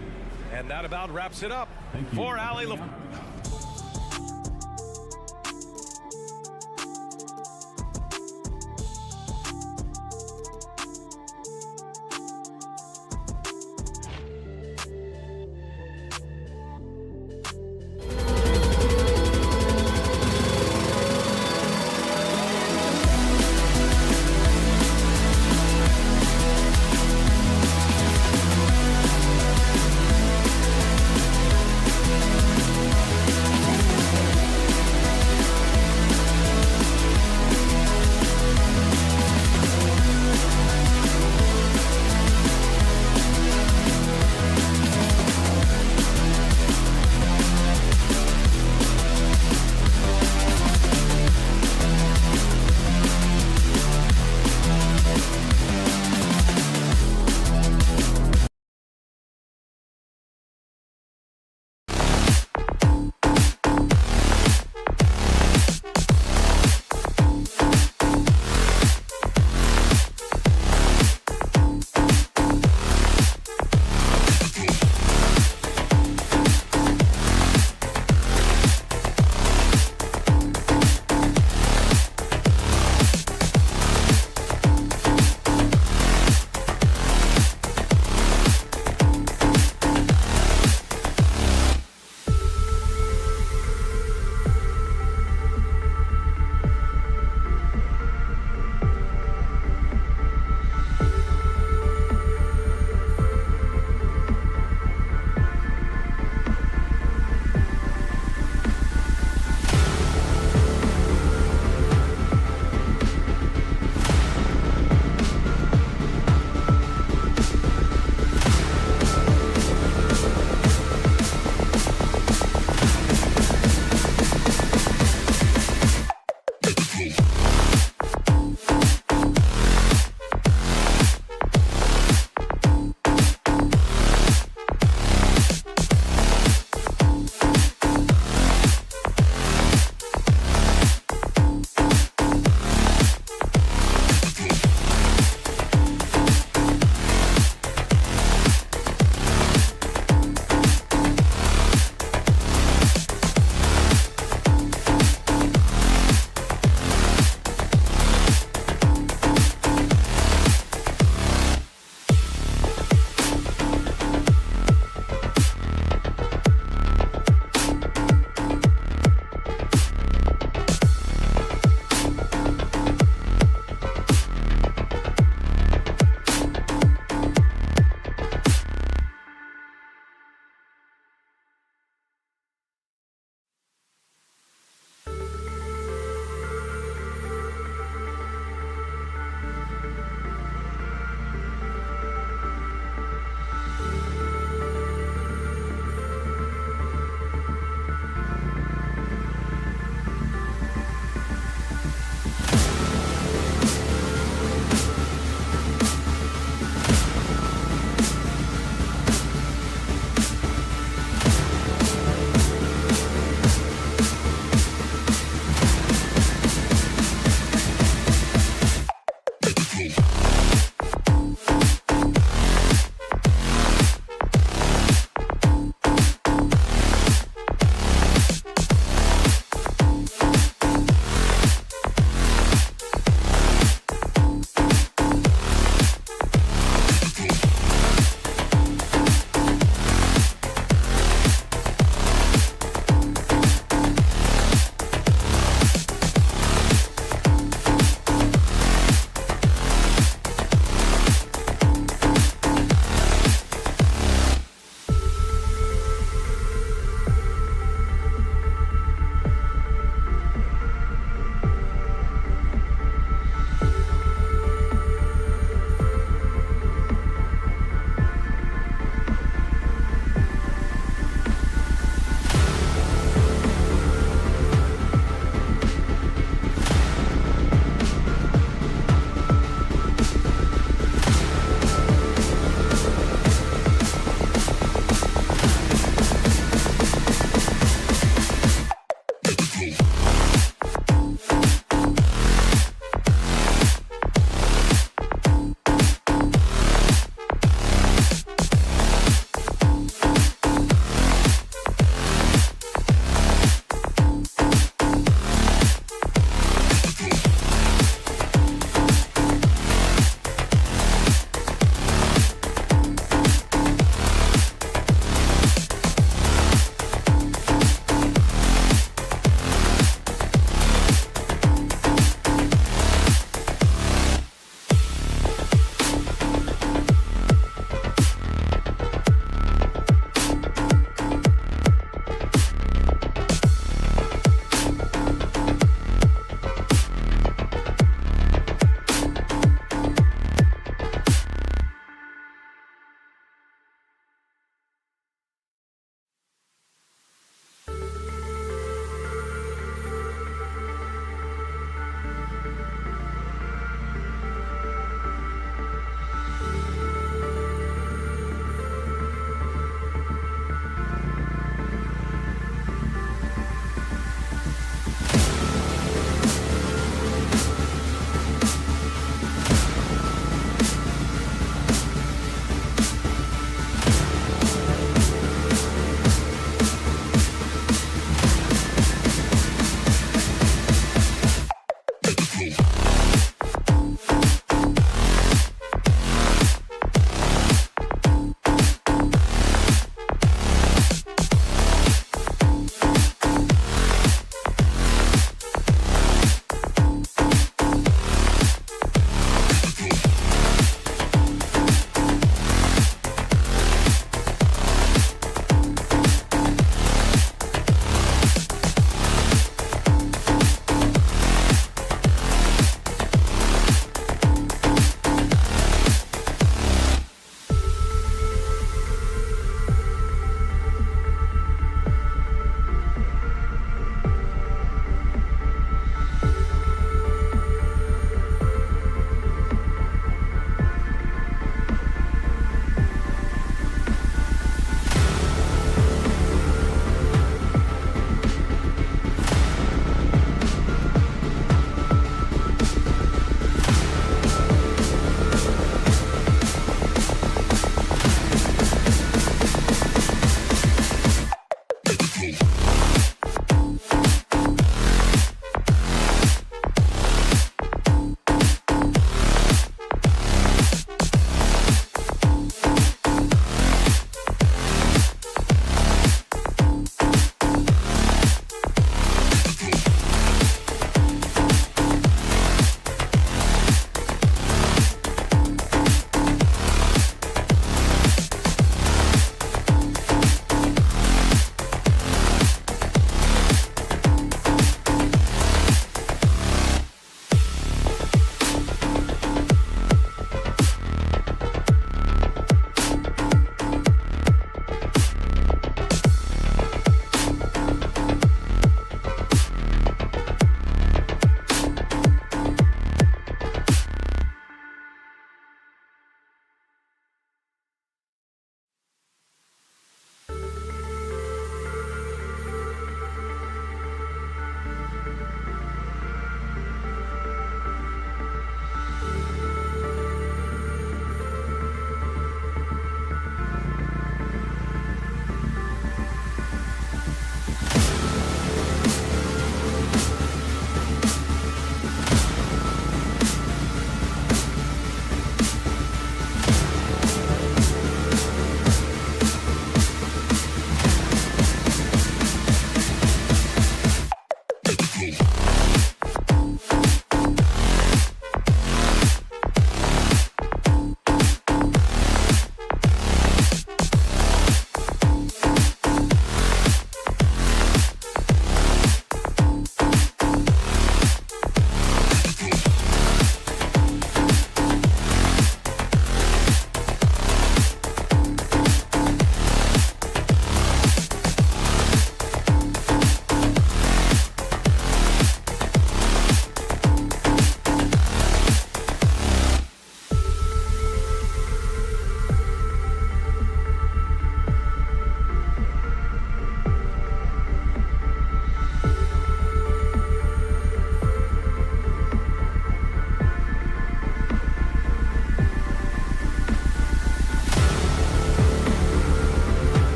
And that about wraps it up for Allie.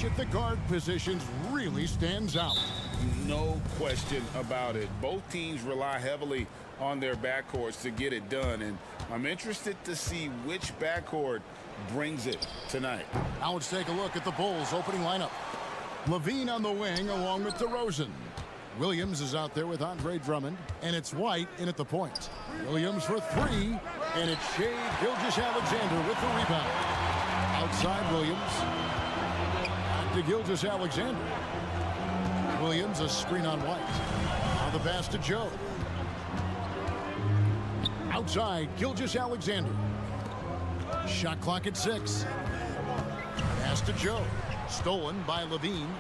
finish at the guard positions really stands out. No question about it. Both teams rely heavily on their backcourts to get it done, and I'm interested to see which backcourt brings it tonight. Now let's take a look at the Bulls' opening lineup. Levine on the wing along with DeRozan. Williams is out there with Andre Drummond, and it's White in at the point. Williams for three, and it's Shai Gilgeous-Alexander with the rebound. Outside Williams. Back to Gilgeous-Alexander. Williams, a screen on White. Now the pass to Joe. Outside, Gilgeous-Alexander. Shot clock at 6. Pass to Joe. Stolen by Levine.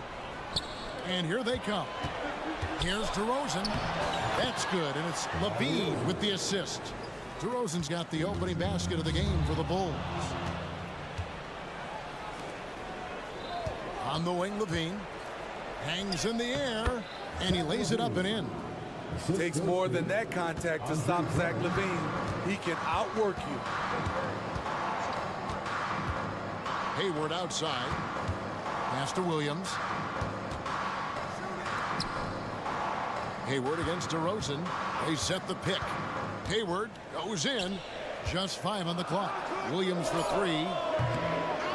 And here they come. Here's DeRozan. That's good, and it's Levine with the assist. DeRozan's got the opening basket of the game for the Bulls. On the wing, Levine. Hangs in the air, and he lays it up and in. Takes more than that contact to stop Zach Levine. He can outwork you. Hayward outside. Pass to Williams. Hayward against DeRozan. They set the pick. Hayward goes in. Just 5 on the clock. Williams for 3.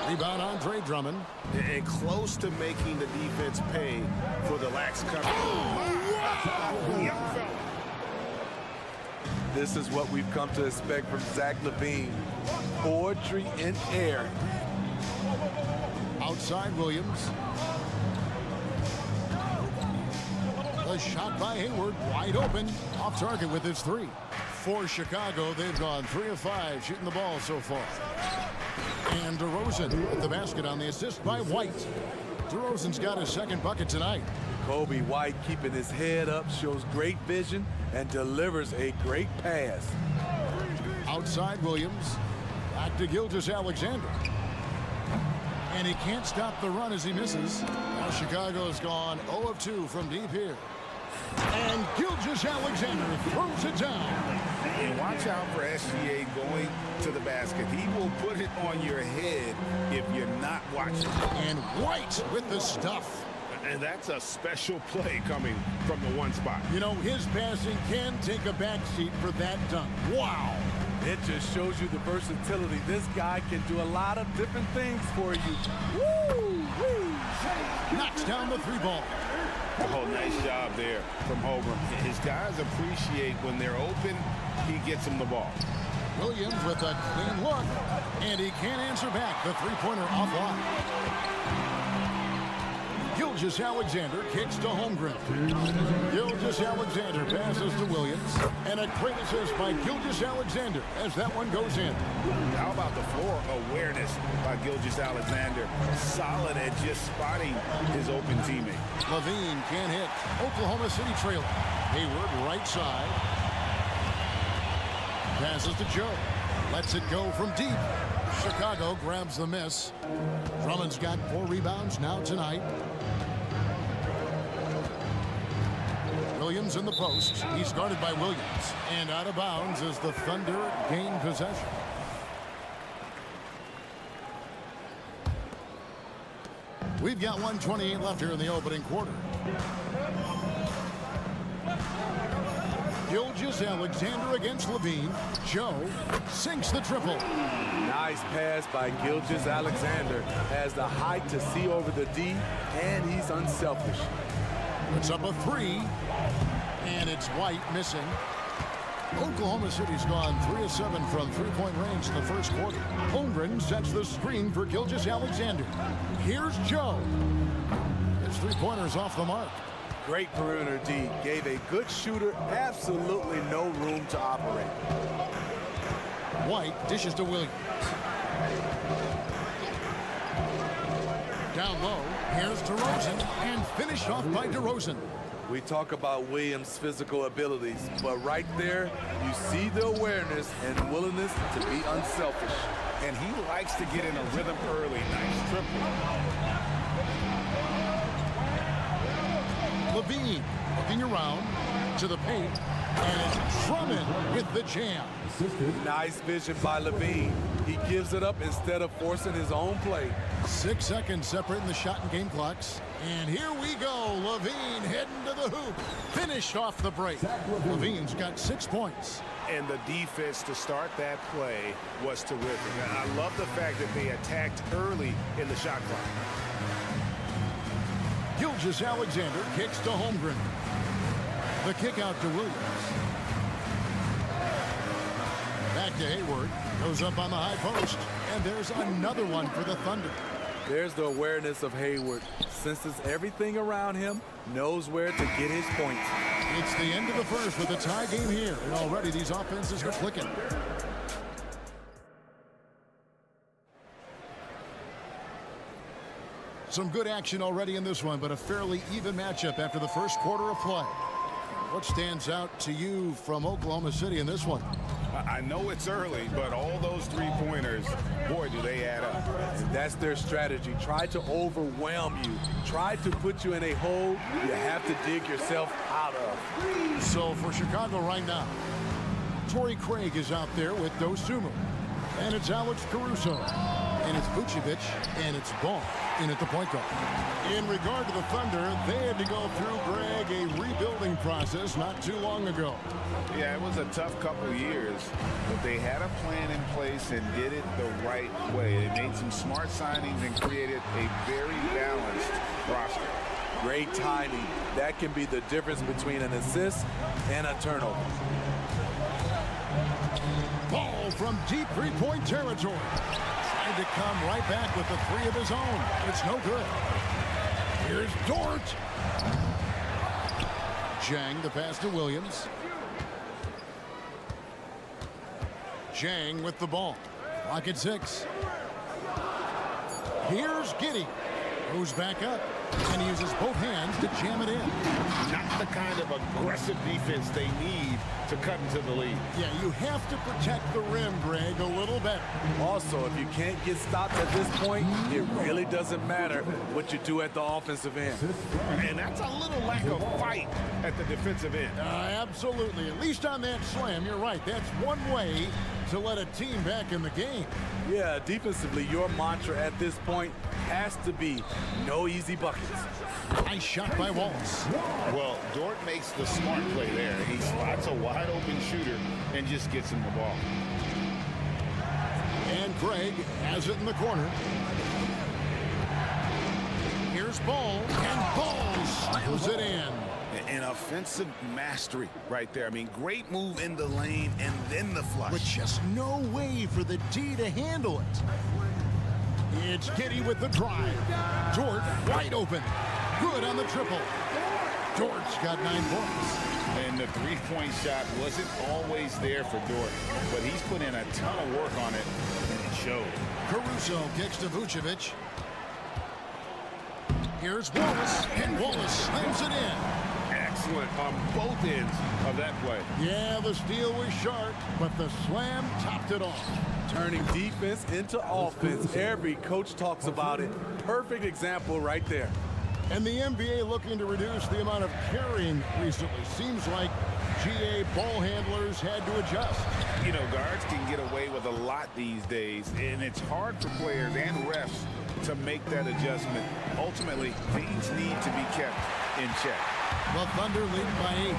Rebound, Andre Drummond. And close to making the defense pay for the lax coverage. Oh, young fella. This is what we've come to expect from Zach Levine. Poetry in air. Outside Williams. A shot by Hayward, wide open, off target with his 3. For Chicago, they've gone 3 of 5 shooting the ball so far. And DeRozan at the basket on the assist by White. DeRozan's got his second bucket tonight. Kobe White keeping his head up, shows great vision, and delivers a great pass. Outside Williams, back to Gilgeous-Alexander. And he can't stop the run as he misses. Now Chicago's gone 0 of 2 from deep here. And Gilgeous-Alexander throws it down. And watch out for SGA going to the basket. He will put it on your head if you're not watching. And White with the stuff. And that's a special play coming from the one spot. You know, his passing can take a backseat for that dunk. Wow. It just shows you the versatility. This guy can do a lot of different things for you. Woo! Woo! Knocks down the 3 ball. Oh, nice job there from Holmgren. His guys appreciate when they're open, he gets them the ball. Williams with a clean look, and he can't answer back. The 3-pointer offline. Gilgeous-Alexander kicks to Holmgren. Gilgeous-Alexander passes to Williams. And a great assist by Gilgeous-Alexander as that one goes in. How about the floor awareness by Gilgeous-Alexander? Solid at just spotting his open teammate. Levine can't hit. Oklahoma City trailer. Hayward right side. Passes to Joe. Lets it go from deep. Chicago grabs the miss. Drummond's got 4 rebounds now tonight. Williams in the post. He's guarded by Williams. And out of bounds as the Thunder gain possession. We've got 1:28 left here in the opening quarter. Gilgeous-Alexander against Levine. Joe sinks the triple. Nice pass by Gilgeous-Alexander. Has the height to see over the D, and he's unselfish. Puts up a 3, and it's White missing. Oklahoma City's gone 3 of 7 from 3-point range in the first quarter. Holmgren sets the screen for Gilgeous-Alexander. Here's Joe. His 3-pointer's off the mark. Great perimeter D. Gave a good shooter absolutely no room to operate. White dishes to Williams. Down low, here's DeRozan, and finished off by DeRozan. We talk about Williams' physical abilities, but right there, you see the awareness and willingness to be unselfish. And he likes to get in a rhythm early. Nice triple. Levine looking around to the paint, and it's Drummond with the jam. Nice vision by Levine. He gives it up instead of forcing his own play. 6 seconds separating the shot and game clocks. And here we go. Levine heading to the hoop. Finished off the break. Levine's got 6 points. And the defense to start that play was terrific. I love the fact that they attacked early in the shot clock. Gilgeous-Alexander kicks to Holmgren. The kick out to Williams. Back to Hayward. Goes up on the high post. And there's another one for the Thunder. There's the awareness of Hayward. Senses everything around him, knows where to get his points. It's the end of the first with a tie game here. And already these offenses are clicking. Some good action already in this one, but a fairly even matchup after the first quarter of play. What stands out to you from Oklahoma City in this one? I know it's early, but all those three-pointers, boy, do they add up. And that's their strategy. Try to overwhelm you. Try to put you in a hole you have to dig yourself out of. So for Chicago right now, Torrey Craig is out there with Dosunmu. And it's Alex Caruso. And it's Vucevic. And it's Ball in at the point guard. In regard to the Thunder, they had to go through, Greg, a rebuilding process not too long ago. Yeah, it was a tough couple years, but they had a plan in place and did it the right way. They made some smart signings and created a very balanced roster. Great timing. That can be the difference between an assist and a turnover. Ball from deep three-point territory. Trying to come right back with the three of his own. It's no good. Here's Dort. Zhang, the pass to Williams. Zhang with the ball. Clock at 6. Here's Giddey. Goes back up. And he uses both hands to jam it in. Not the kind of aggressive defense they need to cut into the lead. Yeah, you have to protect the rim, Greg, a little better. Also, if you can't get stopped at this point, it really doesn't matter what you do at the offensive end. And that's a little lack of fight at the defensive end. Absolutely. At least on that slam, you're right. That's one way to let a team back in the game. Yeah, defensively, your mantra at this point has to be no easy buckets. Nice shot by Wallace. Well, Dort makes the smart play there. He spots a wide open shooter and just gets him the ball. And Greg has it in the corner. Here's Ball, and Ball slams it in. An offensive mastery right there. I mean, great move in the lane and then the flush. With just no way for the D to handle it. It's Giddey with the drive. Dort wide open. Good on the triple. Dort's got 9 points. And the three-point shot wasn't always there for Dort, but he's put in a ton of work on it, and it showed. Caruso kicks to Vucevic. Here's Wallace, and Wallace slams it in. Excellent on both ends of that play. Yeah, the steal was sharp, but the slam topped it off. Turning defense into offense. Every coach talks about it. Perfect example right there. And the NBA looking to reduce the amount of carrying recently. Seems like GA ball handlers had to adjust. You know, guards can get away with a lot these days, and it's hard for players and refs to make that adjustment. Ultimately, things need to be kept in check. The Thunder lead by 8.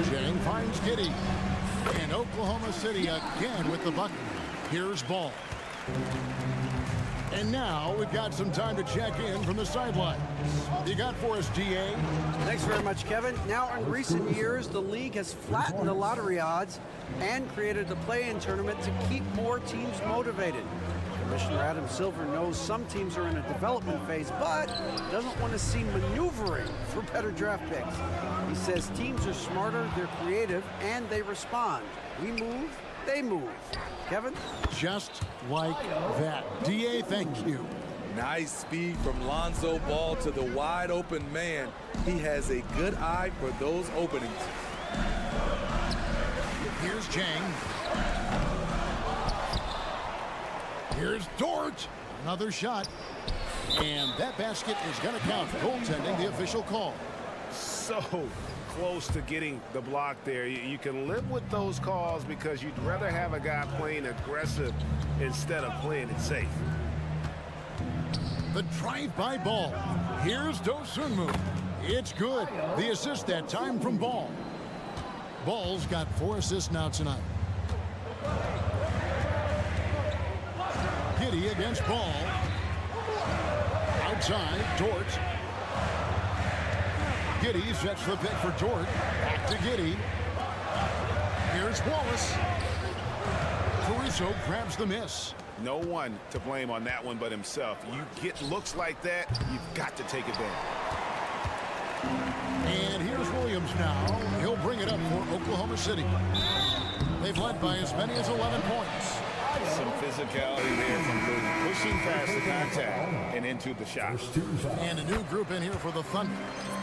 Zhang finds Giddey. And Oklahoma City again with the bucket. Here's Ball. And now we've got some time to check in from the sidelines. You got for us, DA? Thanks very much, Kevin. Now, in recent years, the league has flattened the lottery odds and created the play-in tournament to keep more teams motivated. Commissioner Adam Silver knows some teams are in a development phase, but doesn't want to see maneuvering for better draft picks. He says teams are smarter, they're creative, and they respond. We move, they move. Kevin? Just like that. DA, thank you. Nice speed from Lonzo Ball to the wide open man. He has a good eye for those openings. Here's Zhang. Here's Dort. Another shot. And that basket is going to count. Goaltending, the official call. so close to getting the block there. You can live with those calls because you'd rather have a guy playing aggressive instead of playing it safe. The drive-by ball. Here's Dosunmu. It's good. The assist that time from Ball. Ball's got 4 assists now tonight. Giddy against Ball. Outside, Dort. Giddy sets the pick for Dort. Back to Giddy. Here's Wallace. Caruso grabs the miss. No one to blame on that one but himself. You get looks like that, you've got to take advantage. And here's Williams now. He'll bring it up for Oklahoma City. They've led by as many as 11 points. Some physicality there from Luke, pushing past the contact and into the shot. And a new group in here for the Thunder.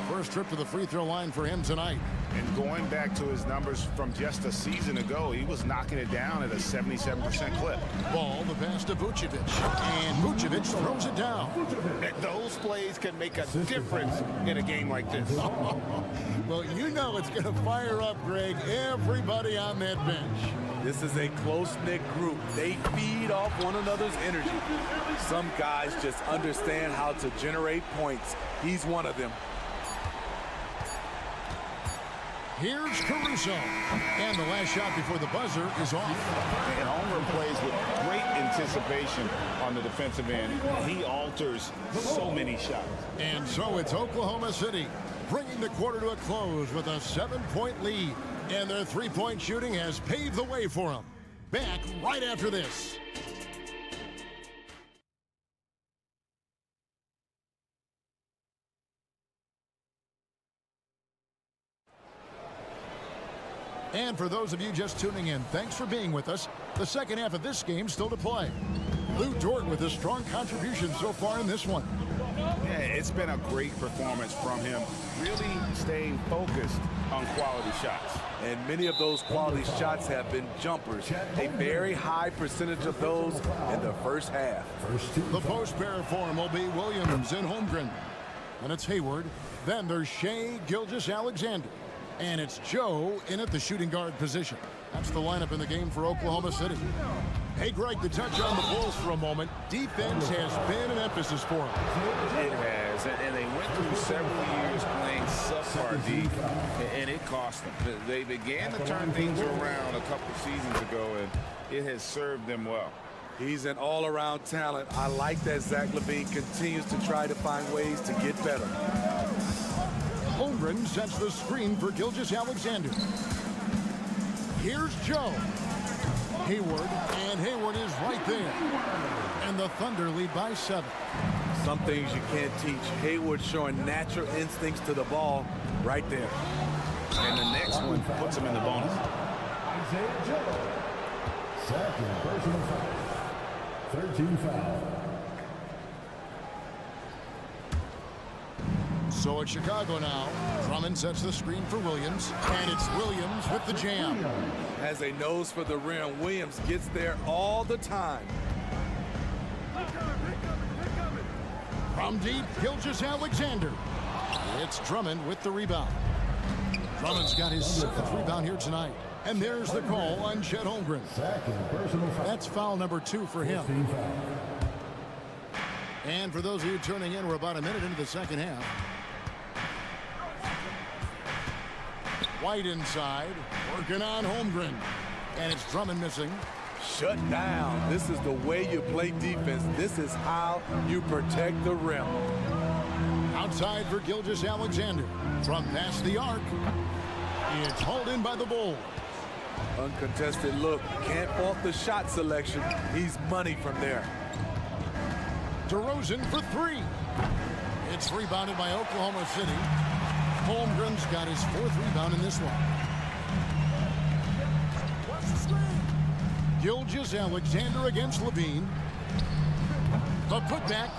First trip to the free throw line for him tonight. And going back to his numbers from just a season ago, he was knocking it down at a 77% clip. Ball, the pass to Vucevic. And Vucevic throws it down. And those plays can make a difference in a game like this. Well, you know it's going to fire up, Greg, everybody on that bench. This is a close-knit group. They feed off one another's energy. Some guys just understand how to generate points. He's one of them. Here's Caruso. And the last shot before the buzzer is off. And Holmgren plays with great anticipation on the defensive end. He alters so many shots. And so it's Oklahoma City bringing the quarter to a close with a 7-point lead. And their three-point shooting has paved the way for them. Back right after this. And for those of you just tuning in, thanks for being with us. The second half of this game still to play. Lou Dort with a strong contribution so far in this one. Yeah, it's been a great performance from him, really staying focused on quality shots. And many of those quality shots have been jumpers. A very high percentage of those in the first half. The post pair for him will be Williams and Holmgren. And it's Hayward. Then there's Shai Gilgeous-Alexander. And it's Joe in at the shooting guard position. That's the lineup in the game for Oklahoma City. Hey, Greg, the touch on the Bulls for a moment. Defense has been an emphasis for them. It has, and they went through several years playing subpar D, and it cost them. They began to turn things around a couple seasons ago, and it has served them well. He's an all-around talent. I like that Zach LaVine continues to try to find ways to get better. Holmgren sets the screen for Gilgeous-Alexander. Here's Joe. Hayward, and Hayward is right there. And the Thunder lead by 7. Some things you can't teach. Hayward showing natural instincts to the ball right there. And the next one puts him in the bonus. Isaiah Joe. Second personal foul. 13 foul. So it's Chicago now. Drummond sets the screen for Williams, and it's Williams with the jam. Has a nose for the rim. Williams gets there all the time. From deep, Gilgeous-Alexander. It's Drummond with the rebound. Drummond's got his 7th rebound here tonight. And there's the call on Chet Holmgren. That's foul number 2 for him. And for those of you tuning in, we're about a minute into the second half. White inside, working on Holmgren. And it's Drummond missing. Shut down. This is the way you play defense. This is how you protect the rim. Outside for Gilgeous-Alexander. From past the arc. It's hauled in by the Bulls. Uncontested look. Can't fault the shot selection. He's money from there. DeRozan for 3. It's rebounded by Oklahoma City. Holmgren's got his 4th rebound in this one. Gilgeous-Alexander against LaVine. The putback.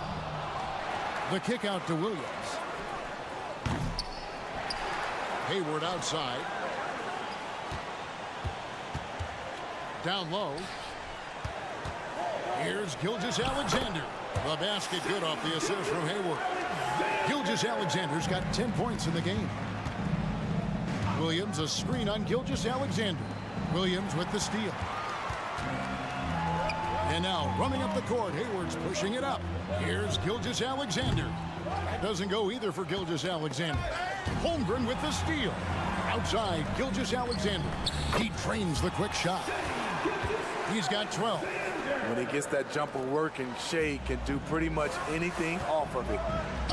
The kick out to Williams. Hayward outside. Down low. Here's Gilgeous-Alexander. The basket good off the assist from Hayward. Gilgeous-Alexander's got 10 points in the game. Williams a screen on Gilgeous-Alexander. Williams with the steal. And now running up the court, Hayward's pushing it up. Here's Gilgeous-Alexander. That doesn't go either for Gilgeous-Alexander. Holmgren with the steal. Outside, Gilgeous-Alexander. He trains the quick shot. He's got 12. When he gets that jumper working, Shea can do pretty much anything off of it.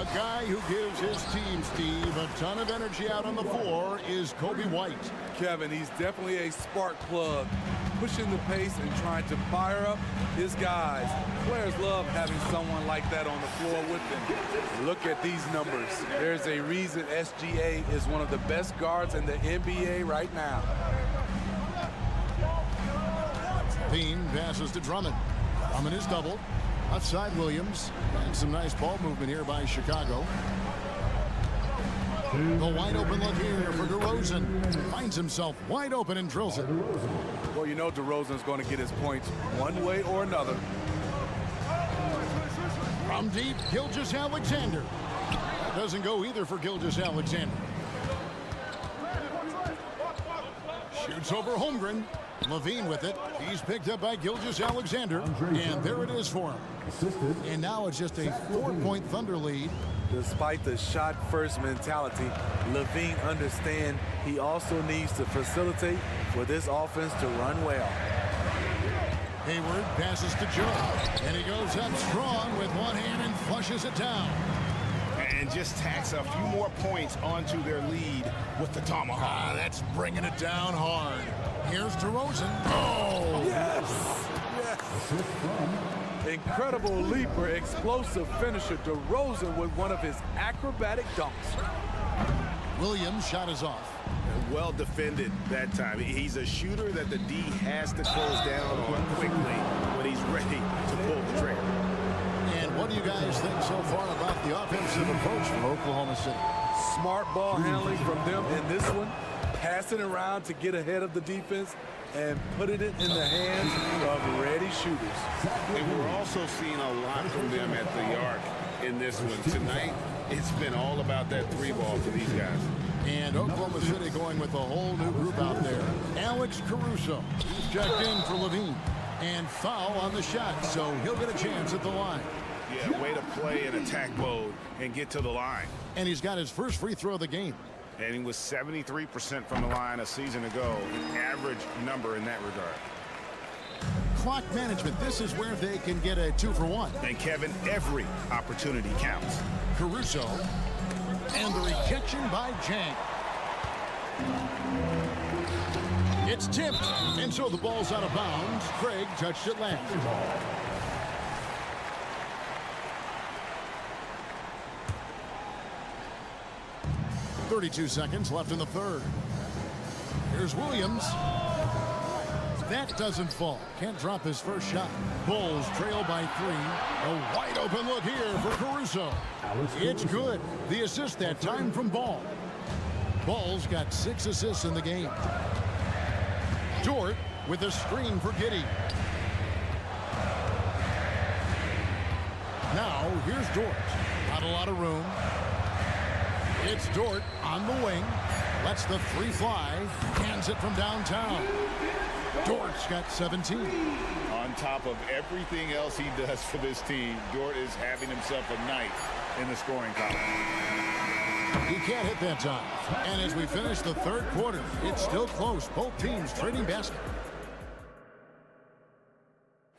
A guy who gives his team, Steve, a ton of energy out on the floor is Kobe White. Kevin, he's definitely a spark plug, pushing the pace and trying to fire up his guys. Players love having someone like that on the floor with them. Look at these numbers. There's a reason SGA is one of the best guards in the NBA right now. Bean passes to Drummond. Drummond is doubled. Outside Williams. And some nice ball movement here by Chicago. The wide open look here for DeRozan. Finds himself wide open and drills it. Well, you know DeRozan's going to get his points one way or another. From deep, Gilgeous-Alexander. That doesn't go either for Gilgeous-Alexander. Shoots over Holmgren. Levine with it. He's picked up by Gilgeous-Alexander. And there it is for him. And now it's just a 4-point Thunder lead. Despite the shot-first mentality, Levine understands he also needs to facilitate for this offense to run well. Hayward passes to Joe. And he goes up strong with one hand and flushes it down. And just tacks a few more points onto their lead with the tomahawk. That's bringing it down hard. Here's DeRozan. Oh! Yes! Yes! Incredible leaper, explosive finisher. DeRozan with one of his acrobatic dunks. Williams' shot is off. Well defended that time. He's a shooter that the D has to close down on quickly when he's ready to pull the trigger. And what do you guys think so far about the offensive approach from Oklahoma City? Smart ball handling from them in this one. Passing around to get ahead of the defense and putting it in the hands of ready shooters. And we're also seeing a lot from them at the arc in this one. Tonight, it's been all about that three ball for these guys. And Oklahoma City going with a whole new group out there. Alex Caruso, he's checked in for Levine. And foul on the shot, so he'll get a chance at the line. Yeah, way to play in attack mode and get to the line. And he's got his first free throw of the game. And he was 73% from the line a season ago. Average number in that regard. Clock management, this is where they can get a 2-for-1. And Kevin, every opportunity counts. Caruso, and the rejection by Jang. It's tipped, and so the ball's out of bounds. Craig touched it last. 32 seconds left in the third. Here's Williams. That doesn't fall. Can't drop his first shot. Bulls trail by 3. A wide open look here for Caruso. It's good. The assist that time from Ball. Ball's got 6 assists in the game. Dort with a screen for Giddey. Now here's Dort. Not a lot of room. It's Dort on the wing. Lets the 3 fly. Hands it from downtown. Dort's got 17. On top of everything else he does for this team, Dort is having himself a night in the scoring column. He can't hit that time. And as we finish the third quarter, it's still close. Both teams trading basket.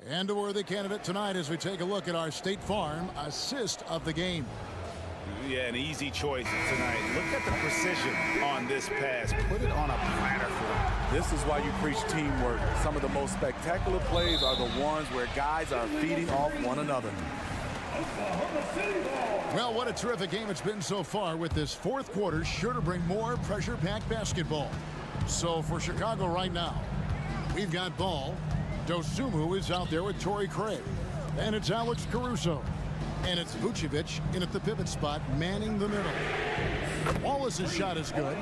And a worthy candidate tonight as we take a look at our State Farm assist of the game. Yeah, an easy choice tonight. Look at the precision on this pass. Put it on a platter for him. This is why you preach teamwork. Some of the most spectacular plays are the ones where guys are feeding off one another. Well, what a terrific game it's been so far, with this fourth quarter sure to bring more pressure-packed basketball. So for Chicago right now, we've got Ball. Dosunmu is out there with Torrey Craig. And it's Alex Caruso. And it's Vucevic in at the pivot spot, manning the middle. Wallace's shot is good.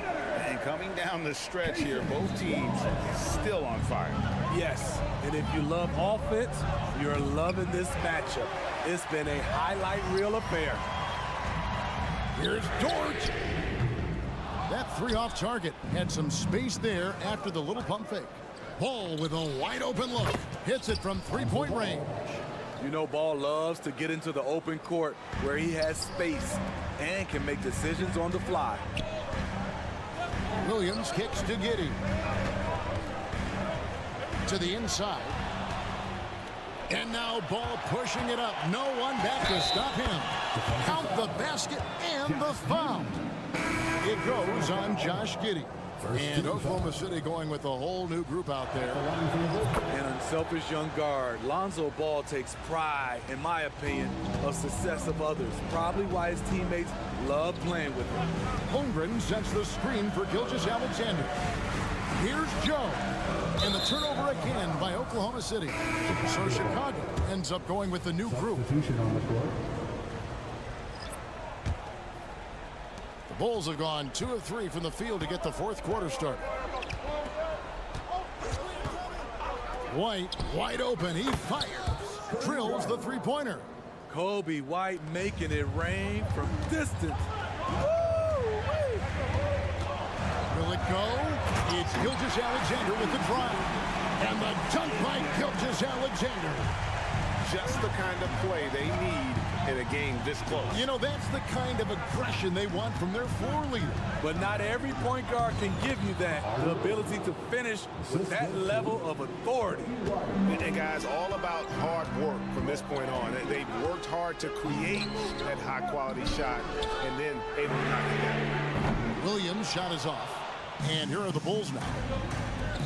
And coming down the stretch here, both teams still on fire. Yes, and if you love offense, you're loving this matchup. It's been a highlight reel affair. Here's Dort. That three off target had some space there after the little pump fake. Ball with a wide open look. Hits it from three-point range. You know, Ball loves to get into the open court where he has space and can make decisions on the fly. Williams kicks to Giddey. To the inside. And now Ball pushing it up. No one back to stop him. Count the basket and the foul. It goes on Josh Giddey. And Oklahoma City going with a whole new group out there. An unselfish young guard. Lonzo Ball takes pride, in my opinion, of success of others. Probably why his teammates love playing with him. Holmgren sets the screen for Gilgeous-Alexander. Here's Joe. And the turnover again by Oklahoma City. So Chicago ends up going with the new group. The Bulls have gone 2 of 3 from the field to get the fourth quarter started. White, wide open, he fires. Drills the three-pointer. Kobe White making it rain from distance. Will it go? It's Gilgeous-Alexander with the drive. And the dunk by Gilgeous-Alexander. Just the kind of play they need in a game this close. You know, that's the kind of aggression they want from their floor leader. But not every point guard can give you that. The ability to finish with that level of authority. And guys, all about hard work from this point on. They've worked hard to create that high-quality shot, and then able to knock it down. Williams' shot is off. And here are the Bulls now.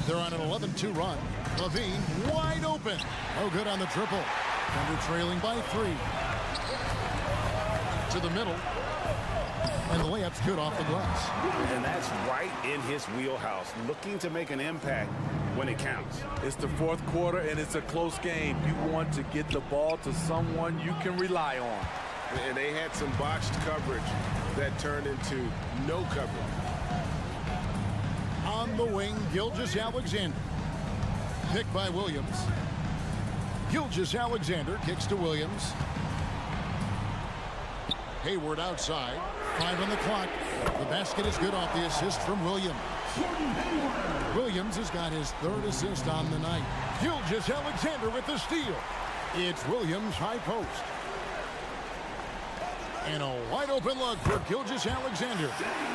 They're on an 11-2 run. Levine wide open. No good on the triple. Thunder trailing by 3. To the middle. And the layup's good off the glass. And that's right in his wheelhouse. Looking to make an impact when it counts. It's the fourth quarter, and it's a close game. You want to get the ball to someone you can rely on. And they had some botched coverage that turned into no coverage. On the wing, Gilgeous-Alexander. Picked by Williams. Gilgeous-Alexander kicks to Williams. Hayward outside. 5 on the clock. The basket is good off the assist from Williams. Williams has got his 3rd assist on the night. Gilgeous-Alexander with the steal. It's Williams' high post. And a wide open look for Gilgeous-Alexander.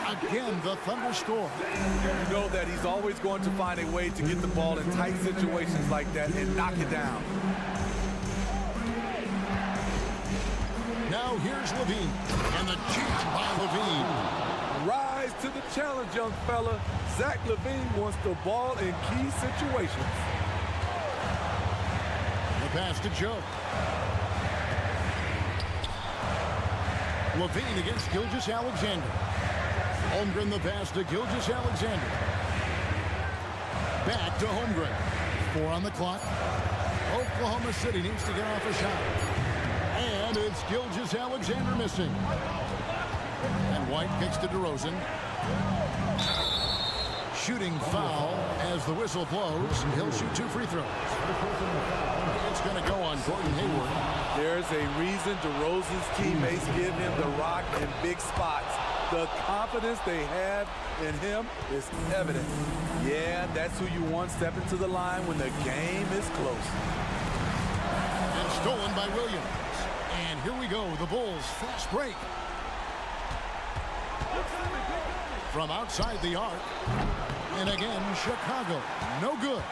Again, the Thunder score. You know that he's always going to find a way to get the ball in tight situations like that and knock it down. Now here's Levine. And the cheat by Levine. Rise to the challenge, young fella. Zach LaVine wants the ball in key situations. The pass to Joe. Levine against Gilgeous-Alexander. Holmgren the pass to Gilgeous-Alexander. Back to Holmgren. 4 on the clock. Oklahoma City needs to get off a shot. And it's Gilgeous-Alexander missing. And White kicks to DeRozan. Shooting foul as the whistle blows. He'll shoot 2 free throws. It's going to go on Gordon Hayward. There's a reason DeRozan's teammates give him the rock in big spots. The confidence they have in him is evident. Yeah, that's who you want stepping to the line when the game is close. And stolen by Williams. And here we go, the Bulls fast break. From outside the arc. And again, Chicago, no good.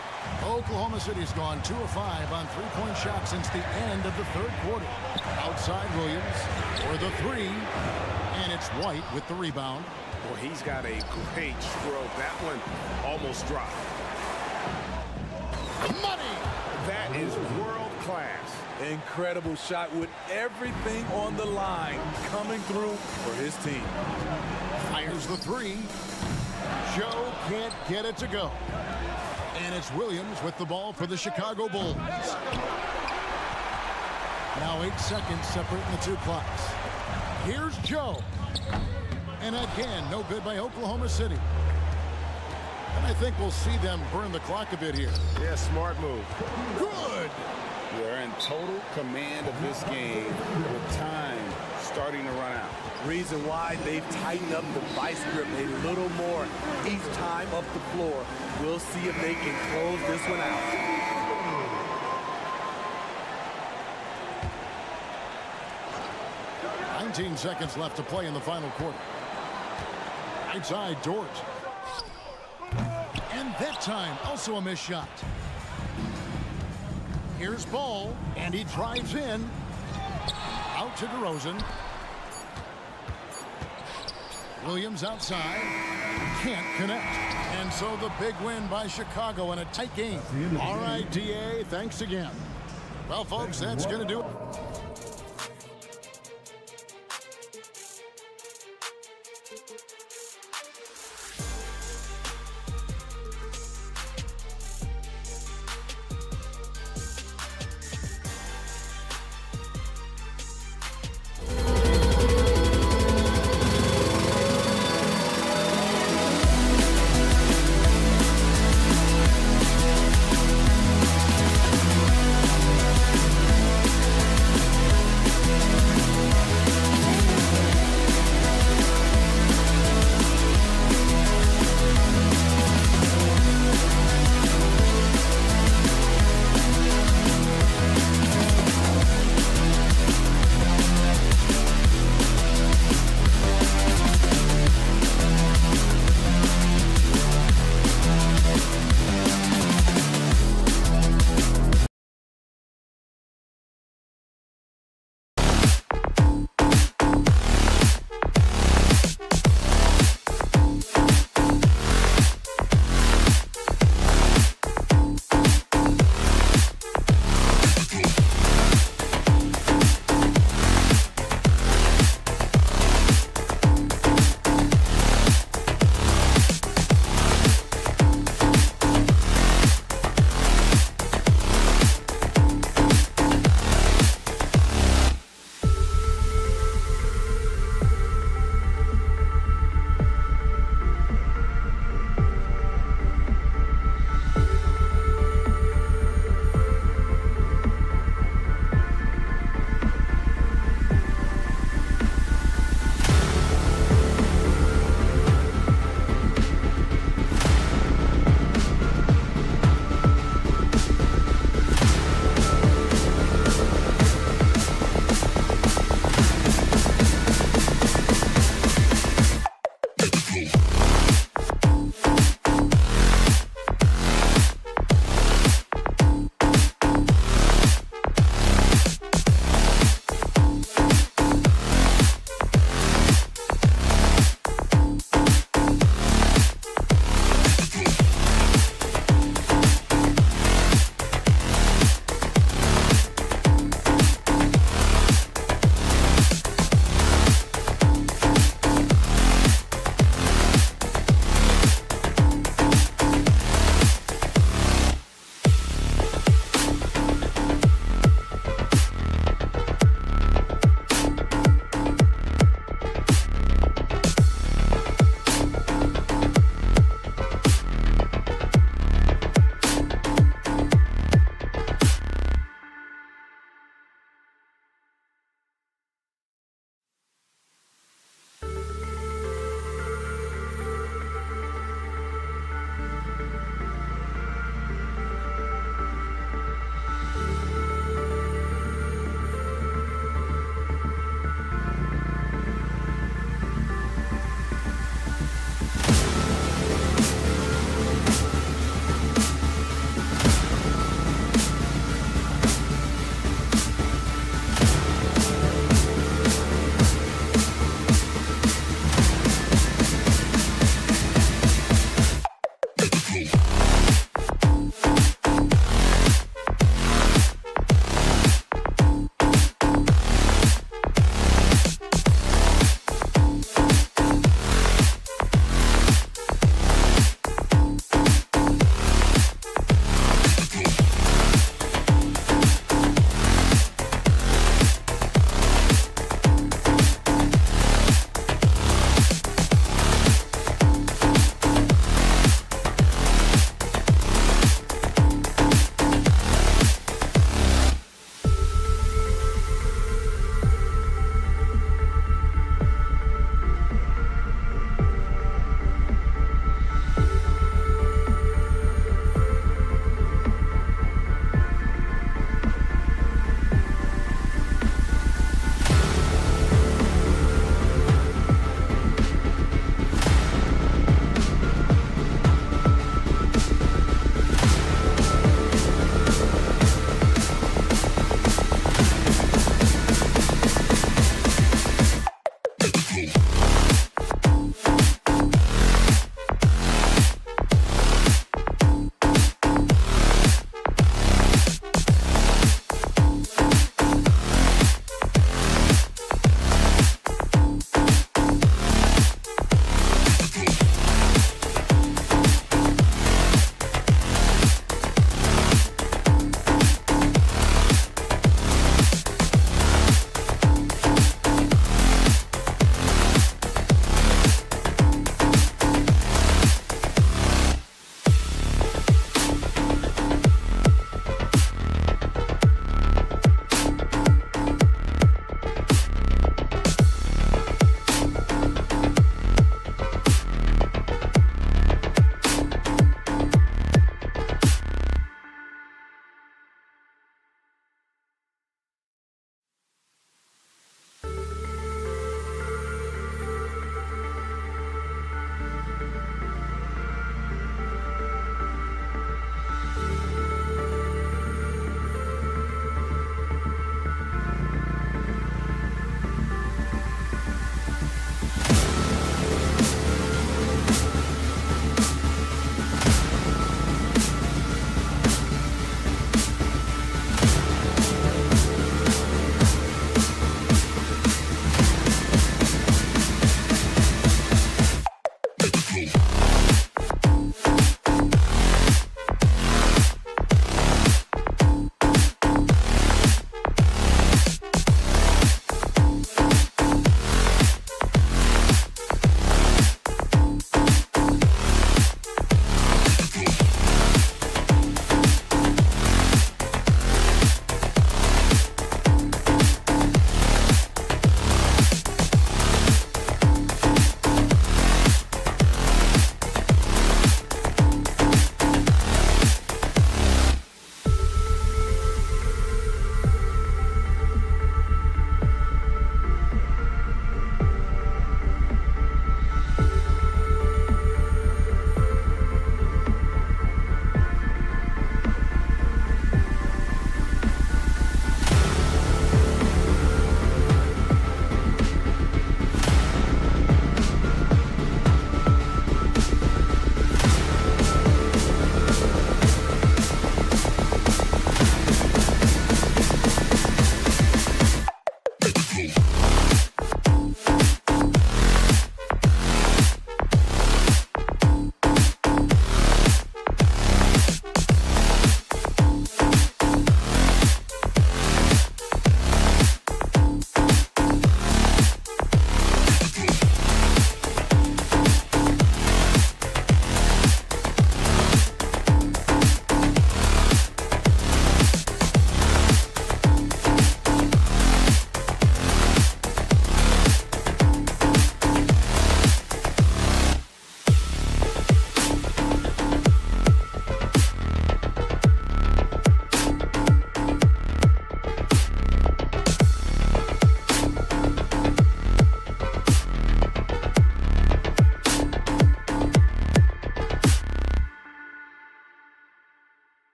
Oklahoma City's gone 2 of 5 on three-point shots since the end of the 3rd quarter. Outside Williams for the 3. And it's White with the rebound. Well, he's got a great stroke. That one almost dropped. Money! That is world class. Incredible shot with everything on the line coming through for his team. Fires the 3. Joe can't get it to go. And it's Williams with the ball for the Chicago Bulls. Now 8 seconds separating the 2 clocks. Here's Joe. And again, no good by Oklahoma City. And I think we'll see them burn the clock a bit here. Yeah, smart move. Good! They're in total command of this game with time starting to run out. Reason why they've tightened up the vice grip a little more each time up the floor. We'll see if they can close this one out. $19 seconds left to play in the final quarter. Right side, Dort. And that time, also a missed shot. Here's Ball, and he drives in. Out to DeRozan. Williams outside. Can't connect. And so the big win by Chicago in a tight game. All right, DA, thanks again. Well, folks, that's going to do it.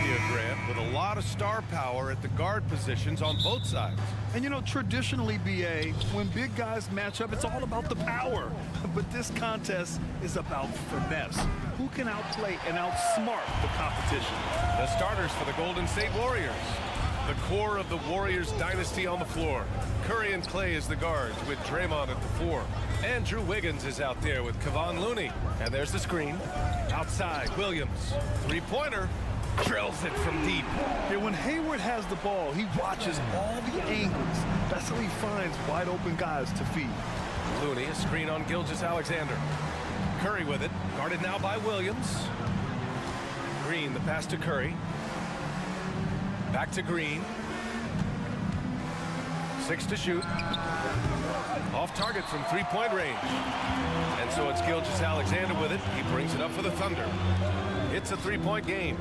here, Grant, with a lot of star power at the guard positions on both sides. And you know, traditionally, BA, when big guys match up, it's all about the power. But this contest is about finesse. Who can outplay and outsmart the competition? The starters for the Golden State Warriors. The core of the Warriors dynasty on the floor. Curry and Clay as the guards with Draymond at the 4. Andrew Wiggins is out there with Kevon Looney. And there's the screen. Outside, Williams. Three-pointer. Drills it from deep. Yeah, when Hayward has the ball, he watches all the angles. That's how he finds wide open guys to feed. Looney, a screen on Gilgeous-Alexander. Curry with it. Guarded now by Williams. Green, the pass to Curry. Back to Green. 6 to shoot. Off target from three-point range. And so it's Gilgeous-Alexander with it. He brings it up for the Thunder. It's a three-point game.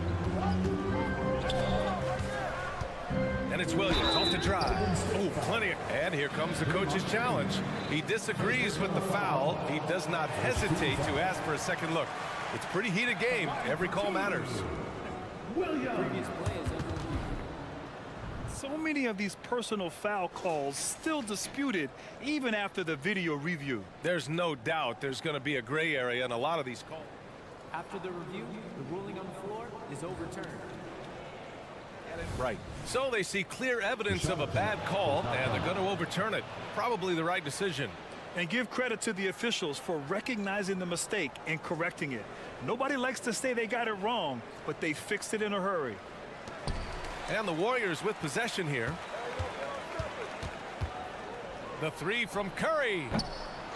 And it's Williams off the drive. Oh, plenty. And here comes the coach's challenge. He disagrees with the foul. He does not hesitate to ask for a second look. It's a pretty heated game. Every call matters. So many of these personal foul calls still disputed even after the video review. There's no doubt there's going to be a gray area in a lot of these calls. After the review, the ruling on the floor is overturned. Right. So they see clear evidence of a bad call, and they're going to overturn it. Probably the right decision. And give credit to the officials for recognizing the mistake and correcting it. Nobody likes to say they got it wrong, but they fixed it in a hurry. And the Warriors with possession here. The three from Curry.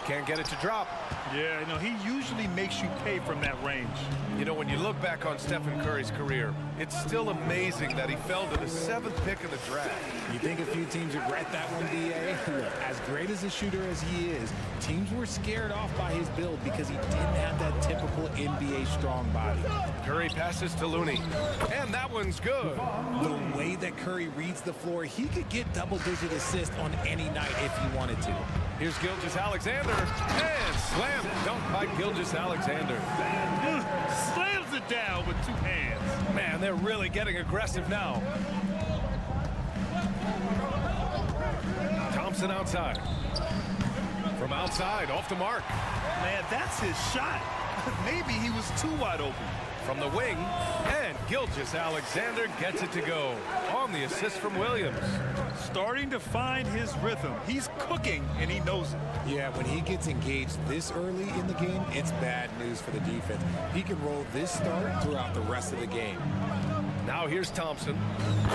Can't get it to drop. Yeah, no, he usually makes you pay from that range. You know, when you look back on Stephen Curry's career, it's still amazing that he fell to the 7th pick in the draft. You think a few teams regret that one, DA? Look, as great as a shooter as he is, teams were scared off by his build because he didn't have that typical NBA strong body. Curry passes to Looney. And that one's good. The way that Curry reads the floor, he could get double-digit assists on any night if he wanted to. Here's Gilgeous-Alexander. And slam dunk by Gilgeous-Alexander. Slams it down with 2 hands. Man, they're really getting aggressive now. Thompson outside. From outside, off the mark. Man, that's his shot. Maybe he was too wide open. From the wing, and Gilgeous-Alexander gets it to go on the assist from Williams. Starting to find his rhythm. He's cooking, and he knows it. Yeah, when he gets engaged this early in the game, it's bad news for the defense. He can roll this start throughout the rest of the game. Now here's Thompson.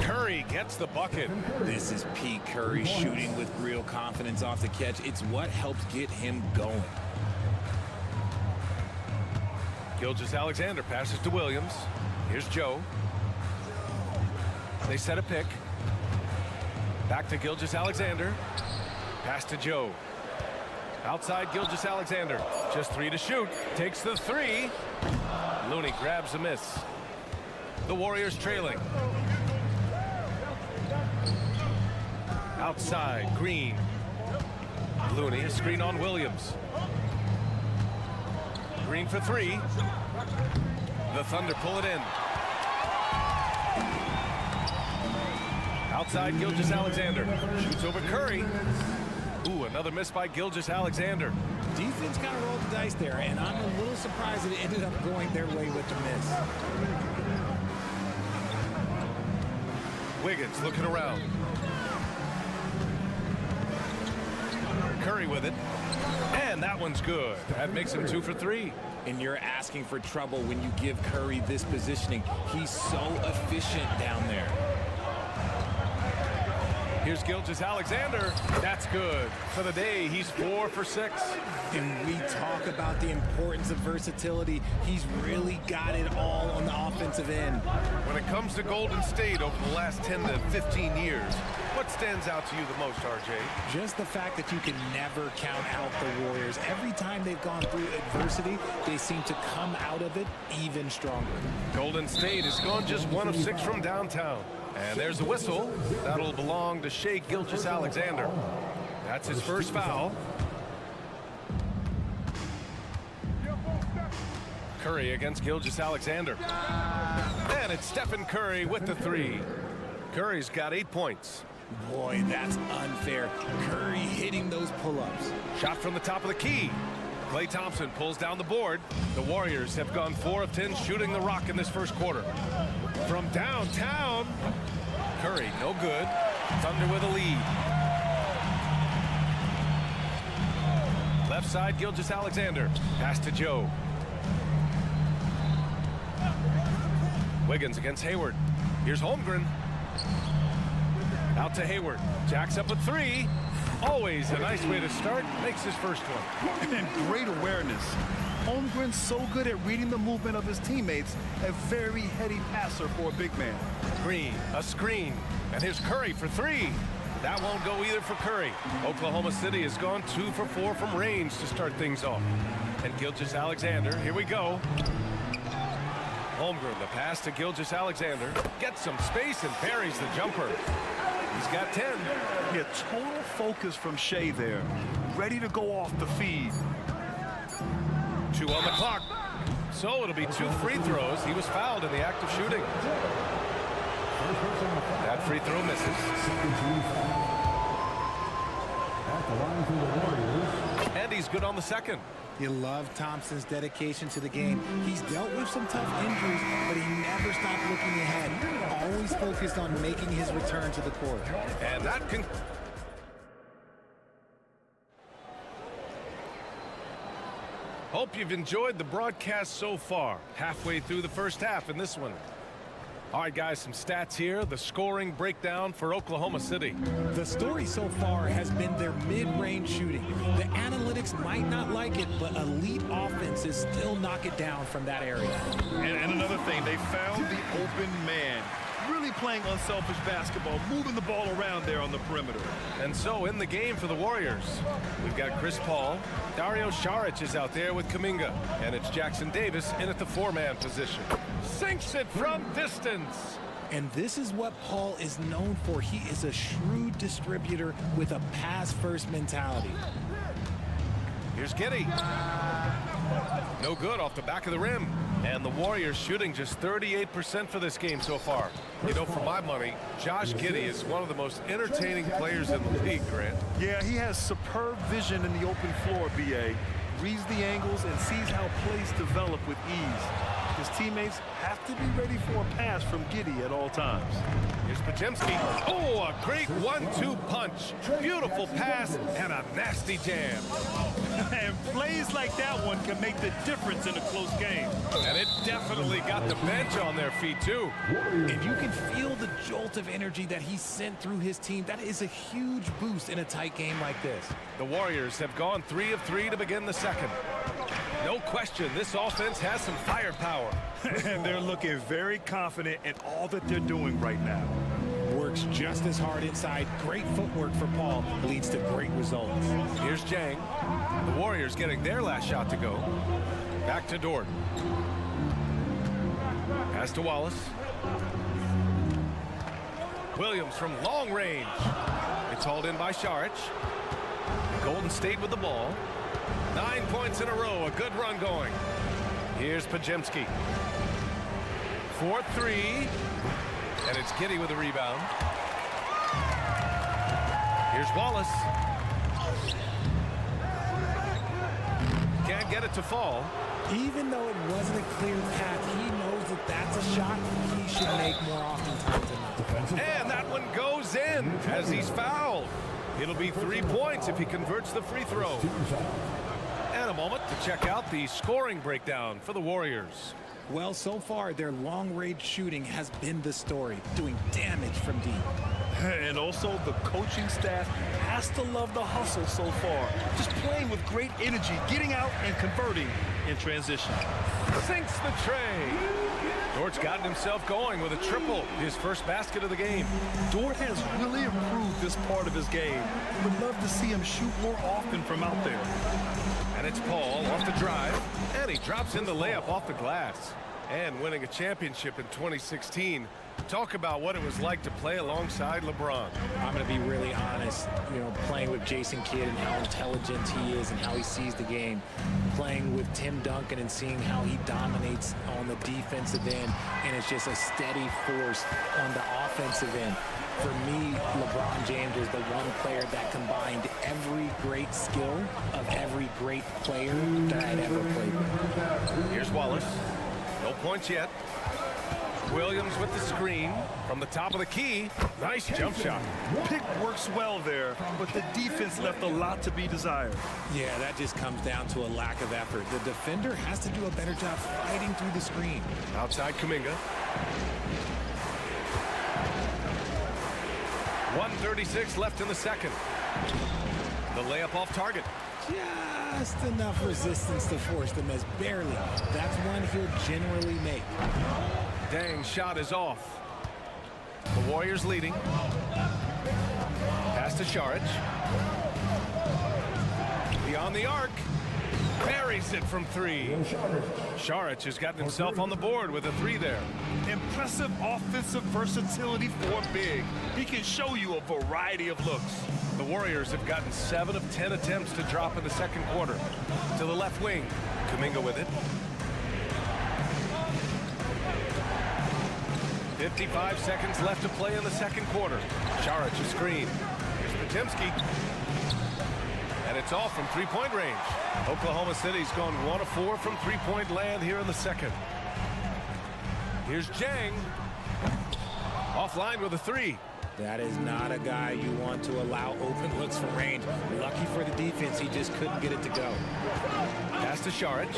Curry gets the bucket. This is peak Curry shooting with real confidence off the catch. It's what helps get him going. Gilgeous-Alexander passes to Williams. Here's Joe. They set a pick. Back to Gilgeous-Alexander. Pass to Joe. Outside Gilgeous-Alexander. Just 3 to shoot. Takes the 3. Looney grabs a miss. The Warriors trailing. Outside, Green. Looney, a screen on Williams. Green for 3. The Thunder pull it in. Outside Gilgeous-Alexander. Shoots over Curry. Ooh, another miss by Gilgeous-Alexander. Defense kind of rolled the dice there, and I'm a little surprised that it ended up going their way with the miss. Wiggins looking around. Curry with it. And that one's good. That makes him 2 for 3. And you're asking for trouble when you give Curry this positioning. He's so efficient down there. Here's Gilgeous-Alexander. That's good. For the day, he's 4 for 6. And we talk about the importance of versatility. He's really got it all on the offensive end. When it comes to Golden State over the last 10 to 15 years, what stands out to you the most, RJ? Just the fact that you can never count out the Warriors. Every time they've gone through adversity, they seem to come out of it even stronger. Golden State has gone just 1 of 6 from downtown. And there's a whistle. That'll belong to Shai Gilgeous-Alexander. That's his first foul. Curry against Gilgeous-Alexander. And it's Stephen Curry with the 3. Curry's got 8 points. Boy, that's unfair. Curry hitting those pull-ups. Shot from the top of the key. Klay Thompson pulls down the board. The Warriors have gone 4 of 10 shooting the rock in this first quarter. From downtown, Curry, no good. Thunder with a lead. Left side, Gilgeous-Alexander. Pass to Joe. Wiggins against Hayward. Here's Holmgren. Out to Hayward. Jacks up a 3. Always a nice way to start. Makes his first one. And great awareness. Holmgren's so good at reading the movement of his teammates. A very heady passer for a big man. Green, a screen. And here's Curry for 3. That won't go either for Curry. Oklahoma City has gone 2 for 4 from range to start things off. And Gilgeous-Alexander, here we go. Holmgren, the pass to Gilgeous-Alexander. Gets some space and buries the jumper. He's got 10. Yeah, total focus from Shea there. Ready to go off the feed. 2 on the clock. So it'll be 2 free throws. He was fouled in the act of shooting. That free throw misses. And he's good on the second. You love Thompson's dedication to the game. He's dealt with some tough injuries, but he never stopped looking ahead. Always focused on making his return to the court. And that can... Hope you've enjoyed the broadcast so far. Halfway through the first half in this one. All right, guys, some stats here. The scoring breakdown for Oklahoma City. The story so far has been their mid-range shooting. The analytics might not like it, but elite offenses still knock it down from that area. And another thing, they found the open man. Really playing unselfish basketball, moving the ball around there on the perimeter. And so in the game for the Warriors, we've got Chris Paul. Dario Saric is out there with Kuminga. And it's Jackson Davis in at the 4-man position. Sinks it from distance. And this is what Paul is known for. He is a shrewd distributor with a pass-first mentality. Here's Giddey. No good off the back of the rim. And the Warriors shooting just 38% for this game so far. You know, for my money, Josh Giddey is one of the most entertaining players in the league, Grant. Yeah, he has superb vision in the open floor, B.A. Reads the angles and sees how plays develop with ease. His teammates have to be ready for a pass from Giddey at all times. Here's Podziemski. Oh, a great 1-2 punch. Beautiful pass and a nasty jam. And plays like that one can make the difference in a close game. And it definitely got the bench on their feet, too. And you can feel the jolt of energy that he sent through his team. That is a huge boost in a tight game like this. The Warriors have gone 3 of 3 to begin the second. No question, this offense has some firepower. And they're looking very confident in all that they're doing right now. Works just as hard inside. Great footwork for Paul leads to great results. Here's Jang. The Warriors getting their last shot to go. Back to Dort. Pass to Wallace. Williams from long range. It's hauled in by Saric. Golden State with the ball. 9 points in a row. A good run going. Here's Podziemski. 4-3. And it's Giddey with the rebound. Here's Wallace. Can't get it to fall. Even though it wasn't a clear path, he knows that that's a shot he should make more oftentimes than not. And that one goes in as he's fouled. It'll be 3 points if he converts the free throw. And a moment to check out the scoring breakdown for the Warriors. Well, so far, their long-range shooting has been the story, doing damage from deep. And also, the coaching staff has to love the hustle so far. Just playing with great energy, getting out and converting in transition. Sinks the tray. Dort's gotten himself going with a triple, his first basket of the game. Dort has really improved this part of his game. Would love to see him shoot more often from out there. And it's Paul off the drive, and he drops in the layup off the glass. and winning a championship in 2016. Talk about what it was like to play alongside LeBron. I'm going to be really honest, playing with Jason Kidd and how intelligent he is and how he sees the game. Playing with Tim Duncan and seeing how he dominates on the defensive end, and it's just a steady force on the offensive end. For me, LeBron James was the one player that combined every great skill of every great player that I'd ever played with. Here's Wallace. No points yet. Williams with the screen from the top of the key. Nice jump shot. Pick works well there, but the defense left a lot to be desired. Yeah, that just comes down to a lack of effort. The defender has to do a better job fighting through the screen. Outside Kuminga. 1:36 left in the second. The layup off target. Just enough resistance to force the miss. Barely. That's one he'll generally make. Dang shot is off. The Warriors leading. Pass to Šarić. Beyond the arc. Buries it from three. Šarić has gotten himself on the board with a three there. Impressive offensive versatility for big. He can show you a variety of looks. The Warriors have gotten 7 of 10 attempts to drop in the second quarter. To the left wing. Kuminga with it. 55 seconds left to play in the second quarter. Šarić a screen. Here's Potemski. And it's off from three-point range. Oklahoma City's gone 1 of 4 from three-point land here in the second. Here's Jang. Offline with a three. That is not a guy you want to allow open looks from range. Lucky for the defense, he just couldn't get it to go. Pass to Šarić.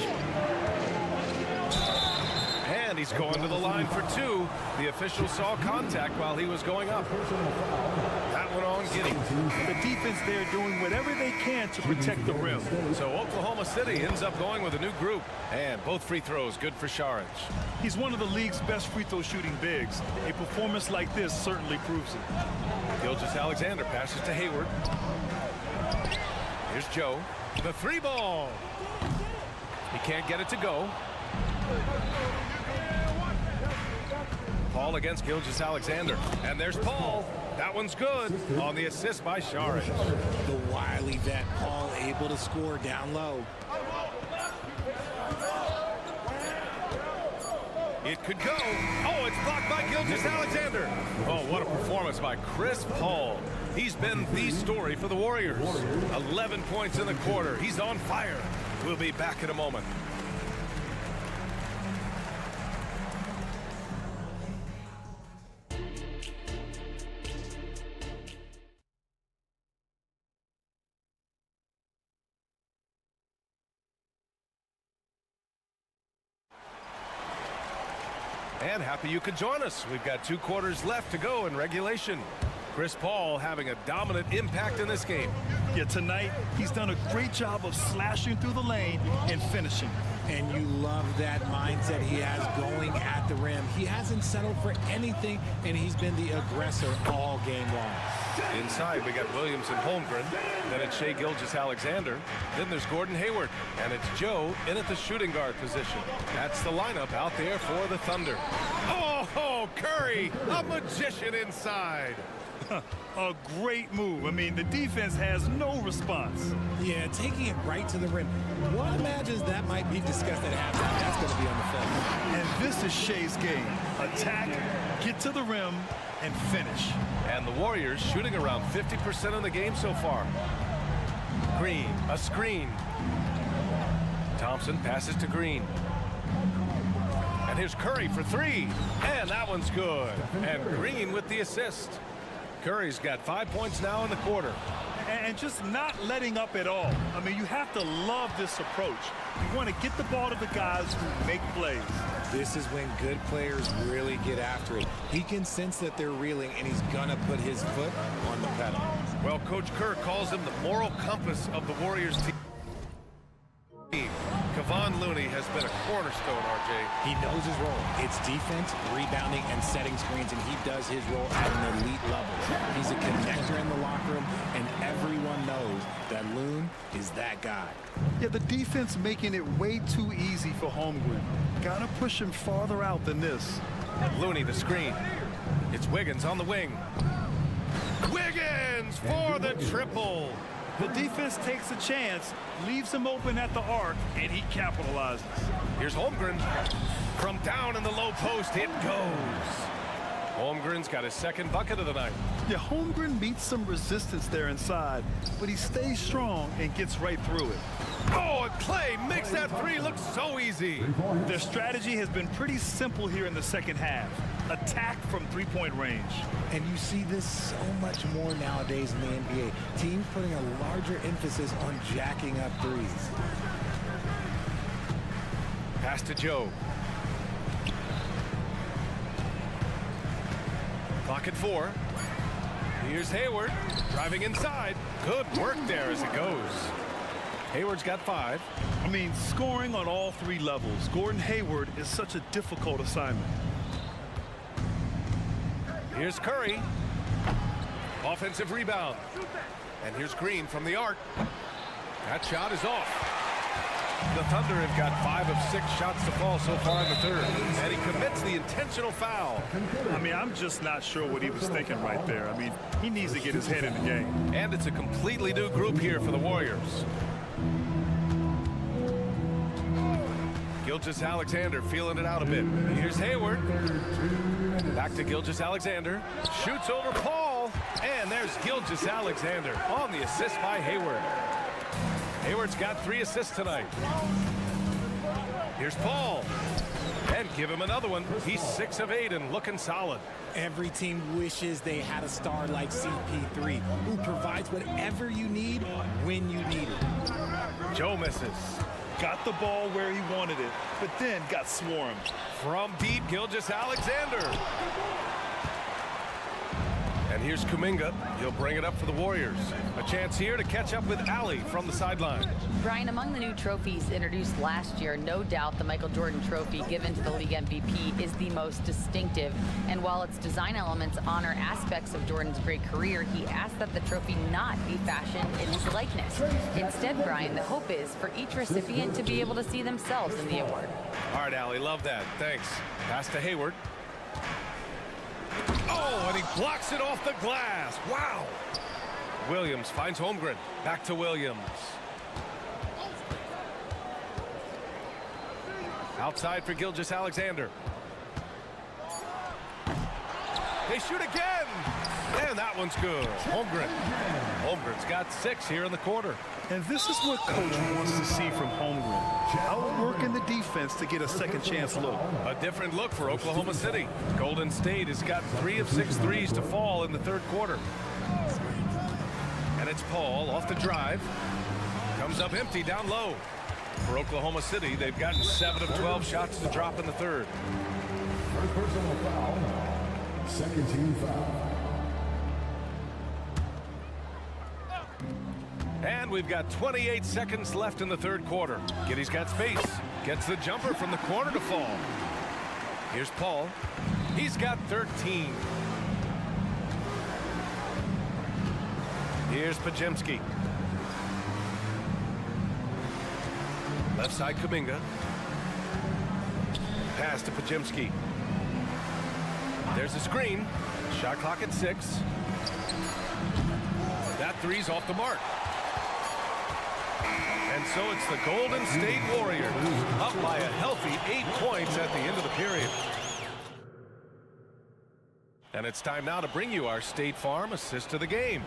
And he's going to the line for two. The official saw contact while he was going up. That one on Giddey. The defense there doing whatever they can to protect the rim. So Oklahoma City ends up going with a new group. And both free throws good for Šarić. He's one of the league's best free throw shooting bigs. A performance like this certainly proves it. Gilgeous-Alexander passes to Hayward. Here's Joe. The three ball. He can't get it to go. Paul against Gilgeous-Alexander. And there's Paul. That one's good on the assist by Šarić. The wily vet Paul able to score down low. It could go. Oh, it's blocked by Gilgeous-Alexander. Oh, what a performance by Chris Paul. He's been the story for the Warriors. 11 points in the quarter. He's on fire. We'll be back in a moment. And happy you could join us. We've got 2 quarters left to go in regulation. Chris Paul having a dominant impact in this game. Yeah, tonight he's done a great job of slashing through the lane and finishing. And you love that mindset he has going at the rim. He hasn't settled for anything, and he's been the aggressor all game long. Inside, we got Williams and Holmgren. Then it's Shai Gilgeous-Alexander. Then there's Gordon Hayward. And it's Joe in at the shooting guard position. That's the lineup out there for the Thunder. Oh, Curry, a magician inside. A great move. I mean, the defense has no response. Yeah, taking it right to the rim. One imagines that might be discussed at halftime. That's going to be on the film. And this is Shai's game. Attack, get to the rim, and finish. And the Warriors shooting around 50% in the game so far. Green, a screen. Thompson passes to Green. And here's Curry for three. And that one's good. And Green with the assist. Curry's got 5 points now in the quarter. And just not letting up at all. I mean, you have to love this approach. You want to get the ball to the guys who make plays. This is when good players really get after it. He can sense that they're reeling, and he's going to put his foot on the pedal. Well, Coach Kerr calls him the moral compass of the Warriors team. Kevon Looney has been a cornerstone, RJ. He knows his role. It's defense, rebounding, and setting screens, and he does his role at an elite level. He's a connector in the locker room, and everyone knows that Loon is that guy. Yeah, the defense making it way too easy for Holmgren. Gotta push him farther out than this. Looney the screen. It's Wiggins on the wing. Wiggins for the triple. The defense takes a chance, leaves him open at the arc, and he capitalizes. Here's Holmgren. From down in the low post, it goes. Holmgren's got his second bucket of the night. Yeah, Holmgren meets some resistance there inside, but he stays strong and gets right through it. Oh, and Clay makes that three look so easy. Their strategy has been pretty simple here in the second half. Attack from three-point range. And you see this so much more nowadays in the NBA. Teams putting a larger emphasis on jacking up threes. Pass to Joe. Clock at 4. Here's Hayward driving inside. Good work there as it goes. Hayward's got 5. I mean, scoring on all 3 levels. Gordon Hayward is such a difficult assignment. Here's Curry. Offensive rebound. And here's Green from the arc. That shot is off. The Thunder have got 5 of 6 shots to fall so far in the third. And he commits the intentional foul. I mean, I'm just not sure what he was thinking right there. I mean, he needs to get his head in the game. And it's a completely new group here for the Warriors. Gilgeous-Alexander feeling it out a bit. Here's Hayward. Back to Gilgeous-Alexander. Shoots over Paul. And there's Gilgeous-Alexander on the assist by Hayward. Hayward's got 3 assists tonight. Here's Paul. And give him another one. He's 6 of 8 and looking solid. Every team wishes they had a star like CP3 who provides whatever you need when you need it. Joe misses. Got the ball where he wanted it, but then got swarmed. From deep, Gilgeous-Alexander. And here's Kuminga. He'll bring it up for the Warriors. A chance here to catch up with Allie from the sideline. Brian, among the new trophies introduced last year, no doubt the Michael Jordan Trophy given to the league MVP is the most distinctive. And while its design elements honor aspects of Jordan's great career, he asked that the trophy not be fashioned in his likeness. Instead, Brian, the hope is for each recipient to be able to see themselves in the award. All right, Allie, love that. Thanks. Pass to Hayward. Oh, and he blocks it off the glass. Wow. Williams finds Holmgren. Back to Williams. Outside for Gilgeous-Alexander. They shoot again. And that one's good. Holmgren. Holmgren's got 6 here in the quarter. And this is what coach wants to see from Holmgren. Outworking the defense to get a second chance look. A different look for Oklahoma City. Golden State has got 3 of 6 threes to fall in the third quarter. And it's Paul off the drive. Comes up empty down low. For Oklahoma City, they've gotten 7 of 12 shots to drop in the third. First personal foul. Second team foul. And we've got 28 seconds left in the third quarter. Giddey's got space. Gets the jumper from the corner to fall. Here's Paul. He's got 13. Here's Pajemski. Left side Kuminga. Pass to Pajemski. There's a screen. Shot clock at 6. That three's off the mark. And so it's the Golden State Warriors up by a healthy 8 points at the end of the period. And it's time now to bring you our State Farm assist of the game.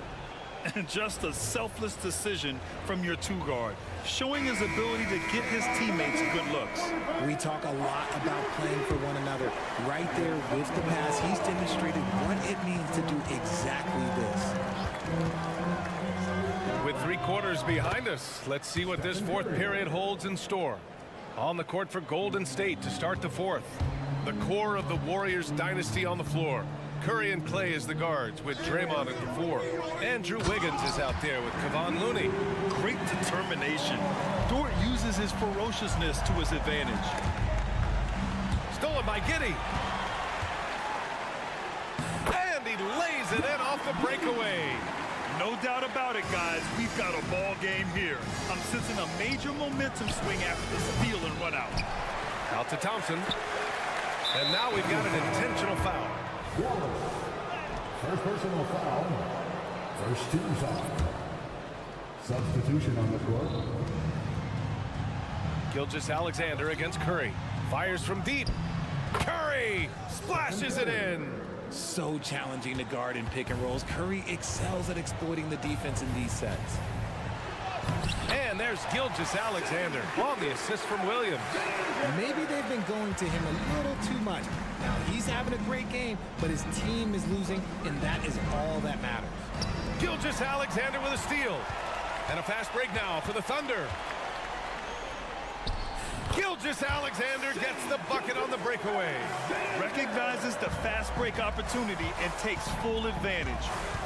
And just a selfless decision from your 2-guard, showing his ability to get his teammates good looks. We talk a lot about playing for one another. Right there with the pass, he's demonstrated what it means to do exactly this. With 3 quarters behind us, let's see what this fourth period holds in store. On the court for Golden State to start the fourth. The core of the Warriors dynasty on the floor. Curry and Clay is the guards with Draymond at the 4. Andrew Wiggins is out there with Kevon Looney. Great determination. Dort uses his ferociousness to his advantage. Stolen by Giddey. And he lays it in off the breakaway. No doubt about it, guys. We've got a ball game here. I'm sensing a major momentum swing after the steal and run out. Out to Thompson. And now we've got an intentional foul. First personal foul. First team foul. Substitution on the court. Gilgeous-Alexander against Curry. Fires from deep. Curry splashes it in. So challenging to guard in pick and rolls. Curry excels at exploiting the defense in these sets. And there's Gilgeous-Alexander on the assist from Williams. Maybe they've been going to him a little too much. Now, he's having a great game, but his team is losing, and that is all that matters. Gilgeous-Alexander with a steal. And a fast break now for the Thunder. Gilgeous-Alexander gets the bucket on the breakaway. Recognizes the fast break opportunity and takes full advantage.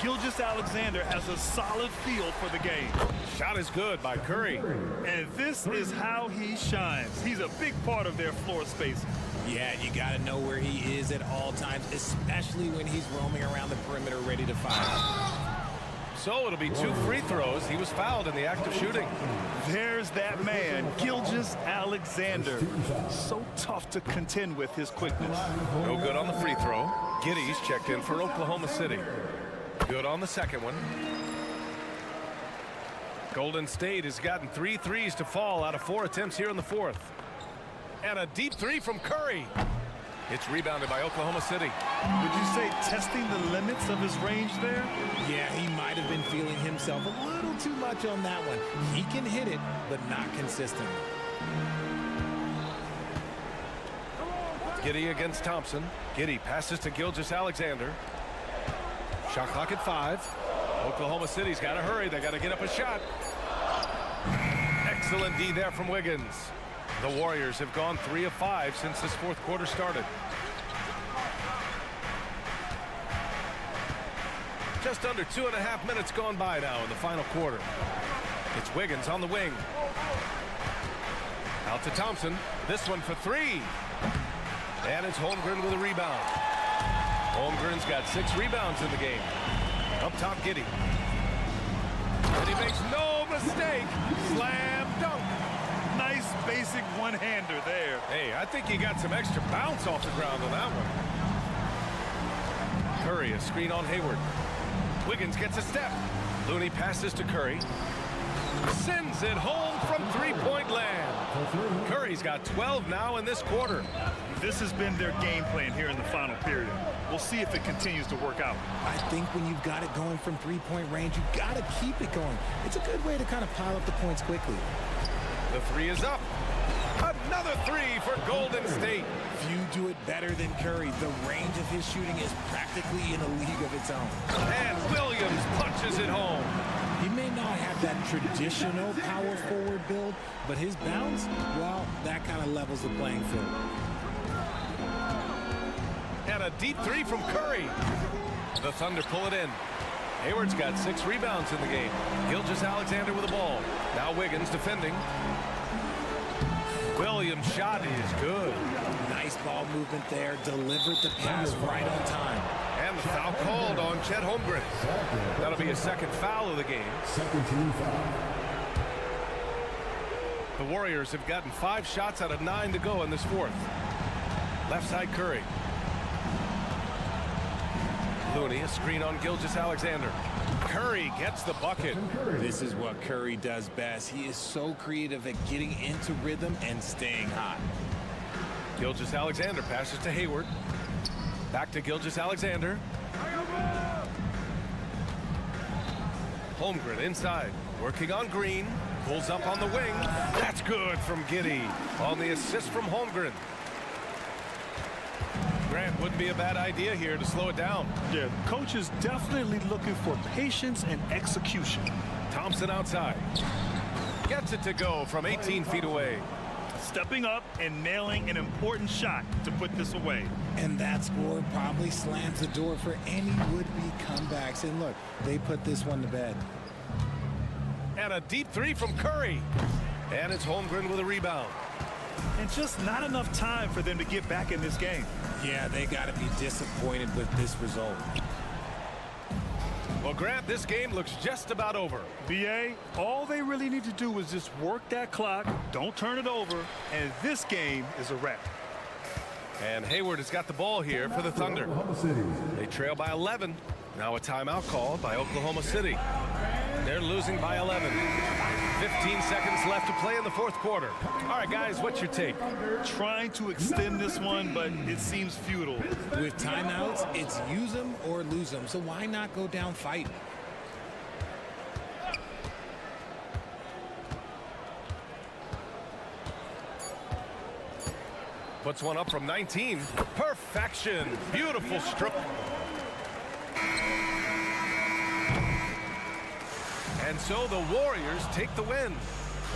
Gilgeous-Alexander has a solid feel for the game. Shot is good by Curry. And this is how he shines. He's a big part of their floor space. Yeah, you got to know where he is at all times, especially when he's roaming around the perimeter ready to fire. So it'll be 2 free throws. He was fouled in the act of shooting. There's that man, Gilgeous-Alexander. So tough to contend with his quickness. No good on the free throw. Giddey's checked in for Oklahoma City. Good on the second one. Golden State has gotten 3 threes to fall out of 4 attempts here in the 4th. And a deep 3 from Curry. It's rebounded by Oklahoma City. Would you say testing the limits of his range there? Yeah, he might have been feeling himself a little too much on that one. He can hit it, but not consistently. Giddey against Thompson. Giddey passes to Gilgeous-Alexander. Shot clock at 5. Oklahoma City's got to hurry. They got to get up a shot. Excellent D there from Wiggins. The Warriors have gone 3 of 5 since this 4th quarter started. Just under 2.5 minutes gone by now in the final quarter. It's Wiggins on the wing. Out to Thompson. This one for 3. And it's Holmgren with a rebound. Holmgren's got 6 rebounds in the game. Up top, Giddey. And he makes no mistake. Slam dunk. Nice basic one-hander there. Hey, I think he got some extra bounce off the ground on that one. Curry, a screen on Hayward. Wiggins gets a step. Looney passes to Curry. Sends it home from 3-point land. Curry's got 12 now in this quarter. This has been their game plan here in the final period. We'll see if it continues to work out. I think when you've got it going from 3-point range, you've got to keep it going. It's a good way to kind of pile up the points quickly. The 3 is up. Another 3 for Golden State. Few do it better than Curry. The range of his shooting is practically in a league of its own. And Williams punches it home. He may not have that traditional power forward build, but his bounce, well, that kind of levels the playing field. And a deep 3 from Curry. The Thunder pull it in. Hayward's got 6 rebounds in the game. Gilgeous-Alexander with the ball. Now Wiggins defending. Williams' shot is good. Nice ball movement there. Delivered the pass right on time. And the foul called on Chet Holmgren. That'll be his 2nd foul of the game. Second team foul. The Warriors have gotten 5 shots out of 9 to go in this 4th. Left side Curry. Looney, a screen on Gilgeous-Alexander. Curry gets the bucket. This is what Curry does best. He is so creative at getting into rhythm and staying hot. Gilgeous-Alexander passes to Hayward. Back to Gilgeous-Alexander. Holmgren inside, working on Green. Pulls up on the wing. That's good from Giddey on the assist from Holmgren. Grant, wouldn't be a bad idea here to slow it down. Yeah, coach is definitely looking for patience and execution. Thompson outside. Gets it to go from 18 feet away. stepping up and nailing an important shot to put this away. And that score probably slams the door for any would-be comebacks. And look, they put this one to bed. And a deep three from Curry. And it's Holmgren with a rebound. And just not enough time for them to get back in this game. Yeah, they got to be disappointed with this result. Well, Grant, this game looks just about over. BA, all they really need to do is just work that clock, don't turn it over, and this game is a wrap. And Hayward has got the ball here for the Thunder. They trail by 11. Now a timeout called by Oklahoma City. They're losing by 11. 15 seconds left to play in the fourth quarter. All right, guys, what's your take? Trying to extend this one, but it seems futile. With timeouts, it's use them or lose them. So why not go down fighting? Puts one up from 19. Perfection. Beautiful stroke. And so the Warriors take the win.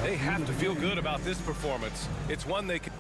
They have to feel good about this performance. It's one they could